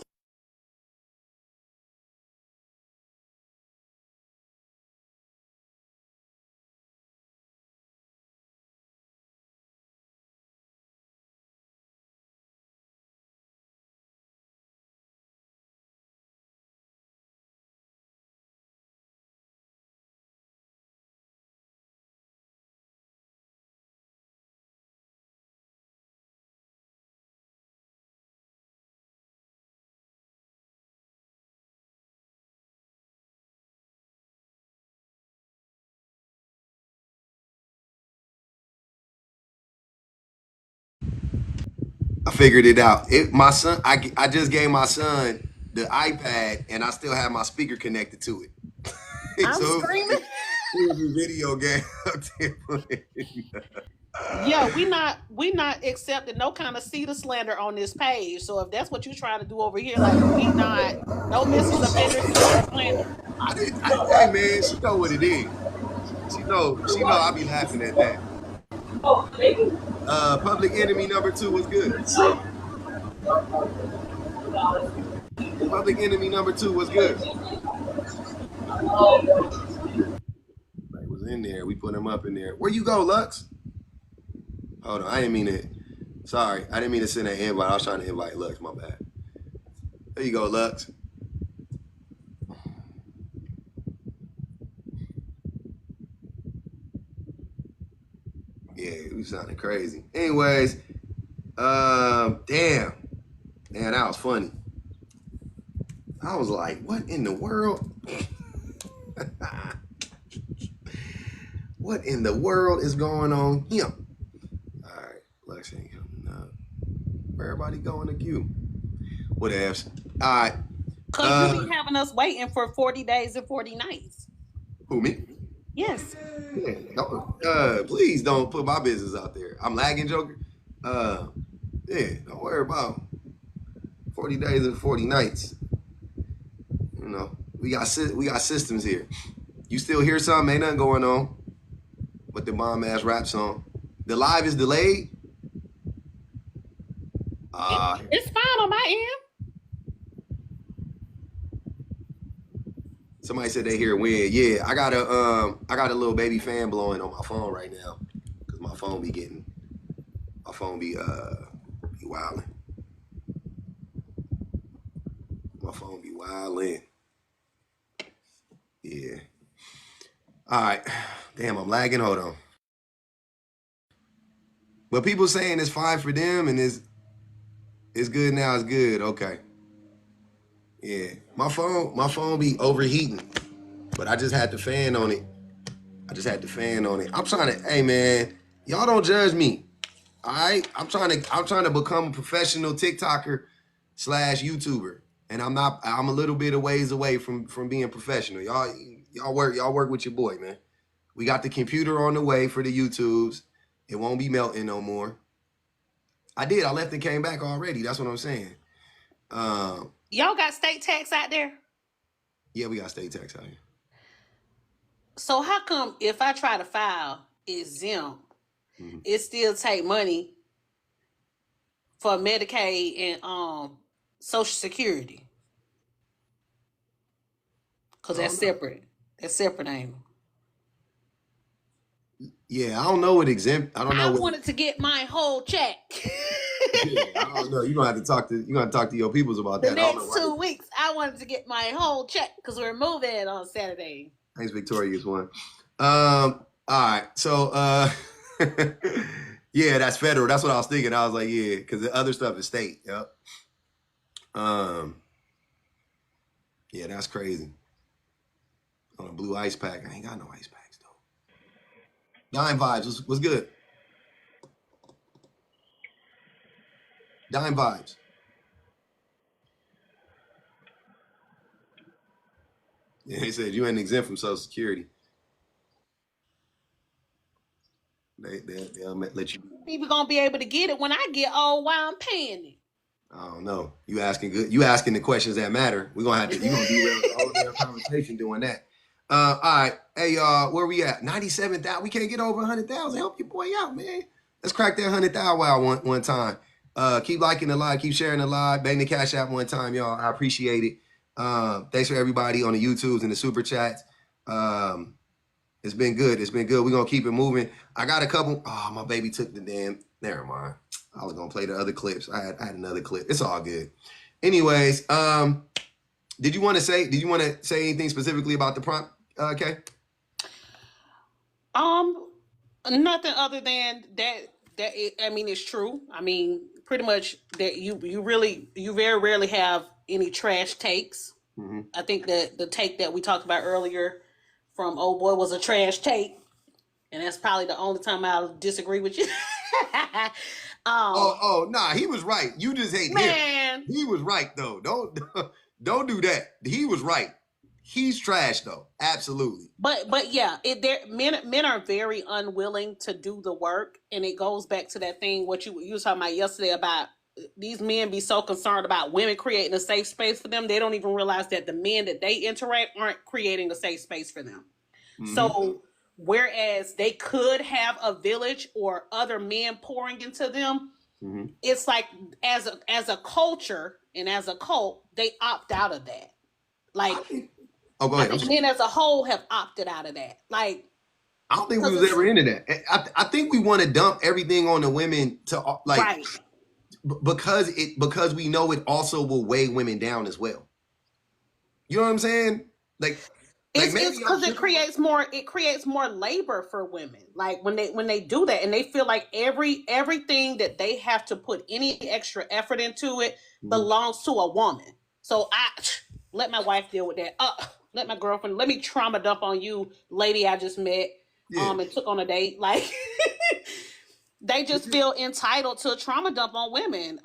I figured it out. My son, I just gave my son the iPad, and I still have my speaker connected to it. I'm So screaming. it was a video game up there playing. Yeah, we not accepting no kind of cedar slander on this page. So if that's what you're trying to do over here, like we not no Mrs. Offender cedar slander. Hey man, she know what it is. She know I be laughing at that. Public Enemy #2 was good. Public Enemy #2 was good. He was in there. We put him up in there. Where you go, Lux? Hold on, I didn't mean to. Sorry, I didn't mean to send an invite. I was trying to invite Lux. My bad. There you go, Lux. Yeah, we sounded crazy. Anyways, damn, man, that was funny. I was like, what in the world? What in the world is going on here? All right, Lex ain't coming up. Where everybody going to queue? What else? All right. Cause you be having us waiting for 40 days and 40 nights. Who, me? Yes. Yeah, please don't put my business out there. I'm lagging, Joker. Yeah, don't worry about 40 days and 40 nights. You know, we got systems here. You still hear something? Ain't nothing going on. But the bomb ass rap song. The live is delayed. It's fine on my end. Somebody said they hear wind. Yeah, I got a little baby fan blowing on my phone right now because my phone be wilding. My phone be wilding. Yeah. All right. Damn, I'm lagging. Hold on. But people saying it's fine for them and it's good now. It's good. Okay. Yeah. My phone be overheating, but I just had the fan on it. I'm trying to. Hey man, Y'all don't judge me. All right, I'm trying to become a professional TikToker / YouTuber, and I'm not. I'm a little bit of ways away from being professional. Y'all work with your boy, man. We got the computer on the way for the YouTubes. It won't be melting no more. I left and came back already. That's what I'm saying. Y'all got state tax out there? Yeah, we got state tax out here. So how come if I try to file exempt, it still take money for Medicaid and Social Security? Because that's separate. That's separate, ain't it? Yeah, I don't know what exempt. I don't know. I wanted to get my whole check. Yeah, I don't know. You're gonna have to talk to your peoples about that. The next 2 weeks, I wanted to get my whole check because we're moving on Saturday. Thanks, Victoria's one. All right. So yeah, that's federal. That's what I was thinking. I was like, yeah, because the other stuff is state. Yep. Yeah, that's crazy. On a blue ice pack. I ain't got no ice packs though. Dime Vibes was good. Dime Vibes. Yeah, he said you ain't exempt from Social Security. They'll let you. People gonna be able to get it when I get old while I'm paying it. I don't know. You asking the questions that matter. We're gonna have to. You gonna derail the whole damn conversation doing that. All right, hey y'all, where we at? 97,000. We can't get over 100,000. Help your boy out, man. Let's crack that 100,000 wow one time. Keep liking the live, keep sharing the live, bang the cash app one time, y'all. I appreciate it. Thanks for everybody on the YouTubes and the super chats. It's been good. It's been good. We're gonna keep it moving. I got a couple. Oh, my baby took the damn. Never mind. I was gonna play the other clips. I had another clip. It's all good. Anyways, did you want to say anything specifically about the prompt, Kay? Nothing other than that. I mean, it's true. I mean, pretty much that you very rarely have any trash takes. Mm-hmm. I think that the take that we talked about earlier from old boy was a trash take, and that's probably the only time I'll disagree with you. Nah, he was right. You just hate him. He was right though. Don't do that. He was right. He's trash though. Absolutely. But yeah, men are very unwilling to do the work, and it goes back to that thing what you were talking about yesterday about these men be so concerned about women creating a safe space for them. They don't even realize that the men that they interact aren't creating a safe space for them. Mm-hmm. So whereas they could have a village or other men pouring into them, mm-hmm. It's like as a culture and as a cult, they opt out of that. Like, go ahead. I think men as a whole have opted out of that. Like, I don't think we was ever into that. I think we want to dump everything on the women to like, right. because we know it also will weigh women down as well. You know what I'm saying? It's because it creates more labor for women. Like when they do that and they feel like everything that they have to put any extra effort into it belongs to a woman. So I let my wife deal with that. Let my girlfriend, let me trauma dump on you, lady I just met, and took on a date. Like they just feel entitled to trauma dump on women,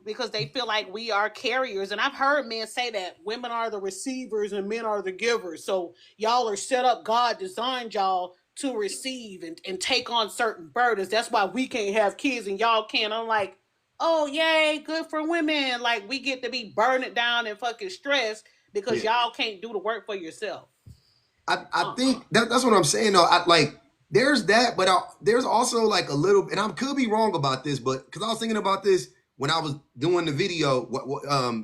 because they feel like we are carriers. And I've heard men say that women are the receivers and men are the givers. So y'all are set up, God designed y'all to receive and take on certain burdens. That's why we can't have kids and y'all can. I'm like, oh, yay, good for women. Like we get to be burning down and fucking stressed because y'all can't do the work for yourself. I think that's what I'm saying though. There's that, but there's also like a little, and I could be wrong about this, but because I was thinking about this when I was doing the video,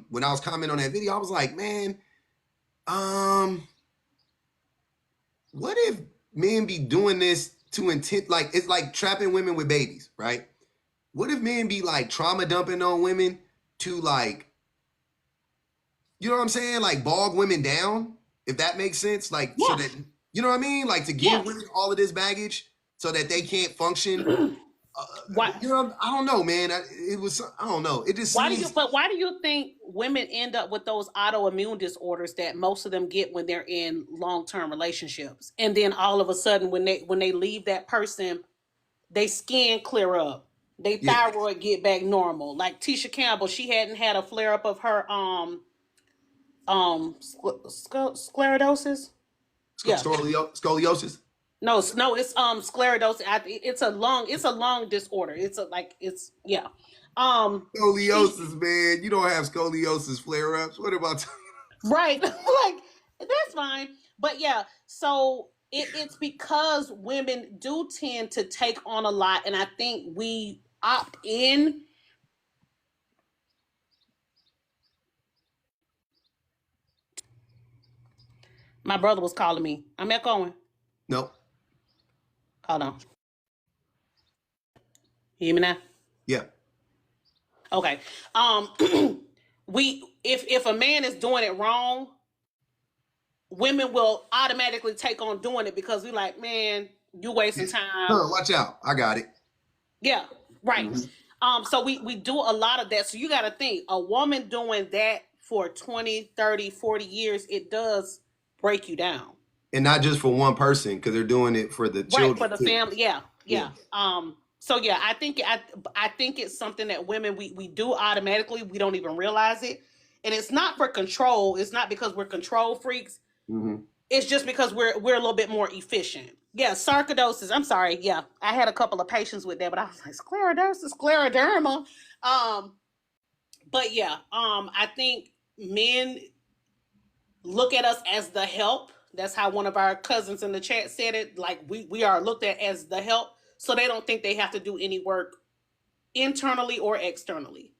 when I was commenting on that video, I was like, man, what if men be doing this to intent? Like it's like trapping women with babies, right? What if men be like trauma dumping on women to like, you know what I'm saying? Like bog women down, if that makes sense. Like so that. You know what I mean? Like to give women all of this baggage so that they can't function. You know, I don't know, man. I don't know. It just seems. Why do you think women end up with those autoimmune disorders that most of them get when they're in long-term relationships, and then all of a sudden when they leave that person, they skin clear up, they thyroid get back normal. Like Tisha Campbell, she hadn't had a flare up of her sclerosis. Scoliosis. No, it's sclerosis. It's a lung disorder. Scoliosis, man. You don't have scoliosis flare ups. What about? Right. Like, that's fine. But yeah, so it's because women do tend to take on a lot, and I think we opt in. My brother was calling me. I'm echoing. No. Hold on. You hear me now? Yeah. Okay. If a man is doing it wrong, women will automatically take on doing it because we like, man, you wasting time. Watch out. I got it. Yeah, right. Mm-hmm. So we do a lot of that. So you got to think, a woman doing that for 20, 30, 40 years, it does break you down. And not just for one person, because they're doing it for the children. Right, for the family. Yeah. So yeah, I think it's something that women we do automatically. We don't even realize it. And it's not for control. It's not because we're control freaks. Mm-hmm. It's just because we're a little bit more efficient. Yeah, sarcoidosis. I'm sorry. Yeah, I had a couple of patients with that, but I was like, scleroderma. But yeah, I think men look at us as the help. That's how one of our cousins in the chat said it. Like we are looked at as the help, so they don't think they have to do any work internally or externally.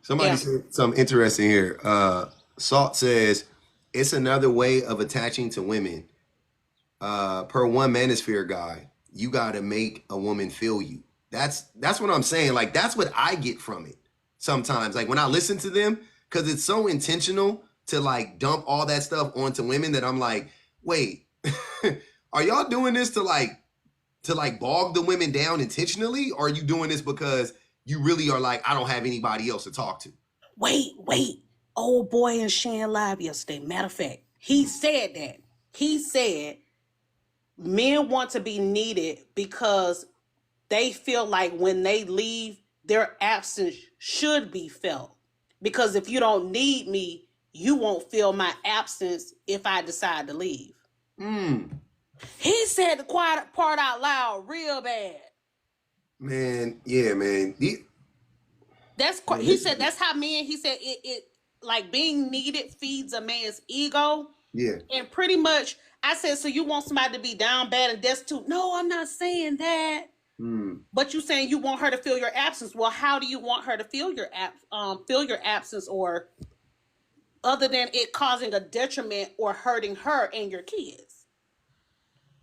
Somebody said something interesting here. Salt says it's another way of attaching to women. Per one manosphere guy, you got to make a woman feel you. That's what I'm saying. Like, that's what I get from it sometimes. Like, when I listen to them, because it's so intentional to like dump all that stuff onto women that I'm like, wait, are y'all doing this to bog the women down intentionally? Or are you doing this because you really are like, I don't have anybody else to talk to? Wait. Old boy in Shan Live yesterday. Matter of fact, he said that. He said men want to be needed because they feel like when they leave, their absence should be felt. Because if you don't need me, you won't feel my absence if I decide to leave. He said the quiet part out loud real bad. Man, yeah, man. He said that's how men, he said it like being needed feeds a man's ego. Yeah. And pretty much I said, so you want somebody to be down bad and destitute? No, I'm not saying that. But you saying you want her to feel your absence. Well, how do you want her to feel your absence, or other than it causing a detriment or hurting her and your kids?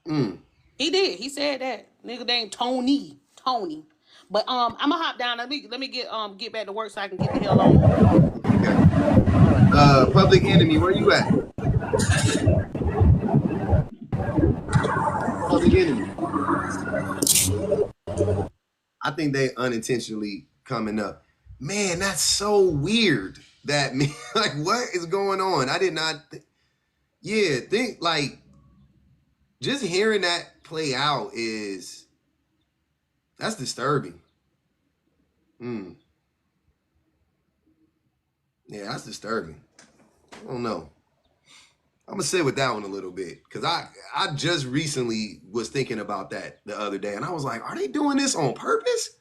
He did. He said that. Nigga named Tony. But I'm gonna hop down. Let me get back to work so I can get the hell on. Okay. Public Enemy, where you at? Public Enemy. I think they unintentionally coming up. Man, that's so weird. That me, like, what is going on? I did not. Think like just hearing that play out that's disturbing. Yeah, that's disturbing. I don't know. I'm gonna sit with that one a little bit because I just recently was thinking about that the other day, and I was like, are they doing this on purpose?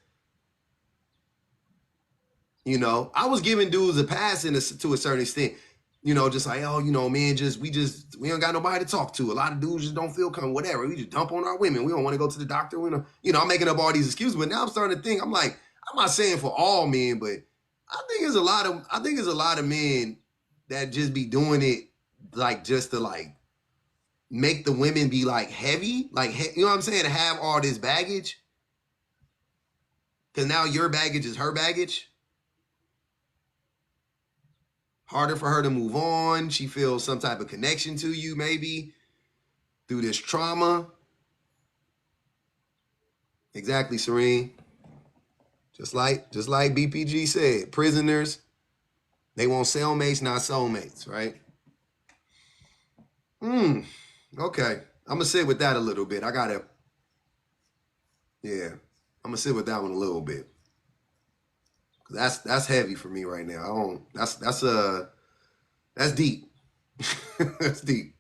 You know, I was giving dudes a pass to a certain extent. You know, just like, oh, you know, man, we don't got nobody to talk to. A lot of dudes just don't feel comfortable, whatever. We just dump on our women. We don't want to go to the doctor. We don't, I'm making up all these excuses, but now I'm starting to think, I'm like, I'm not saying for all men, but I think there's a lot of men that just be doing it like just to like make the women be like heavy, like, you know what I'm saying? To have all this baggage. Because now your baggage is her baggage. Harder for her to move on. She feels some type of connection to you, maybe, through this trauma. Exactly, Serene. Just like BPG said, prisoners, they want cellmates, not soulmates, right? Okay. I'm gonna sit with that a little bit. I gotta Yeah, I'm gonna sit with that one a little bit. That's heavy for me right now. I don't. That's deep. That's deep.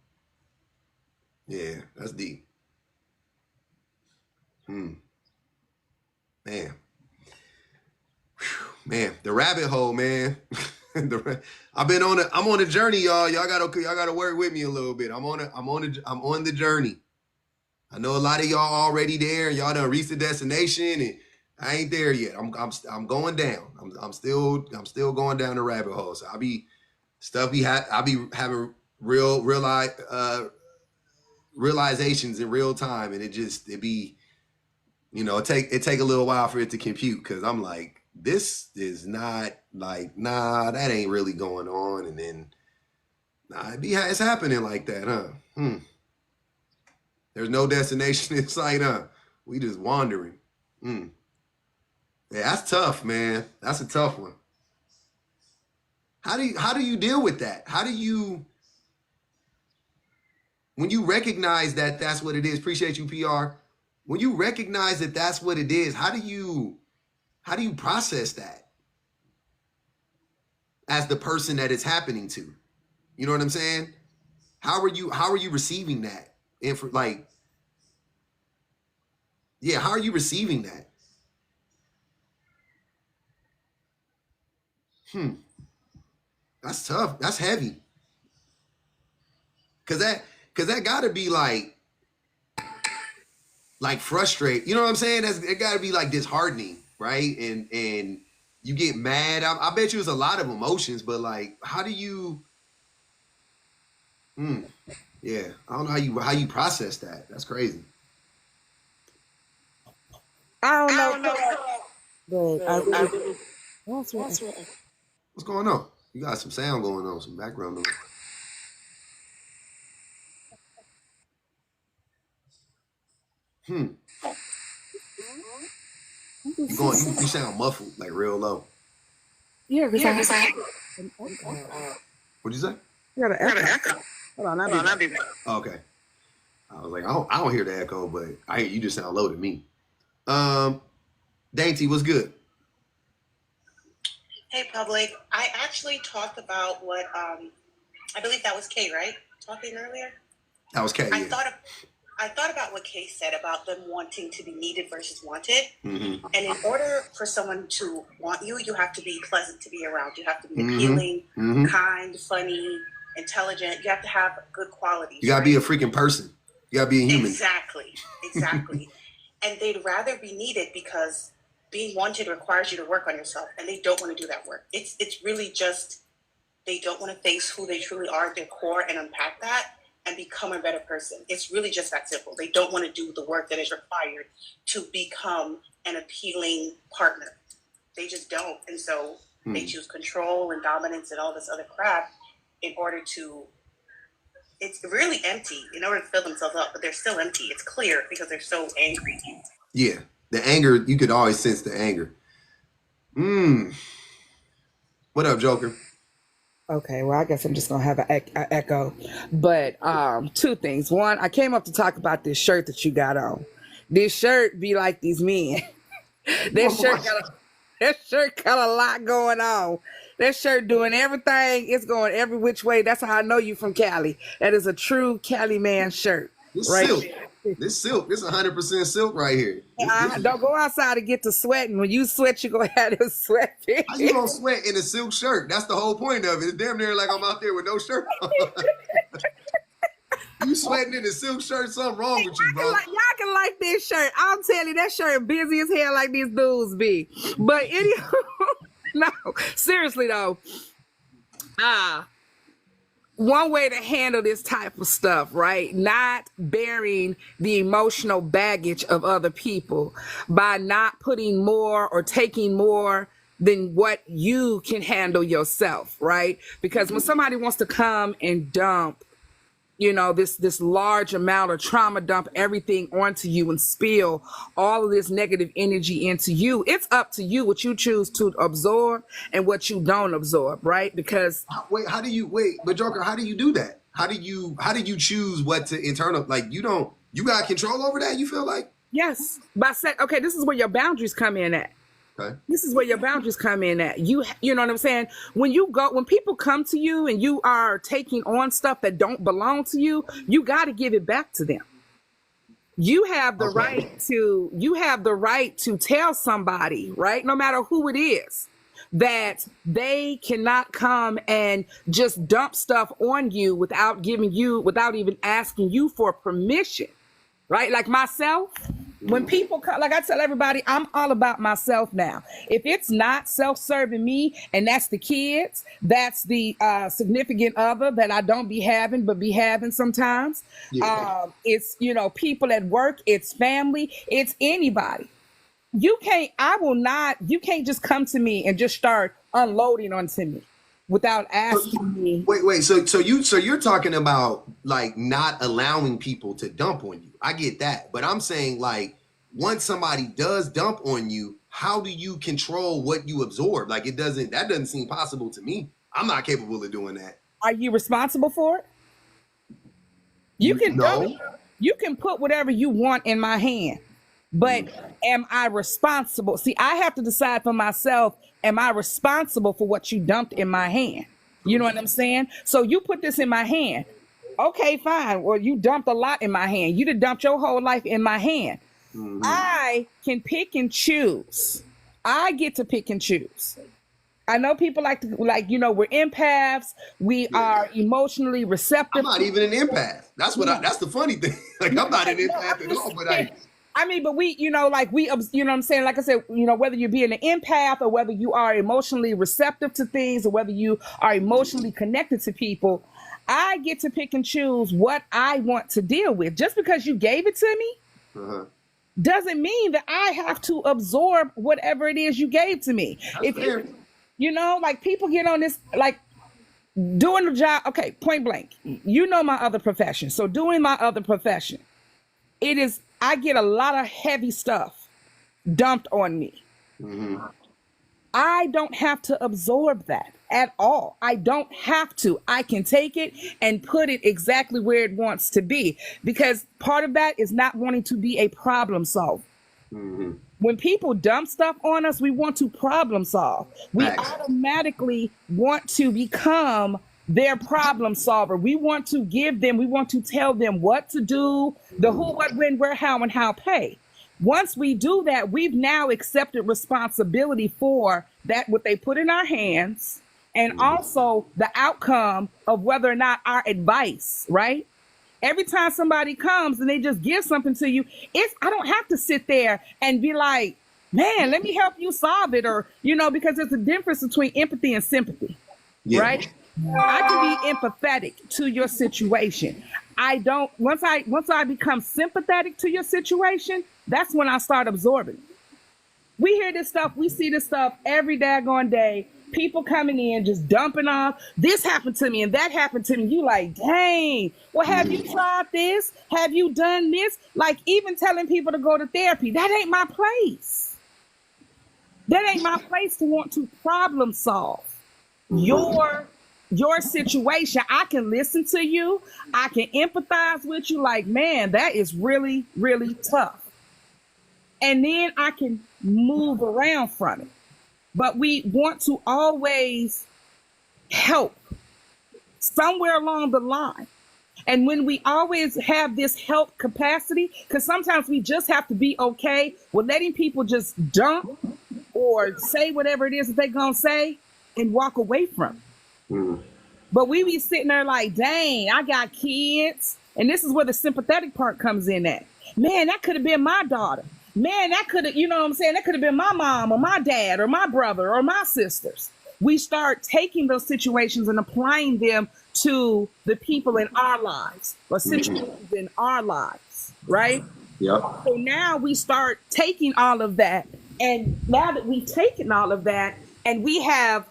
Yeah, that's deep. Man. Whew, man, the rabbit hole, man. I'm on a journey, y'all. Y'all gotta work with me a little bit. I'm on the journey. I know a lot of y'all already there. Y'all done reached the destination, and I ain't there yet. I'm going down. I'm still going down the rabbit hole. So I'll be having realizations in real time, and it be, it take a little while for it to compute, because I'm like, this is not like, nah, that ain't really going on, and then it's happening like that, huh? There's no destination in sight, huh? We just wandering. Yeah, that's tough, man. That's a tough one. How do you deal with that? How do you, when you recognize that that's what it is? Appreciate you, PR. When you recognize that that's what it is, how do you process that as the person that it's happening to? You know what I'm saying? How are you receiving that? How are you receiving that? That's tough. That's heavy. Cause that gotta be like frustrate. You know what I'm saying? It gotta be like disheartening, right? And you get mad. I bet you it's a lot of emotions, but like, how do you? Yeah, I don't know how you process that. That's crazy. I don't know. What's going on? You got some sound going on, some background noise. You sound muffled, like real low. Yeah, because What'd you say? You got an echo. Hold on, I'll be back. Okay. I was like, I don't hear the echo, but I hear you just sound low to me. Dainty, what's good? Hey, public. I actually talked about what I believe that was Kay, right? Talking earlier. That was Kay. I thought about what Kay said about them wanting to be needed versus wanted. And in order for someone to want you, you have to be pleasant to be around. You have to be appealing, kind, funny, intelligent. You have to have good qualities. You gotta be a freaking person. You gotta be a human. Exactly. And they'd rather be needed because being wanted requires you to work on yourself, and they don't want to do that work. It's really just, they don't want to face who they truly are at their core and unpack that and become a better person. It's really just that simple. They don't want to do the work that is required to become an appealing partner. They just don't. And so they choose control and dominance and all this other crap in order to, it's really empty in order to fill themselves up, but they're still empty. It's clear because they're so angry. Yeah. The anger, you could always sense the anger. What up, Joker? Okay, well, I guess I'm just gonna have an echo. But two things. One, I came up to talk about this shirt that you got on. This shirt be like these men. That shirt got a lot going on. That shirt doing everything. It's going every which way. That's how I know you from Cali. That is a true Cali man shirt. This right silk. there. This silk. This 100% silk right here. Don't go outside to get to sweating. When you sweat, you're going to have this sweat. How you don't sweat in a silk shirt? That's the whole point of it. It's damn near like I'm out there with no shirt on. You sweating in a silk shirt, something wrong with you, bro. Y'all can like this shirt. I'll tell you, that shirt busy as hell like these dudes be. But anyway, no, seriously though, one way to handle this type of stuff, right? Not bearing the emotional baggage of other people by not putting more or taking more than what you can handle yourself, right? Because when somebody wants to come and dump, this large amount of trauma, dump everything onto you and spill all of this negative energy into you, it's up to you what you choose to absorb and what you don't absorb, right? Because but Joker, how do you do that? How do you choose what to internal? Like, you got control over that, you feel like? Yes. Okay, this is where your boundaries come in at. Okay. This is where your boundaries come in at. You know what I'm saying? When people come to you and you are taking on stuff that don't belong to you, you got to give it back to them. You have the right to tell somebody, right? No matter who it is, that they cannot come and just dump stuff on you without even asking you for permission. Right? Like myself, when people come, like I tell everybody, I'm all about myself now. If it's not self-serving me, and that's the kids, that's the significant other that I don't be having, but be having sometimes. Yeah. It's, people at work, it's family, it's anybody. You can't just come to me and just start unloading onto me without asking me. Wait. So you're talking about like not allowing people to dump on you. I get that, but I'm saying like once somebody does dump on you, how do you control what you absorb? Like that doesn't seem possible to me. I'm not capable of doing that. Are you responsible for it? You can put whatever you want in my hand, but am I responsible? See, I have to decide for myself. Am I responsible for what you dumped in my hand? You know what I'm saying? So you put this in my hand. Okay, fine. Well, you dumped a lot in my hand. You done dumped your whole life in my hand. Mm-hmm. I can pick and choose. I get to pick and choose. I know people we're empaths. We are emotionally receptive. I'm not even an empath. That's the funny thing. Like I'm not an empath at all, but but we, you know what I'm saying? Like I said, whether you're being an empath or whether you are emotionally receptive to things or whether you are emotionally connected to people, I get to pick and choose what I want to deal with. Just because you gave it to me doesn't mean that I have to absorb whatever it is you gave to me. People get on this, like doing the job. Okay, point blank. My other profession. So doing my other profession, I get a lot of heavy stuff dumped on me. Mm-hmm. I don't have to absorb that at all. I don't have to. I can take it and put it exactly where it wants to be, because part of that is not wanting to be a problem solver. Mm-hmm. When people dump stuff on us, we want to problem solve. We automatically want to become their problem solver. We want to tell them what to do, the who, what, when, where, how, and how pay. Once we do that, we've now accepted responsibility for that, what they put in our hands, and also the outcome of whether or not our advice, right? Every time somebody comes and they just give something to you, I don't have to sit there and be like, man, let me help you solve it, or, because there's a difference between empathy and sympathy, right? I can be empathetic to your situation. Once I become sympathetic to your situation, that's when I start absorbing. We hear this stuff, we see this stuff every daggone day. People coming in, just dumping off. This happened to me and that happened to me. You like, dang, well, have you tried this? Have you done this? Like even telling people to go to therapy, that ain't my place. That ain't my place to want to problem solve your situation. I can listen to you. I can empathize with you. Like, man, that is really, really tough. And then I can move around from it. But we want to always help somewhere along the line. And when we always have this help capacity, because sometimes we just have to be okay with letting people just dump or say whatever it is that they're going to say and walk away from it. Mm. But we be sitting there like, dang, I got kids. And this is where the sympathetic part comes in at. Man, that could have been my daughter. Man, that could have, that could have been my mom or my dad or my brother or my sisters. We start taking those situations and applying them to the people in our lives or situations in our lives, right? Yep. So now we start taking all of that. And now that we've taken all of that and we have,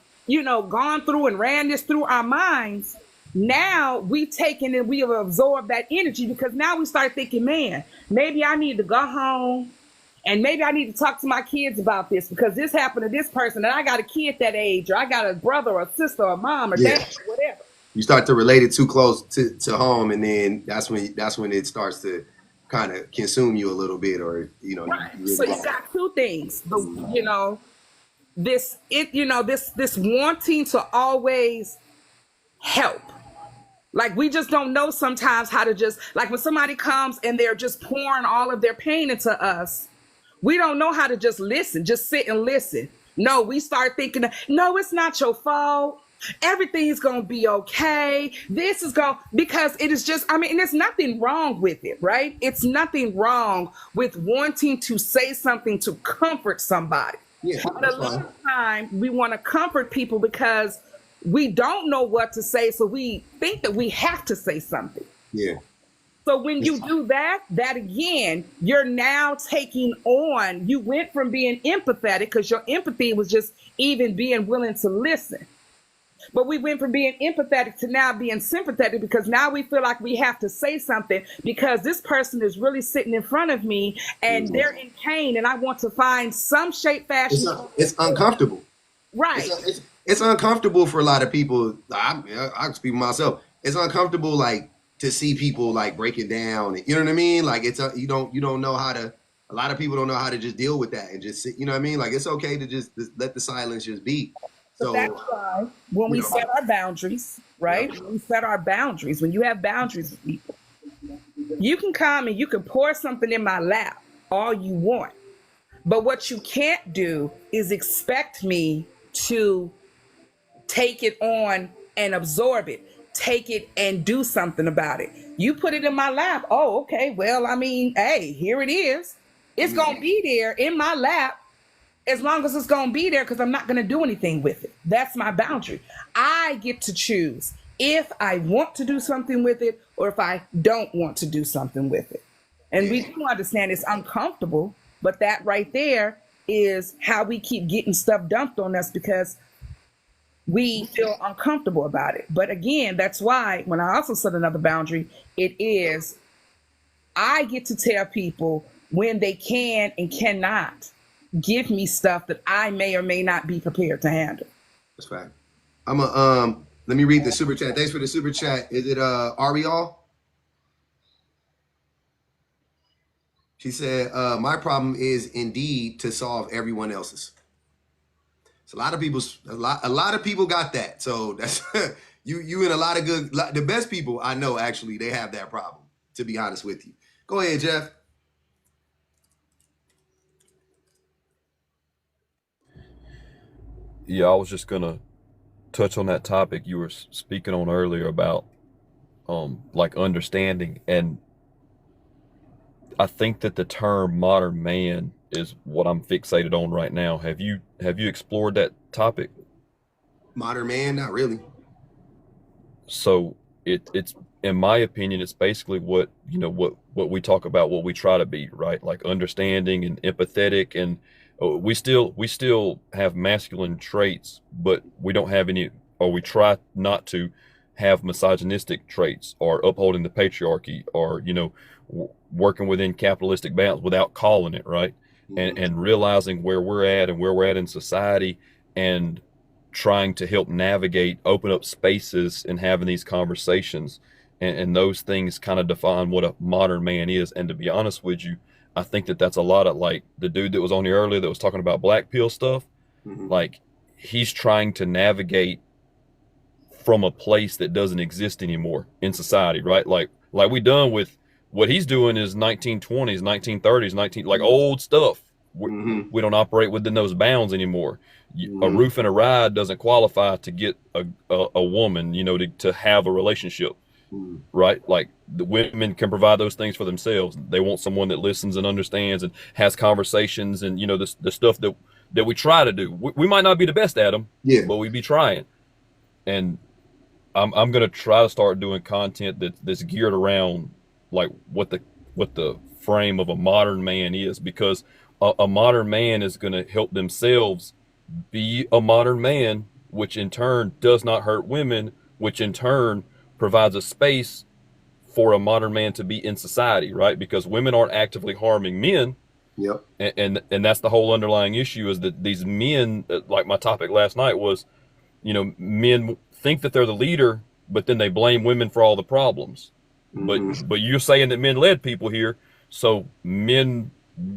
gone through and ran this through our minds, now we've taken and we have absorbed that energy, because now we start thinking, man, maybe I need to go home. And maybe I need to talk to my kids about this because this happened to this person and I got a kid that age, or I got a brother or a sister or mom or dad or whatever. You start to relate it too close to home, and then that's when it starts to kind of consume you a little bit, or Right. you So really you got two things. This wanting to always help. Like, we just don't know sometimes how to just, like, when somebody comes and they're just pouring all of their pain into us, we don't know how to just listen, just sit and listen. No, we start thinking, no, it's not your fault. Everything's going to be okay. This is going, because it is just, I mean, and there's nothing wrong with it, right? It's nothing wrong with wanting to say something to comfort somebody. Yeah, But a that's lot fine. of time we want to comfort people because we don't know what to say, so we think that we have to say something. Yeah. So when you do that again, you're now taking on, you went from being empathetic, because your empathy was just even being willing to listen. But we went from being empathetic to now being sympathetic, because now we feel like we have to say something because this person is really sitting in front of me and they're in pain, and I want to find some shape, fashion. It's uncomfortable. Right. It's uncomfortable for a lot of people. I speak for myself. It's uncomfortable, like, to see people like break it down. You know what I mean? Like, it's you don't know how to. A lot of people don't know how to just deal with that and just sit. You know what I mean? Like, it's okay to just let the silence just be. So that's why when we set our boundaries, right? When we set our boundaries, when you have boundaries with people, you can come and you can pour something in my lap all you want. But what you can't do is expect me to take it on and absorb it, take it and do something about it. You put it in my lap. Oh, okay. Well, I mean, hey, here it is. It's going to be there in my lap as long as it's going to be there, because I'm not going to do anything with it. That's my boundary. I get to choose if I want to do something with it or if I don't want to do something with it. And we do understand it's uncomfortable, but that right there is how we keep getting stuff dumped on us, because we feel uncomfortable about it. But again, that's why when I also set another boundary, it is I get to tell people when they can and cannot give me stuff that I may or may not be prepared to handle. That's fact. Let me read the super chat. Thanks for the super chat. Is it Ariel? She said, my problem is indeed to solve everyone else's. So a lot of people got that. So that's you and a lot of the best people I know, actually, they have that problem, to be honest with you. Go ahead, Jeff. Yeah, I was just gonna touch on that topic you were speaking on earlier about like understanding, and I think that the term modern man is what I'm fixated on right now. Have you explored that topic? Modern man? Not really. So it's in my opinion, it's basically what we talk about, what we try to be, right? Like understanding and empathetic, and we still have masculine traits, but we don't have any, or we try not to have misogynistic traits, or upholding the patriarchy, or working within capitalistic bounds without calling it, right? And realizing where we're at and where we're at in society, and trying to help navigate, open up spaces and having these conversations. And those things kind of define what a modern man is. And to be honest with you, I think that that's a lot of, like, the dude that was on here earlier that was talking about black pill stuff. Like, he's trying to navigate from a place that doesn't exist anymore in society, right? Like we done with what he's doing is 1920s, 1930s, like old stuff. We don't operate within those bounds anymore. A roof and a ride doesn't qualify to get a woman, to have a relationship, right? Like, the women can provide those things for themselves. They want someone that listens and understands and has conversations, and the stuff that we try to do. We might not be the best at them, but we be trying. And I'm gonna try to start doing content that's geared around like what the frame of a modern man is, because a modern man is going to help themselves be a modern man, which in turn does not hurt women, which in turn provides a space for a modern man to be in society, right? Because women aren't actively harming men. Yep. And that's the whole underlying issue, is that these men, like my topic last night was, men think that they're the leader, but then they blame women for all the problems. But you're saying that men led people here. So men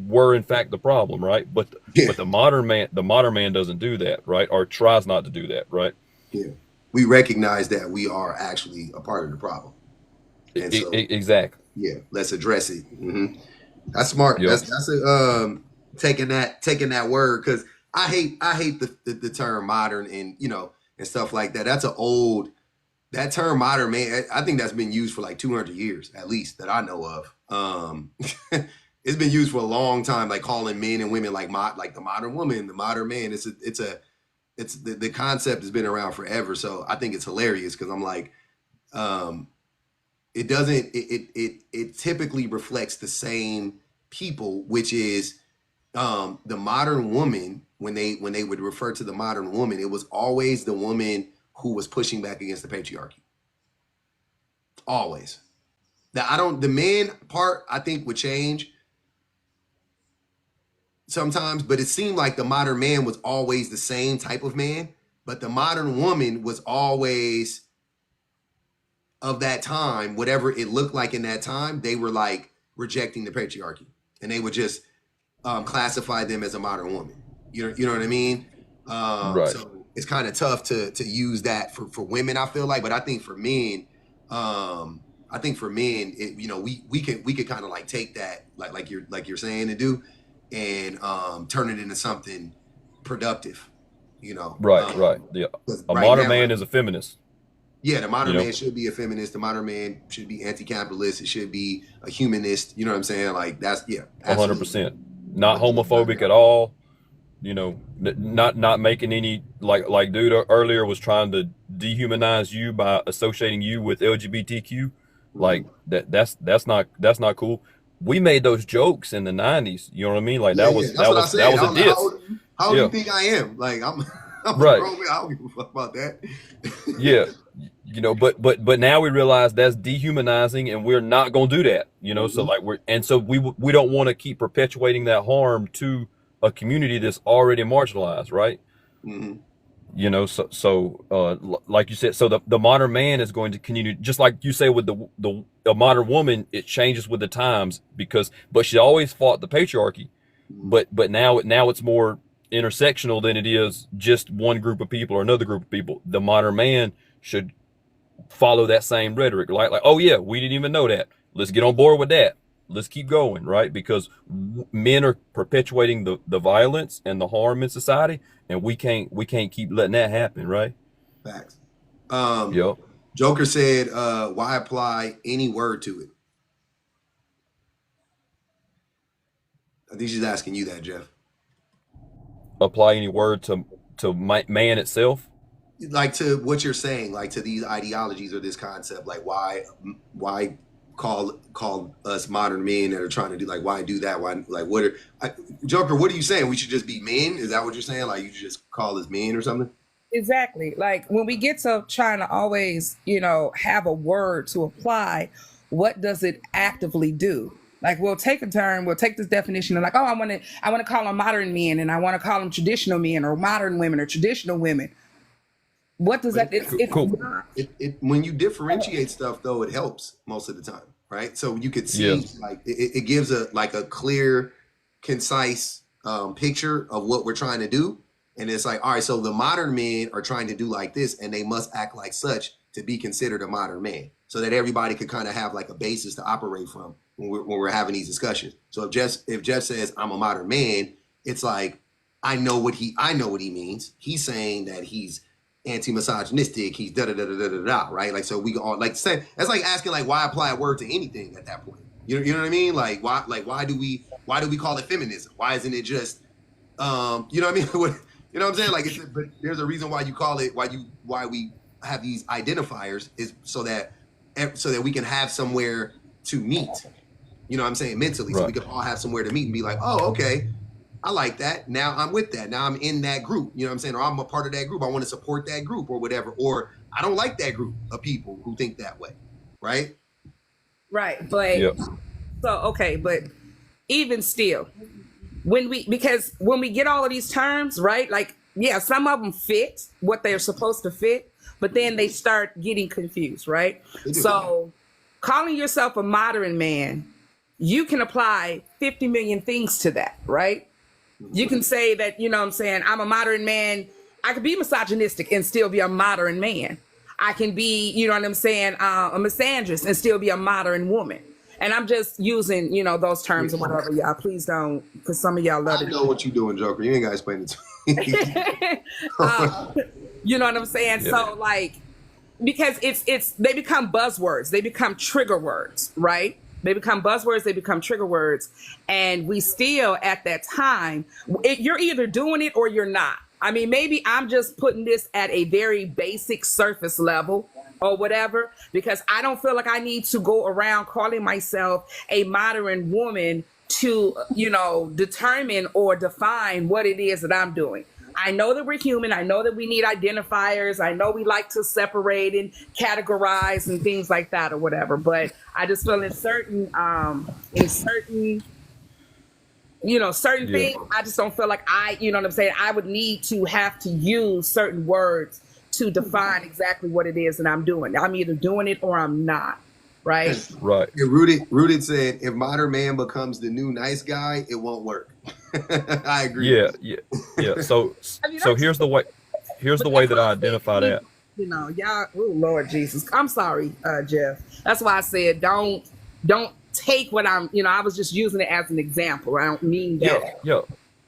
were in fact the problem, right? But the modern man doesn't do that, right? Or tries not to do that, right? Yeah. We recognize that we are actually a part of the problem. And so Exactly. yeah, let's address it. That's smart. Yep. That's a taking that word, because I hate the term modern and and stuff like that. That's that term modern, man. I think that's been used for like 200 years at least that I know of. It's been used for a long time, like calling men and women like the modern woman, the modern man. It's the concept has been around forever. So I think it's hilarious because I'm like, it doesn't it typically reflects the same people, which is the modern woman. When they would refer to the modern woman, it was always the woman who was pushing back against the patriarchy. Always. The man part I think would change sometimes, but it seemed like the modern man was always the same type of man, but the modern woman was always of that time, whatever it looked like in that time, they were like rejecting the patriarchy, and they would just classify them as a modern woman. You know what I mean? Right. So it's kind of tough to use that for women, I feel like, but I think for men, we could kind of like take that like you're saying to do, and turn it into something productive. Right. Yeah. A modern man is a feminist. Yeah, the modern man should be a feminist. The modern man should be anti-capitalist. It should be a humanist. You know what I'm saying? Like that's 100%. Not homophobic at all. Not making any like dude earlier was trying to dehumanize you by associating you with LGBTQ. Like that's not cool. We made those jokes in the 90s. You know what I mean? Like that was a diss. How old do you think I am? Like I'm right. Grown, I don't give a fuck about that. Yeah. But now we realize that's dehumanizing, and we're not going to do that. So like we don't want to keep perpetuating that harm to a community that's already marginalized, right? Like you said, so the modern man is going to continue, just like you say with the modern woman, it changes with the times but she always fought the patriarchy, but now it's more intersectional than it is just one group of people or another group of people. The modern man should follow that same rhetoric, like oh yeah, we didn't even know that, let's get on board with that, let's keep going, right? Because men are perpetuating the violence and the harm in society, and we can't keep letting that happen, right? Facts. Joker said, why apply any word to it? I think she's asking you that, Jeff. Apply any word to man itself? Like to what you're saying, like to these ideologies or this concept, like why call us modern men that are trying to do, like, why do that? Why, like, Joker, what are you saying? We should just be men? Is that what you're saying? Like, you should just call us men or something? Exactly. Like when we get to trying to always, have a word to apply, what does it actively do? Like we'll take a term, we'll take this definition and like, oh, I want to call them modern men, and I want to call them traditional men or modern women or traditional women. What does that? It's cool. When you differentiate stuff, though, it helps most of the time, right? So you could see like it gives a clear, concise picture of what we're trying to do, and it's like, all right, so the modern men are trying to do like this, and they must act like such to be considered a modern man, so that everybody could kind of have like a basis to operate from when we're having these discussions. So if Jeff says I'm a modern man, it's like I know what he means. He's saying that he's anti-misogynistic, he's da-da-da-da-da-da, right? Like, so we all like say, that's like asking like why apply a word to anything at that point. You know what I mean? Like why do we call it feminism? Why isn't it just you know what I mean? You know what I'm saying? Like, but there's a reason why you call it, why we have these identifiers, is so that we can have somewhere to meet. You know what I'm saying? Mentally, so we can all have somewhere to meet and be like, oh, okay, I like that. Now I'm with that. Now I'm in that group. You know what I'm saying? Or I'm a part of that group. I want to support that group or whatever. Or I don't like that group of people who think that way. Right? Right. But but even still, when we get all of these terms, right? Like, yeah, some of them fit what they're supposed to fit, but then they start getting confused, right? So calling yourself a modern man you can apply 50 million things to that, right? You can say that, you know what I'm saying, I'm a modern man. I could be misogynistic and still be a modern man. I can be, you know what I'm saying, a misandrist and still be a modern woman. And I'm just using, you know, those terms or whatever, y'all. Please don't, because some of y'all love it. I know what you doing, Joker. You ain't got to explain it to me. You know what I'm saying? Yeah. So, like, because it's they become buzzwords. They become trigger words, right? They become buzzwords, they become trigger words. And we still, at that time, you're either doing it or you're not. I mean, maybe I'm just putting this at a very basic surface level or whatever, because I don't feel like I need to go around calling myself a modern woman to, you know, determine or define what it is that I'm doing. I know that we're human. I know that we need identifiers. I know we like to separate and categorize and things like that or whatever. But I just feel in certain you know, certain things, I just don't feel like you know what I'm saying? I would need to have to use certain words to define exactly what it is that I'm doing. I'm either doing it or I'm not. Right. Right. Yeah, Rooted said, if modern man becomes the new nice guy, it won't work. I agree. Yeah. So here's the way that I identify that. You know, y'all. Oh Lord Jesus, I'm sorry, Jeff. That's why I said don't take what I'm. You know, I was just using it as an example. I don't mean that. Yeah.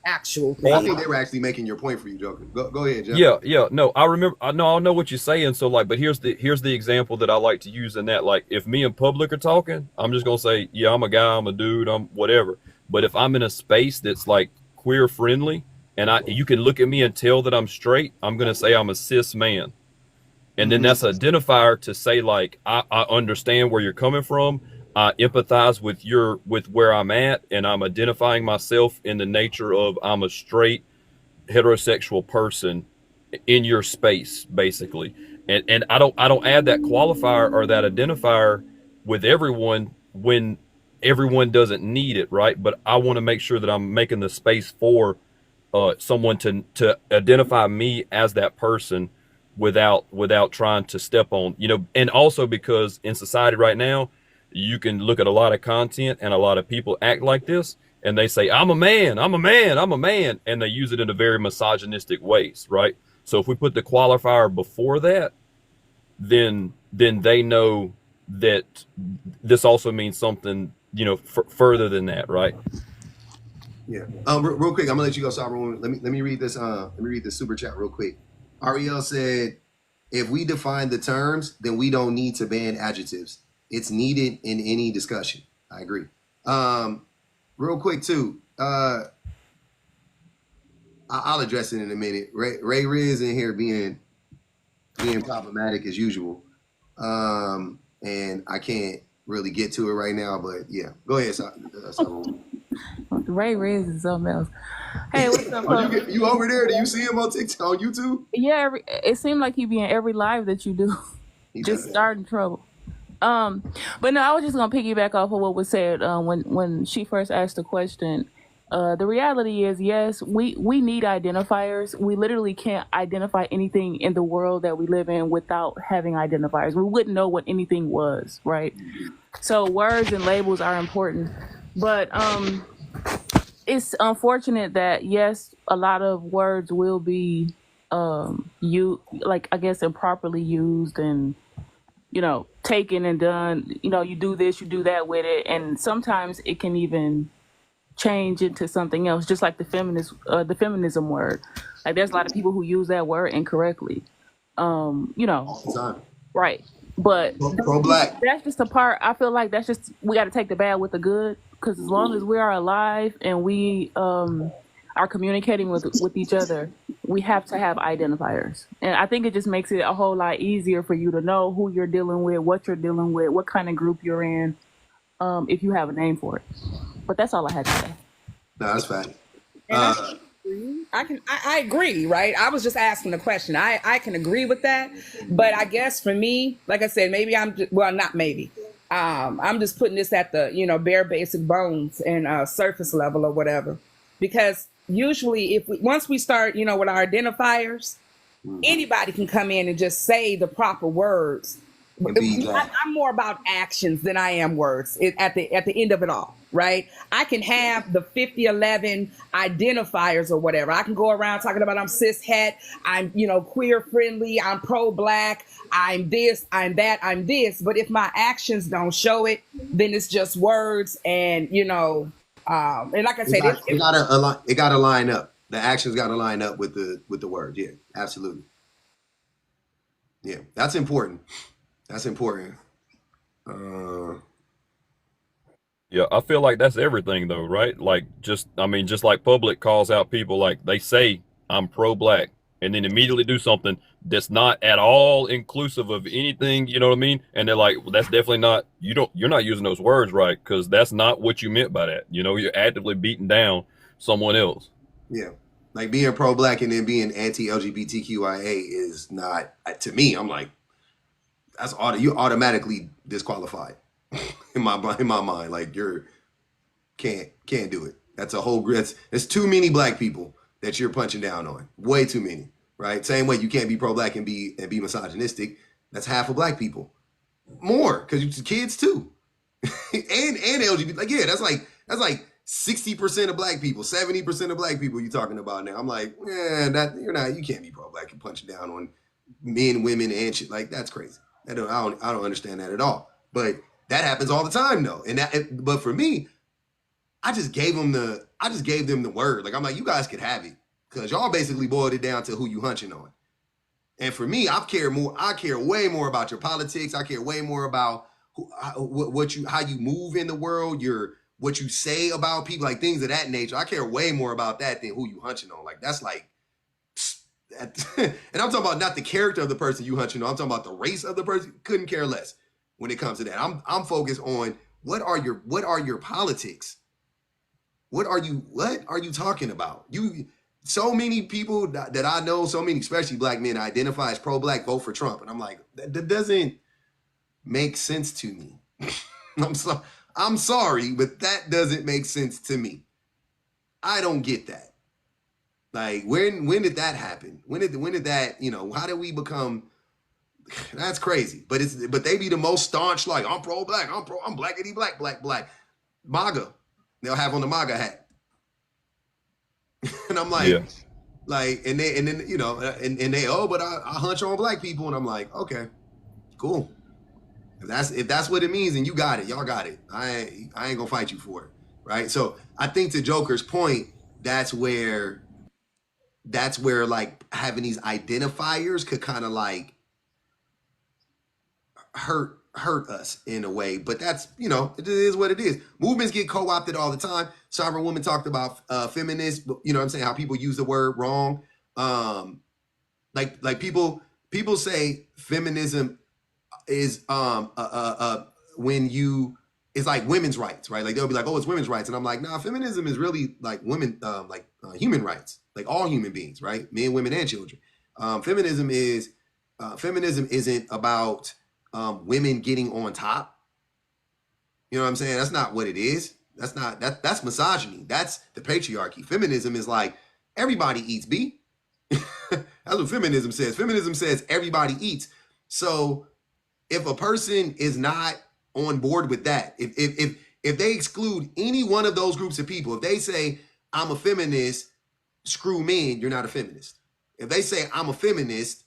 Actual. Well, I think they were actually making your point for you, Joker. Go ahead, Jeff. Yeah. No, I remember. I know what you're saying. So like, but here's the example that I like to use in that. Like, if me and public are talking, I'm just gonna say, yeah, I'm a guy, I'm a dude, I'm whatever. But if I'm in a space that's like queer friendly, and you can look at me and tell that I'm straight, I'm gonna say I'm a cis man, and then that's an identifier to say like I understand where you're coming from. I empathize with where I'm at, and I'm identifying myself in the nature of I'm a straight heterosexual person in your space, basically. And I don't add that qualifier or that identifier with everyone when everyone doesn't need it, right? But I want to make sure that I'm making the space for someone to identify me as that person without trying to step on, you know, and also because in society right now, you can look at a lot of content and a lot of people act like this and they say, I'm a man, and they use it in a very misogynistic ways, right? So if we put the qualifier before that, then they know that this also means something, you know, further than that, right? Yeah. Real quick, I'm gonna let you go, Sovereign. Let me read this. Let me read the super chat real quick. Ariel said, if we define the terms, then we don't need to ban adjectives. It's needed in any discussion. I agree. Real quick too. I'll address it in a minute. Ray Riz in here being problematic as usual. And I can't really get to it right now, but yeah. Go ahead, Ray Riz is something else. Hey, what's up? You over there? Do you see him on TikTok, on YouTube? Yeah, it seemed like he be in every live that you do. Just starting trouble. But no, I was just gonna piggyback off of what was said when she first asked the question. The reality is, yes, we need identifiers. We literally can't identify anything in the world that we live in without having identifiers. We wouldn't know what anything was, right? So words and labels are important, but it's unfortunate that yes, a lot of words will be improperly used and, you know, taken and done, you know, you do this, you do that with it. And sometimes it can even change into something else, just like the feminism word. Like there's a lot of people who use that word incorrectly. You know, all the time. Right. But pro-black. That's just a part. I feel like that's just, we got to take the bad with the good, because as long as we are alive and we are communicating with each other, we have to have identifiers. And I think it just makes it a whole lot easier for you to know who you're dealing with, what you're dealing with, what kind of group you're in, if you have a name for it. But that's all I had to say. No, that's fine. I agree, right? I was just asking the question. I can agree with that, but I guess for me, like I said, maybe not maybe. I'm just putting this at the, you know, bare basic bones and surface level or whatever, because usually once we start, you know, with our identifiers, anybody can come in and just say the proper words and be that. I'm more about actions than I am words at the end of it all, right? I can have the 5011 identifiers or whatever. I can go around talking about I'm cis het, I'm queer friendly, I'm pro-black, I'm this, I'm that, I'm this. But if my actions don't show it, then it's just words. And and like I said, it gotta line up. The actions gotta line up with the word. Yeah, absolutely. Yeah, that's important. That's important. Yeah, I feel like that's everything though, right? Like just like public calls out people, like they say I'm pro-black and then immediately do something that's not at all inclusive of anything, you know what I mean? And they're like, well, that's definitely not, you're not using those words right, because that's not what you meant by that. You're actively beating down someone else. Yeah. Like being pro-black and then being anti-LGBTQIA is not, to me, I'm like, you're automatically disqualified in my mind. Like you can't do it. That's a whole group. There's too many black people that you're punching down on. Way too many, right? Same way you can't be pro-black and be misogynistic. That's half of black people. More, because you're kids too. and LGBT. Like, yeah, that's like 60% of black people, 70% of black people you're talking about now. I'm like, you can't be pro-black and punching down on men, women, and shit. Like, that's crazy. I don't understand that at all. But that happens all the time though. But for me, I just gave them the word. Like, I'm like, you guys could have it, because y'all basically boiled it down to who you hunching on. And for me, I care way more about your politics. I care way more about how you move in the world, what you say about people, like things of that nature. I care way more about that than who you hunching on. Like, that's like, and I'm talking about not the character of the person you hunching on. I'm talking about the race of the person. Couldn't care less when it comes to that. I'm focused on what are your politics. What are you talking about? So many people that I know, so many, especially black men, identify as pro-black, vote for Trump. And I'm like, that doesn't make sense to me. I'm sorry, but that doesn't make sense to me. I don't get that. Like, when did that happen? When did that, how did we become, that's crazy. But they be the most staunch, like, I'm pro-black, I'm blackity black, black. MAGA. They'll have on the MAGA hat. And I'm like, yeah. Like, and then but I hunch on black people, and I'm like, okay, cool. If that's what it means, then you got it. Y'all got it. I ain't gonna fight you for it, right? So I think to Joker's point, that's where like having these identifiers could kind of like hurt us in a way, but that's, it is what it is. Movements get co-opted all the time. Sovereign Woman talked about feminists, you know what I'm saying, how people use the word wrong. Like people say feminism is it's like women's rights, right? Like they'll be like, oh, it's women's rights, and I'm like, nah, feminism is really like women, human rights, like all human beings, right? Men, women, and children. Feminism isn't about women getting on top. You know what I'm saying? That's not what it is. That's misogyny. That's the patriarchy. Feminism is like, everybody eats, B. That's what feminism says. Feminism says everybody eats. So if a person is not on board with that, if they exclude any one of those groups of people, if they say, I'm a feminist, screw men, you're not a feminist. If they say, I'm a feminist,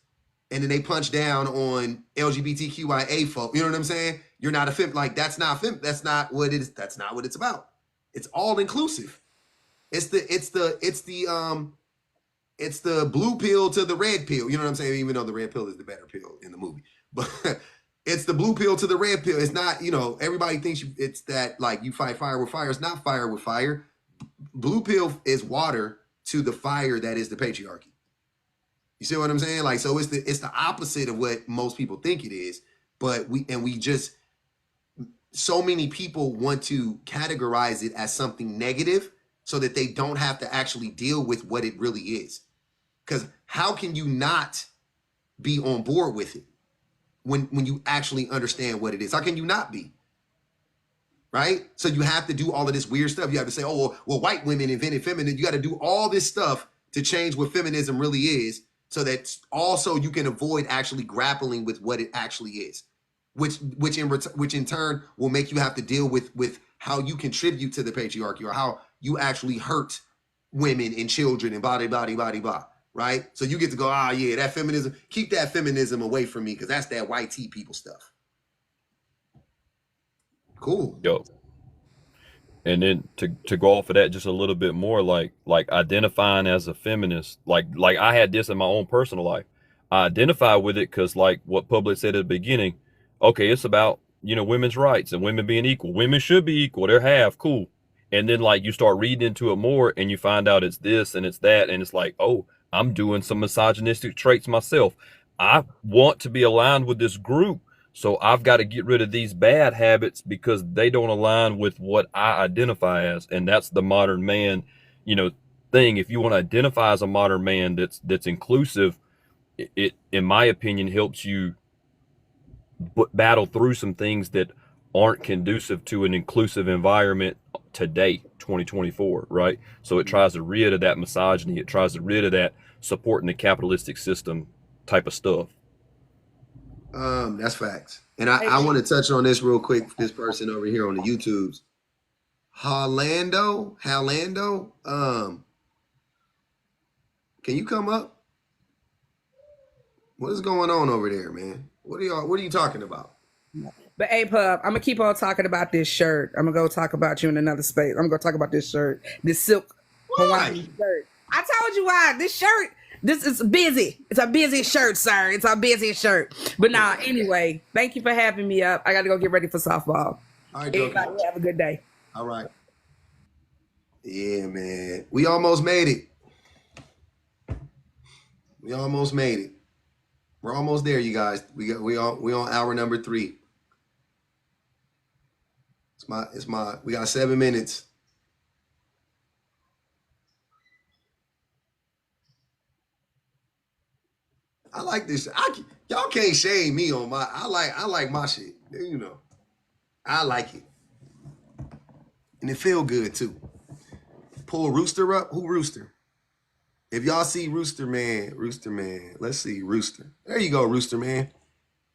and then they punch down on LGBTQIA folk, you know what I'm saying? You're not a feminist. Like, that's not what it is. That's not what it's about. It's all inclusive. It's the blue pill to the red pill. You know what I'm saying? Even though the red pill is the better pill in the movie, but it's the blue pill to the red pill. It's not, everybody thinks it's that, like, you fight fire with fire. It's not fire with fire. Blue pill is water to the fire that is the patriarchy. You see what I'm saying? Like, so it's the opposite of what most people think it is. But so many people want to categorize it as something negative so that they don't have to actually deal with what it really is. Because how can you not be on board with it when you actually understand what it is? How can you not be? Right? So you have to do all of this weird stuff. You have to say, oh, well, white women invented feminism. You got to do all this stuff to change what feminism really is, so that also you can avoid actually grappling with what it actually is. which in turn will make you have to deal with how you contribute to the patriarchy or how you actually hurt women and children and blah, blah, blah, blah, blah, right? So you get to go, yeah, that feminism, keep that feminism away from me because that's that white tea people stuff. Cool. Yo. And then to go off of that just a little bit more, like identifying as a feminist, like I had this in my own personal life. I identify with it because, like what Public said at the beginning, okay, it's about, women's rights and women being equal. Women should be equal. They're half, cool. And then like you start reading into it more and you find out it's this and it's that. And it's like, oh, I'm doing some misogynistic traits myself. I want to be aligned with this group. So I've got to get rid of these bad habits because they don't align with what I identify as. And that's the modern man, thing. If you want to identify as a modern man that's inclusive, it in my opinion helps you battle through some things that aren't conducive to an inclusive environment today, 2024, right? So it tries to rid of that misogyny. It tries to rid of that supporting the capitalistic system type of stuff. That's facts. And I want to touch on this real quick. This person over here on the YouTubes, Halando, can you come up? What is going on over there, man? What are you talking about? But hey, Pub, I'm gonna keep on talking about this shirt. I'm gonna go talk about you in another space. I'm gonna talk about this shirt, this silk Hawaiian shirt. I told you why. This shirt. This is busy. It's a busy shirt, sir. It's a busy shirt. But nah, anyway, thank you for having me up. I got to go get ready for softball. All right, everybody have a good day. All right. Yeah, man. We almost made it. We're almost there, you guys. We on hour number 3. We got 7 minutes. I like this. Y'all can't shame me on my. I like my shit. I like it, and it feel good too. Pull Rooster up. Who Rooster? If y'all see Rooster Man. Let's see Rooster. There you go, Rooster Man.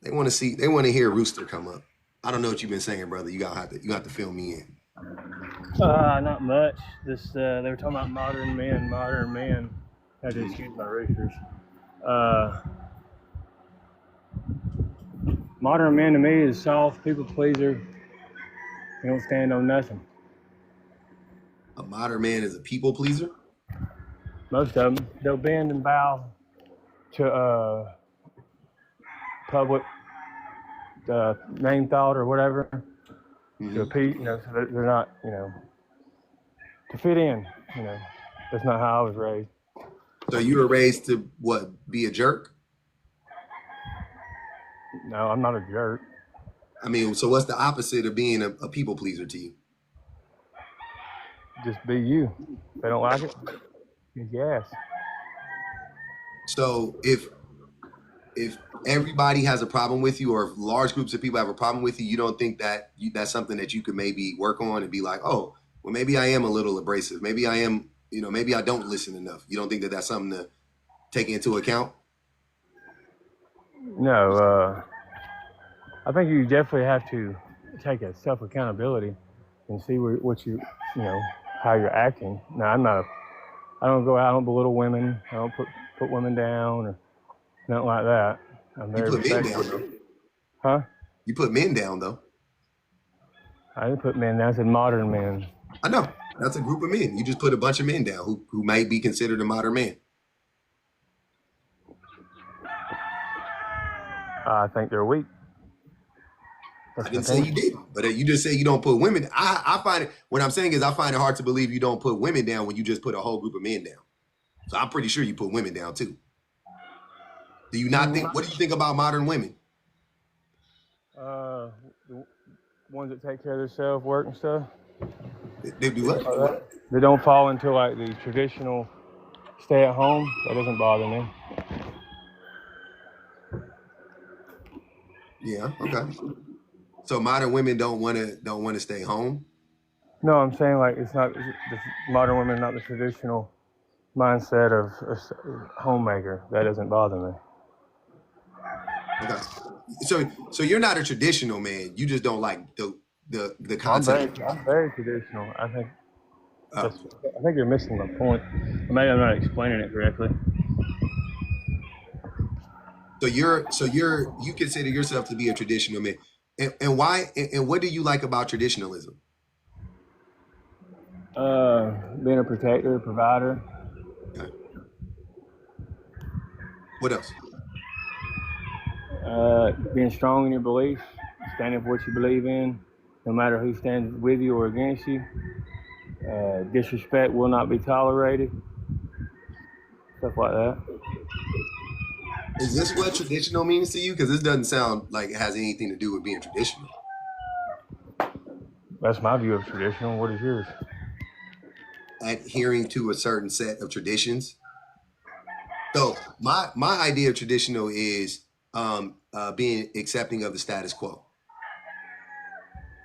They want to hear Rooster come up. I don't know what you've been saying, brother. You got to fill me in. Not much. Just they were talking about modern men. I had to excuse my roosters. Modern man to me is soft, people pleaser. He don't stand on nothing. A modern man is a people pleaser? Most of them. They'll bend and bow to public name thought or whatever. To appease, so they're not, to fit in, That's not how I was raised. So you were raised to what? Be a jerk? No, I'm not a jerk. I mean, so what's the opposite of being a people pleaser to you? Just be you. If they don't like it, kick your ass. So if everybody has a problem with you, or if large groups of people have a problem with you, you don't think that that's something that you could maybe work on and be like, oh, well, maybe I am a little abrasive. Maybe I am, maybe I don't listen enough. You don't think that that's something to take into account? No, I think you definitely have to take a self-accountability and see what how you're acting. Now, I don't go out, I don't belittle women, I don't put women down or nothing like that. I'm very respectful. Men down, though. Huh? You put men down, though. I didn't put men down, I said modern men. I know. That's a group of men. You just put a bunch of men down who might be considered a modern man. I think they're weak. I didn't say you didn't, but you just say you don't put women. I find it, what I'm saying is I find it hard to believe you don't put women down when you just put a whole group of men down. So I'm pretty sure you put women down too. Do you not think, what do you think about modern women? The ones that take care of themselves, work and stuff. They do what? They don't fall into like the traditional stay at home. That doesn't bother me. Yeah, okay. So modern women don't want to stay home? No, I'm saying like it's not the modern women, not the traditional mindset of a homemaker. That doesn't bother me. Okay. So you're not a traditional man. You just don't like the concept. I'm very traditional. I think I think you're missing the point. Maybe I'm not explaining it correctly. You consider yourself to be a traditional man, and why? And what do you like about traditionalism? Being a protector, provider. Okay. What else? Being strong in your beliefs, standing for what you believe in, no matter who stands with you or against you. Disrespect will not be tolerated. Stuff like that. Is this what traditional means to you? Because this doesn't sound like it has anything to do with being traditional. That's my view of traditional. What is yours? Adhering to a certain set of traditions. So my idea of traditional is being accepting of the status quo.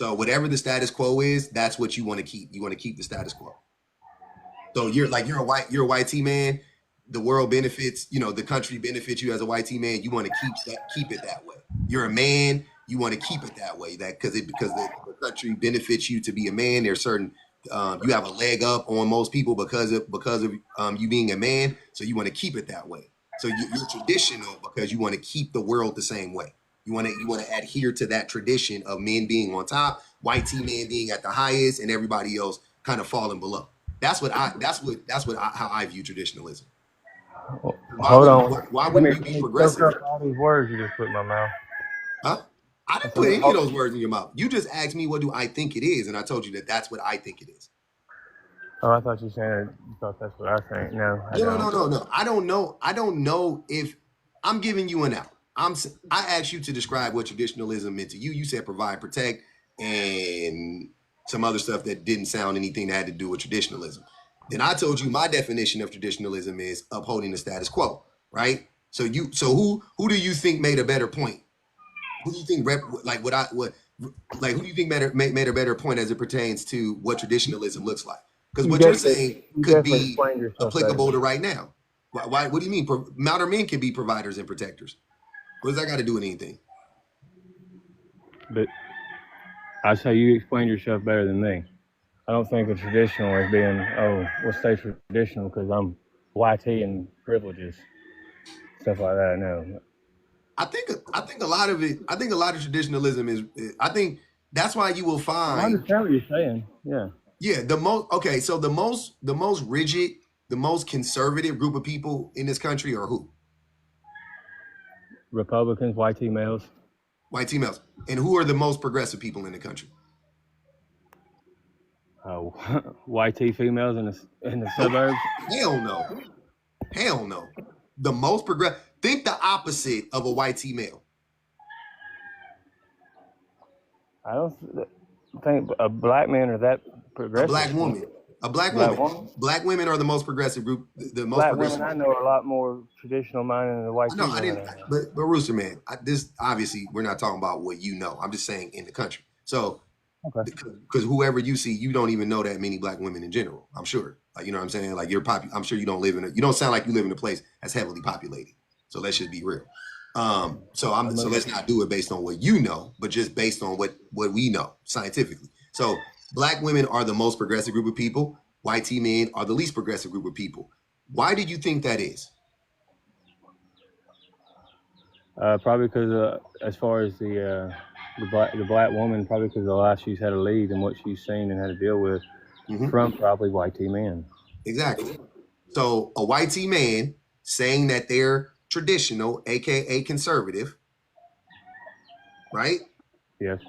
So whatever the status quo is, that's what you want to keep. You want to keep the status quo. So you're a white T man. The world benefits, the country benefits you as a white T man. You want to keep it that way. You're a man. You want to keep it that way. Because the country benefits you to be a man. There's certain you have a leg up on most people because of you being a man. So you want to keep it that way. So you're traditional because you want to keep the world the same way. You want to adhere to that tradition of men being on top, white T men being at the highest, and everybody else kind of falling below. That's how I view traditionalism. Hold on. Why wouldn't you be progressive? All these words you just put in my mouth. Huh? I didn't put any of those words in your mouth. You just asked me what do I think it is, and I told you that that's what I think it is. Oh, I thought you said you thought that's what I think. No. No. I don't know. I don't know if I'm giving you an out. I asked you to describe what traditionalism meant to you. You said provide, protect, and some other stuff that didn't sound anything that had to do with traditionalism. Then I told you my definition of traditionalism is upholding the status quo, right? So who do you think made a better point? Who do you think who do you think made a better point as it pertains to what traditionalism looks like? Because what you're saying could be applicable to right now. Why? What do you mean? Modern men can be providers and protectors. What does that got to do with anything? But I say you explained yourself better than me. I don't think of traditional as being, we'll stay traditional because I'm YT and privileges, stuff like that. No. I think a lot of it. I think a lot of traditionalism is. I think that's why you will find. I understand what you're saying. Yeah. Yeah. So the most rigid, the most conservative group of people in this country are who? Republicans, YT males. YT males. And who are the most progressive people in the country? YT females in the suburbs. Hell no. The most progressive. Think the opposite of a YT male. I don't think a black man are that progressive. A black woman. Black women are the most progressive group. The most black progressive. Women I know are a lot more traditional minded than the white. No, I didn't. But Rooster Man, this obviously we're not talking about what you know. I'm just saying in the country. So, because whoever you see, you don't even know that many black women in general. I'm sure. Like, you know what I'm saying? Like I'm sure you don't live you don't sound like you live in a place that's heavily populated. So let's just be real. So let's not do it based on what you know, but just based on what we know scientifically. So black women are the most progressive group of people. YT men are the least progressive group of people. Why did you think that is? Probably because as far as the black woman, probably because of the life she's had to lead and what she's seen and had to deal with from probably YT men. Exactly. So a YT man saying that they're traditional, aka conservative, right? Yes.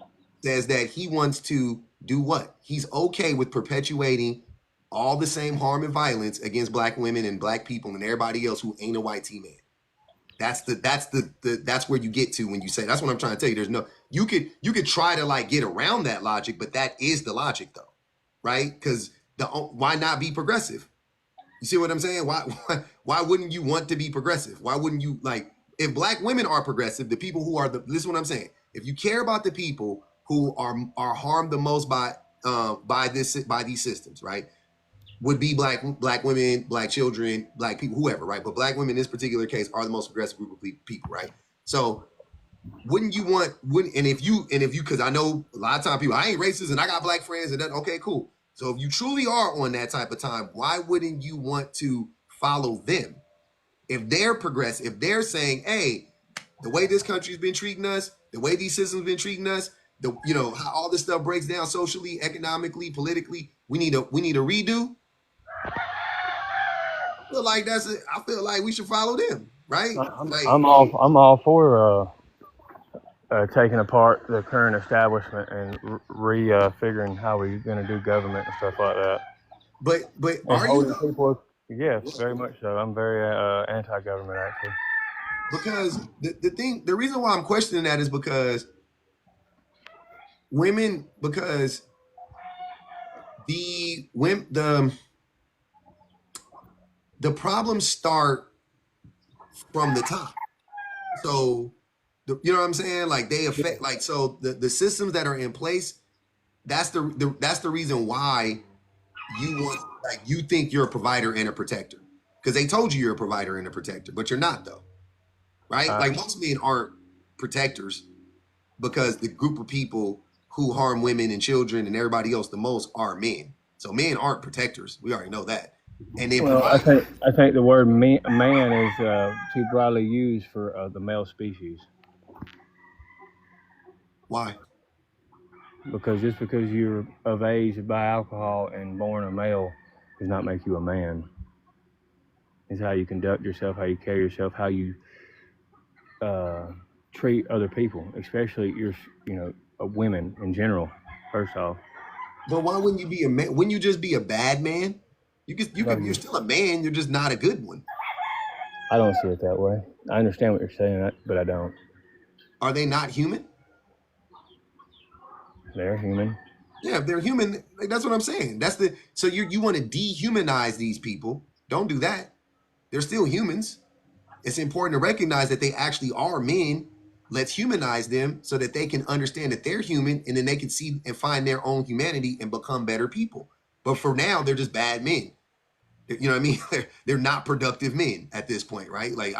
Says that he wants to do what? He's okay with perpetuating all the same harm and violence against black women and black people and everybody else who ain't a YT man. That's where you get to when you say, that's what I'm trying to tell you. You could try to like get around that logic, but that is the logic though, right? Because why not be progressive? You see what I'm saying? Why wouldn't you want to be progressive? Why wouldn't you if black women are progressive, the people who are this is what I'm saying. If you care about the people who are harmed the most by these systems, right? Would be black women, black children, black people, whoever, right? But black women in this particular case are the most progressive group of people, right? So wouldn't you want, and if you, because I know a lot of times people, I ain't racist and I got black friends and that, okay, cool. So if you truly are on that type of time, why wouldn't you want to follow them? If they're progressive, if they're saying, hey, the way this country's been treating us, the way these systems been treating us, how all this stuff breaks down socially, economically, politically, we need a redo. I feel like we should follow them, right? I'm all for taking apart the current establishment and figuring how we're going to do government and stuff like that. But and are you though? People? Yes, very much so. I'm very anti-government actually. Because the reason why I'm questioning that is because the problems start from the top. So you know what I'm saying? Like they affect, like, so the systems that are in place. That's the reason why you think you're a provider and a protector, because they told you you're a provider and a protector, but you're not though, right? Like most men aren't protectors, because the group of people who harm women and children and everybody else the most are men. So men aren't protectors. We already know that. And then I think the word man is too broadly used for the male species. Why? Because just because you're of age to buy alcohol and born a male does not make you a man. It's how you conduct yourself, how you carry yourself, how you treat other people, especially women in general. First off. But why wouldn't you be a man? Wouldn't you just be a bad man? You're still a man. You're just not a good one. I don't see it that way. I understand what you're saying, but I don't. Are they not human? They're human. Yeah, if they're human, like, that's what I'm saying. So you want to dehumanize these people. Don't do that. They're still humans. It's important to recognize that they actually are men. Let's humanize them so that they can understand that they're human, and then they can see and find their own humanity and become better people. But for now, they're just bad men. You know what I mean? They're not productive men at this point, right? Like,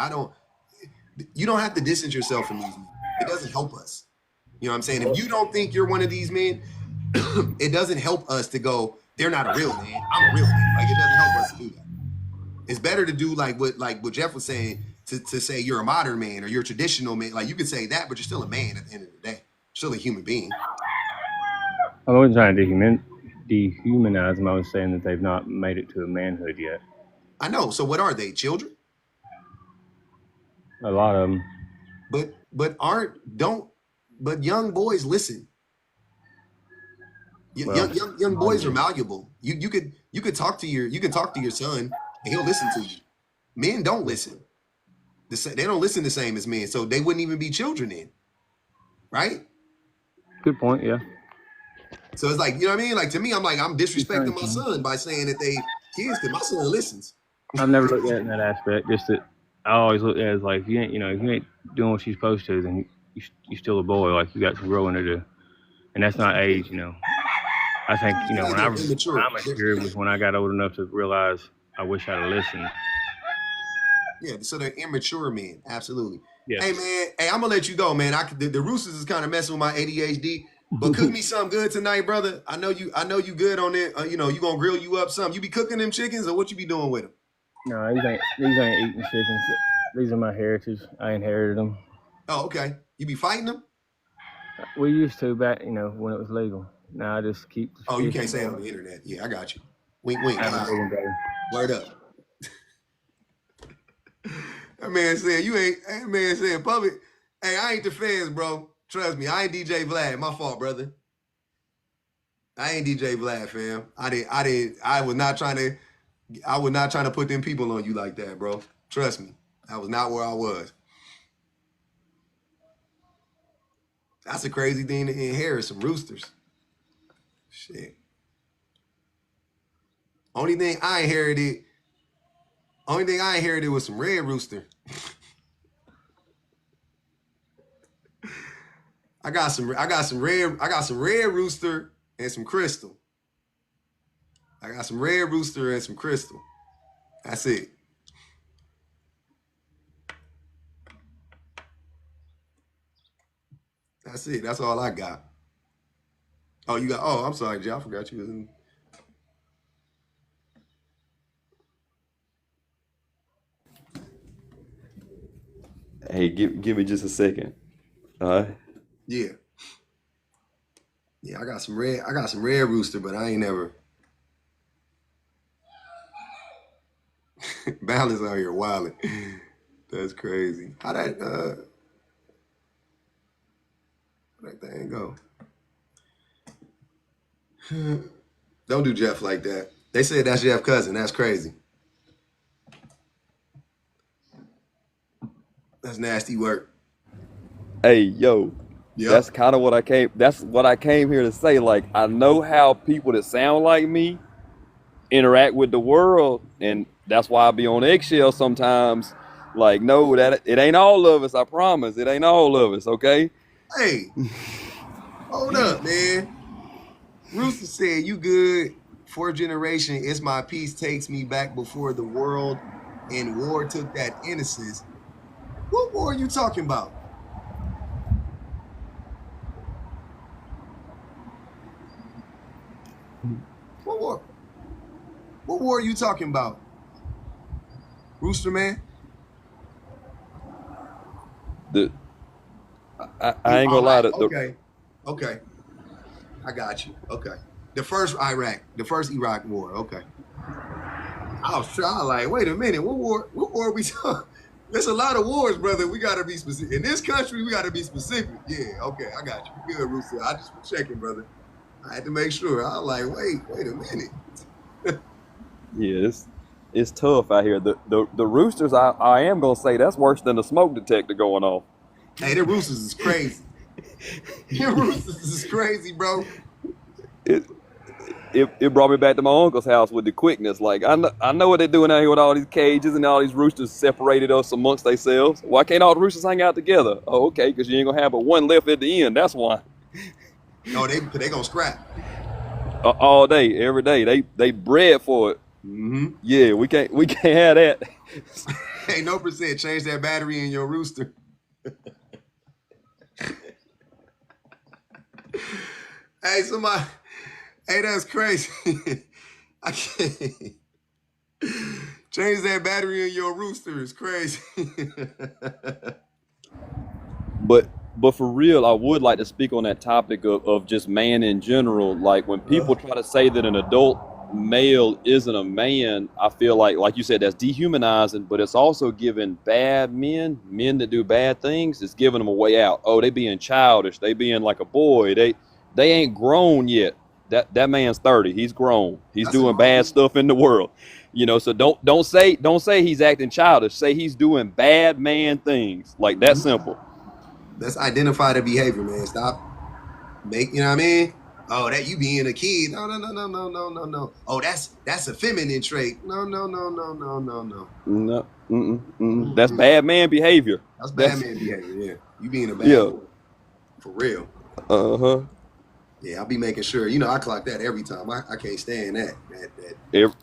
you don't have to distance yourself from these men. It doesn't help us. You know what I'm saying? If you don't think you're one of these men, it doesn't help us to go, they're not a real man, I'm a real man. Like, it doesn't help us to do that. It's better to do like what Jeff was saying, to say you're a modern man or you're a traditional man. Like, you could say that, but you're still a man at the end of the day. You're still a human being. I wasn't trying to dehumanize them. I was saying that they've not made it to a manhood yet. I know. So what are they? Children? A lot of them. But young boys listen. Young boys are malleable. You could talk to your son and he'll listen to you. Men don't listen. They don't listen the same as men, so they wouldn't even be children then, right? Good point. Yeah. So it's like, you know what I mean? Like, to me, I'm disrespecting my son by saying that they kids, because my son listens. I've never looked at it in that aspect. Just that I always look at it as like, if you ain't doing what you're supposed to, then you're still a boy. Like, you got some growing to do, and that's not age. I think when I matured was when I got old enough to realize I wish I'd have listened. Yeah, so they're immature men, absolutely. Yes. Hey man, I'm gonna let you go, man. The roosters is kind of messing with my ADHD, but cook me something good tonight, brother. I know you good on it. You gonna grill you up something. You be cooking them chickens, or what you be doing with them? No, these ain't eating chickens. These are my heritage. I inherited them. Oh, okay. You be fighting them? We used to back, when it was legal. Now I just keep. Oh, you can't say it on the internet. Yeah, I got you. Wink, wink. Word up. That man said public. Hey, I ain't the fans, bro. Trust me, I ain't DJ Vlad. My fault, brother. I ain't DJ Vlad, fam. I was not trying to put them people on you like that, bro. Trust me. That was not where I was. That's a crazy thing to inherit, some roosters. Shit. Only thing I inherited was some red rooster. I got some red rooster and some crystal. That's it. That's it. That's all I got. Oh, you got. Oh, I'm sorry, Jay. I forgot you was in. Hey, give me just a second. Yeah. Yeah, I got some red rooster, but I ain't never. Balance out here wilding. That's crazy. How that thing go? Don't do Jeff like that. They said that's Jeff's cousin. That's crazy. That's nasty work. Hey, yo. Yep. That's kind of what I came. That's what I came here to say. Like, I know how people that sound like me interact with the world, and that's why I be on eggshells sometimes. Like, no, that it ain't all of us. I promise, it ain't all of us. Okay. Hey, hold up, man. Rooster said, "You good? Fourth generation. It's my peace takes me back before the world and war took that innocence." What war are you talking about? What war? What war are you talking about? Rooster man? I ain't gonna lie to Okay. I got you. Okay. The first Iraq war. Okay. I was like, wait a minute, what war are we talking? There's a lot of wars, brother. We gotta be specific. In this country, we gotta be specific. Yeah, okay, I got you. Good, Rooster. I just was checking, brother. I had to make sure. I was like, wait a minute. Yeah, it's tough out here. The roosters, I am gonna say that's worse than the smoke detector going off. Hey, the roosters is crazy. The roosters is crazy, bro. It brought me back to my uncle's house with the quickness. Like, I know what they're doing out here with all these cages and all these roosters separated us amongst themselves. Why can't all the roosters hang out together? Oh, okay, because you ain't gonna have but one left at the end. That's why. No, they gonna scrap. All day, every day. They bred for it. Mm-hmm. Yeah, we can't have that. Hey, no percent. Change that battery in your rooster. Hey, somebody. Hey, that's crazy. I can't. Change that battery in your rooster. It's crazy. But for real, I would like to speak on that topic of just man in general. Like, when people try to say that an adult male isn't a man, I feel like you said, that's dehumanizing, but it's also giving bad men that do bad things, it's giving them a way out. Oh, they being childish. They being like a boy. They ain't grown yet. That man's 30. He's grown. He's doing bad stuff in the world. So don't say he's acting childish. Say he's doing bad man things. Like, that's simple. Let's identify the behavior, man. Stop. You know what I mean? Oh, that you being a kid. No. Oh, that's a feminine trait. No. No. That's bad man behavior. That's bad man behavior, yeah. You being a bad boy. For real. Uh-huh. Yeah, I'll be making sure. I clock that every time. I can't stand that.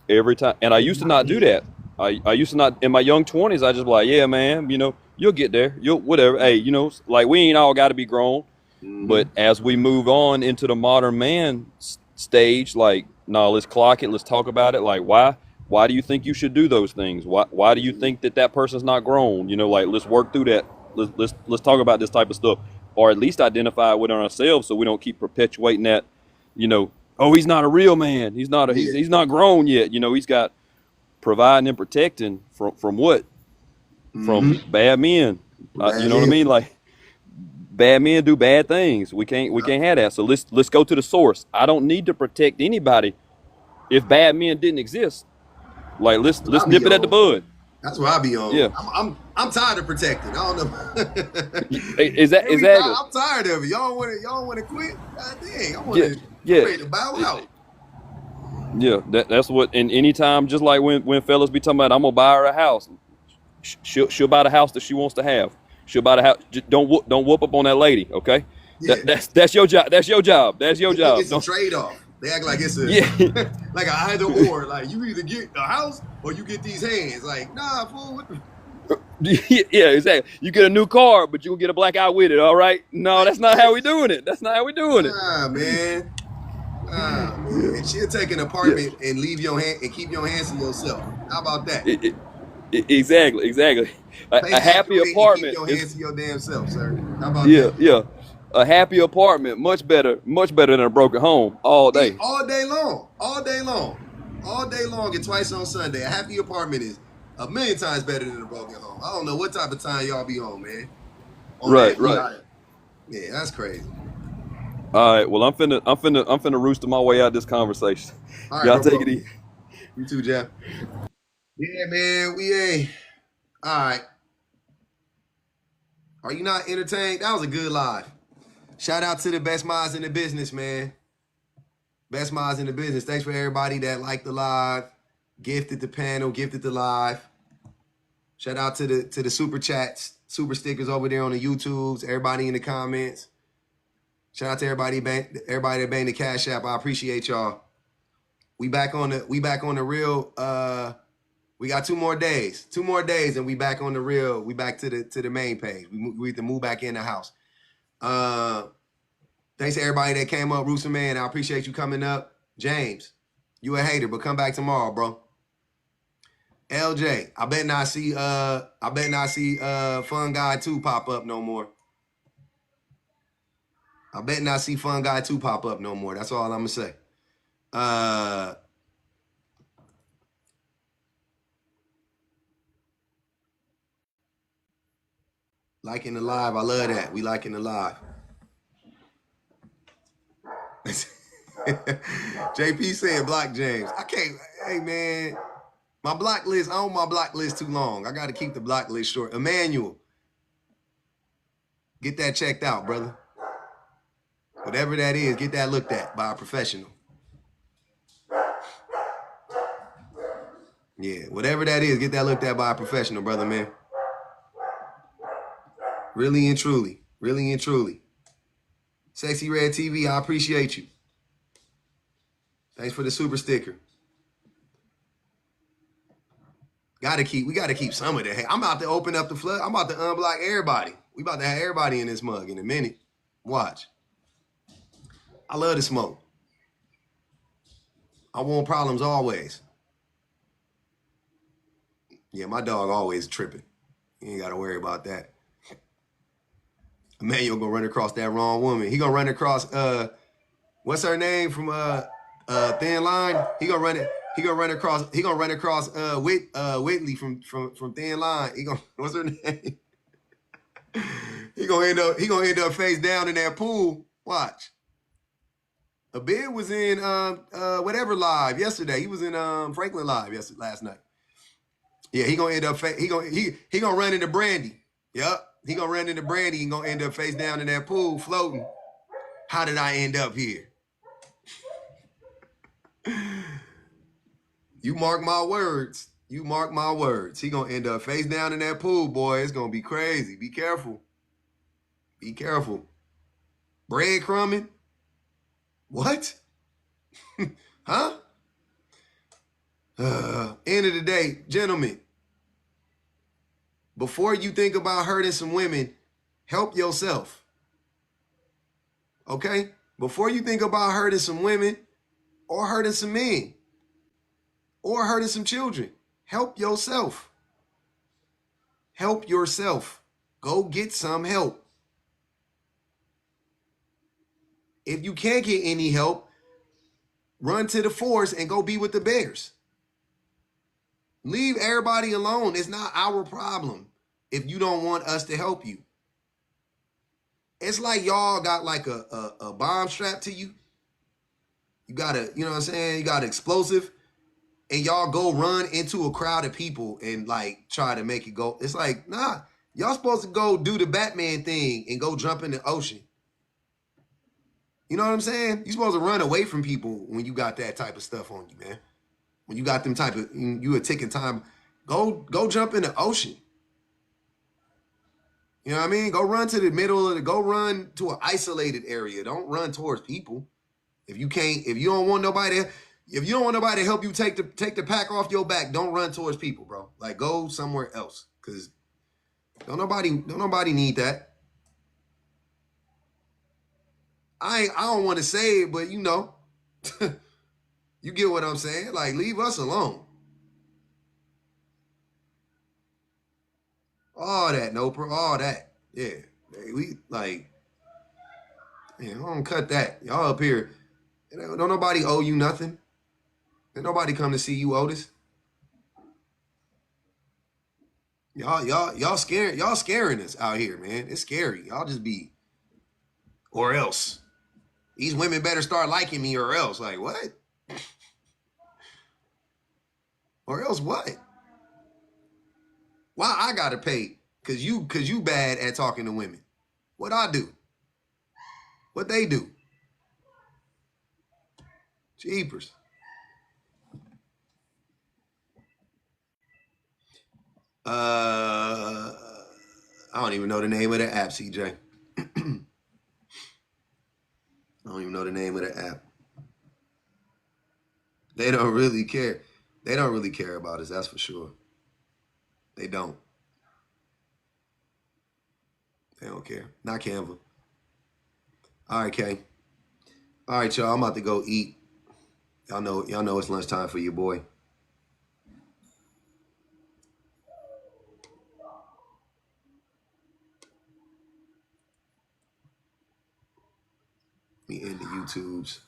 Every time. And I used to not do that. I used to not, in my young 20s, I just be like, yeah, man, you'll get there. You'll, whatever. Hey, like, we ain't all got to be grown. Mm-hmm. But as we move on into the modern man stage, like, no, let's clock it. Let's talk about it. Like, why do you think you should do those things? Why do you think that person's not grown? Like, let's work through that. Let's talk about this type of stuff, or at least identify it within ourselves, so we don't keep perpetuating that. Oh, he's not a real man. He's not he's not grown yet. He's got providing and protecting from what? Mm-hmm. From bad men. You know what I mean? Like, bad men do bad things. We can't have that. So let's go to the source. I don't need to protect anybody if bad men didn't exist. Like, let's nip it at the bud. That's where I be on. Yeah. I'm tired of protecting. I don't know. Exactly. I'm tired of it. Y'all want to quit? God dang, I'm ready to bow out. Yeah, that's what. And anytime, just like when fellas be talking about, I'm gonna buy her a house. She'll buy the house that she wants to have. She'll buy the house. Just don't whoop up on that lady, okay? Yeah. That's your job. That's your job. It's a trade-off. They act like it's like a either or. Like, you either get a house or you get these hands. Like, nah, fool. Yeah, exactly. You get a new car, but you'll get a black eye with it. All right? No, that's not how we doing it. That's not how we doing it. Nah, man. Nah, Yeah. man. She'll take an Yeah. apartment and leave your hand and keep your hands to yourself. How about that? Exactly. Pay A half the happy rate and keep apartment your is hands to your damn self, sir. How about that? yeah. A happy apartment, much better than a broken home all day. All day long. All day long. All day long and twice on Sunday. A happy apartment is a million times better than a broken home. I don't know what type of time y'all be on, man. On Right. that. Yeah, that's crazy. All right. Well, I'm finna rooster my way out this conversation. All right, Y'all bro. take it easy. You too, Jeff. Yeah, man. We ain't. All right. Are you not entertained? That was a good live. Shout out to the best minds in the business, man. Best minds in the business. Thanks for everybody that liked the live, gifted the panel, gifted the live. Shout out to the super chats, super stickers over there on the YouTubes, everybody in the comments. Shout out to everybody that banged the Cash App. I appreciate y'all. We back on the real. We got 2 more days. 2 more days, and we back on the real. We back to the main page. We have to move back in the house. Thanks to everybody that came up, Rooster Man. I appreciate you coming up. James, you a hater, but come back tomorrow, bro. LJ, I bet not see Fun Guy 2 pop up no more. I bet not see Fun Guy 2 pop up no more. That's all I'm gonna say. Liking the live. I love that. We liking the live. JP said block James. I can't. Hey, man. My block list, I own my block list too long. I got to keep the block list short. Emmanuel, get that checked out, brother. Whatever that is, get that looked at by a professional. Yeah, whatever that is, get that looked at by a professional, brother, man. Really and truly. Really and truly. Sexy Red TV, I appreciate you. Thanks for the super sticker. We gotta keep some of that. Hey, I'm about to open up the flood. I'm about to unblock everybody. We about to have everybody in this mug in a minute. Watch. I love the smoke. I want problems always. Yeah, my dog always tripping. You ain't gotta worry about that. Emmanuel gonna run across that wrong woman. He gonna run across what's her name from Thin Line? He gonna run across Whitley from Thin Line. What's her name? He gonna end up face down in that pool. Watch. Abid was in whatever live yesterday. He was in Franklin live last night. Yeah, he gonna end up he gonna run into Brandy. Yup. He gonna run into Brandy and gonna end up face down in that pool floating. How did I end up here? You mark my words. You mark my words. He gonna end up face down in that pool, boy. It's gonna be crazy. Be careful. Be careful. Breadcrumbing? What? Huh? End of the day, gentlemen, before you think about hurting some women, help yourself. Okay? Before you think about hurting some women or hurting some men or hurting some children, help yourself. Help yourself. Go get some help. If you can't get any help, run to the forest and go be with the bears. Leave everybody alone. It's not our problem if you don't want us to help you. It's like y'all got like a bomb strapped to you. You got you know what I'm saying? You got explosive and y'all go run into a crowd of people and like try to make it go. It's like, nah, y'all supposed to go do the Batman thing and go jump in the ocean. You know what I'm saying? You're supposed to run away from people when you got that type of stuff on you, man. When you got them type of, you a ticking time, go jump in the ocean. You know what I mean? Go run to the middle of go run to an isolated area. Don't run towards people. If you don't want nobody to help you take the pack off your back, don't run towards people, bro. Like go somewhere else. Cause Don't nobody need that. I don't want to say it, but you know, you get what I'm saying. Like, leave us alone. All that, all that. Yeah. We like, yeah, don't cut that. Y'all up here. Don't nobody owe you nothing. Ain't nobody come to see you, Otis. Y'all scaring us out here, man. It's scary. Y'all just be, or else. These women better start liking me or else. Like, what? Or else what? Why I gotta pay? Cause you bad at talking to women. What I do? What they do? Jeepers. I don't even know the name of the app, CJ. I don't even know the name of the app. They don't really care. They don't really care about us, that's for sure. They don't. They don't care. Not Canva. All right, Kay. All right, y'all. I'm about to go eat. Y'all know it's lunchtime for your boy. Me and the YouTubes.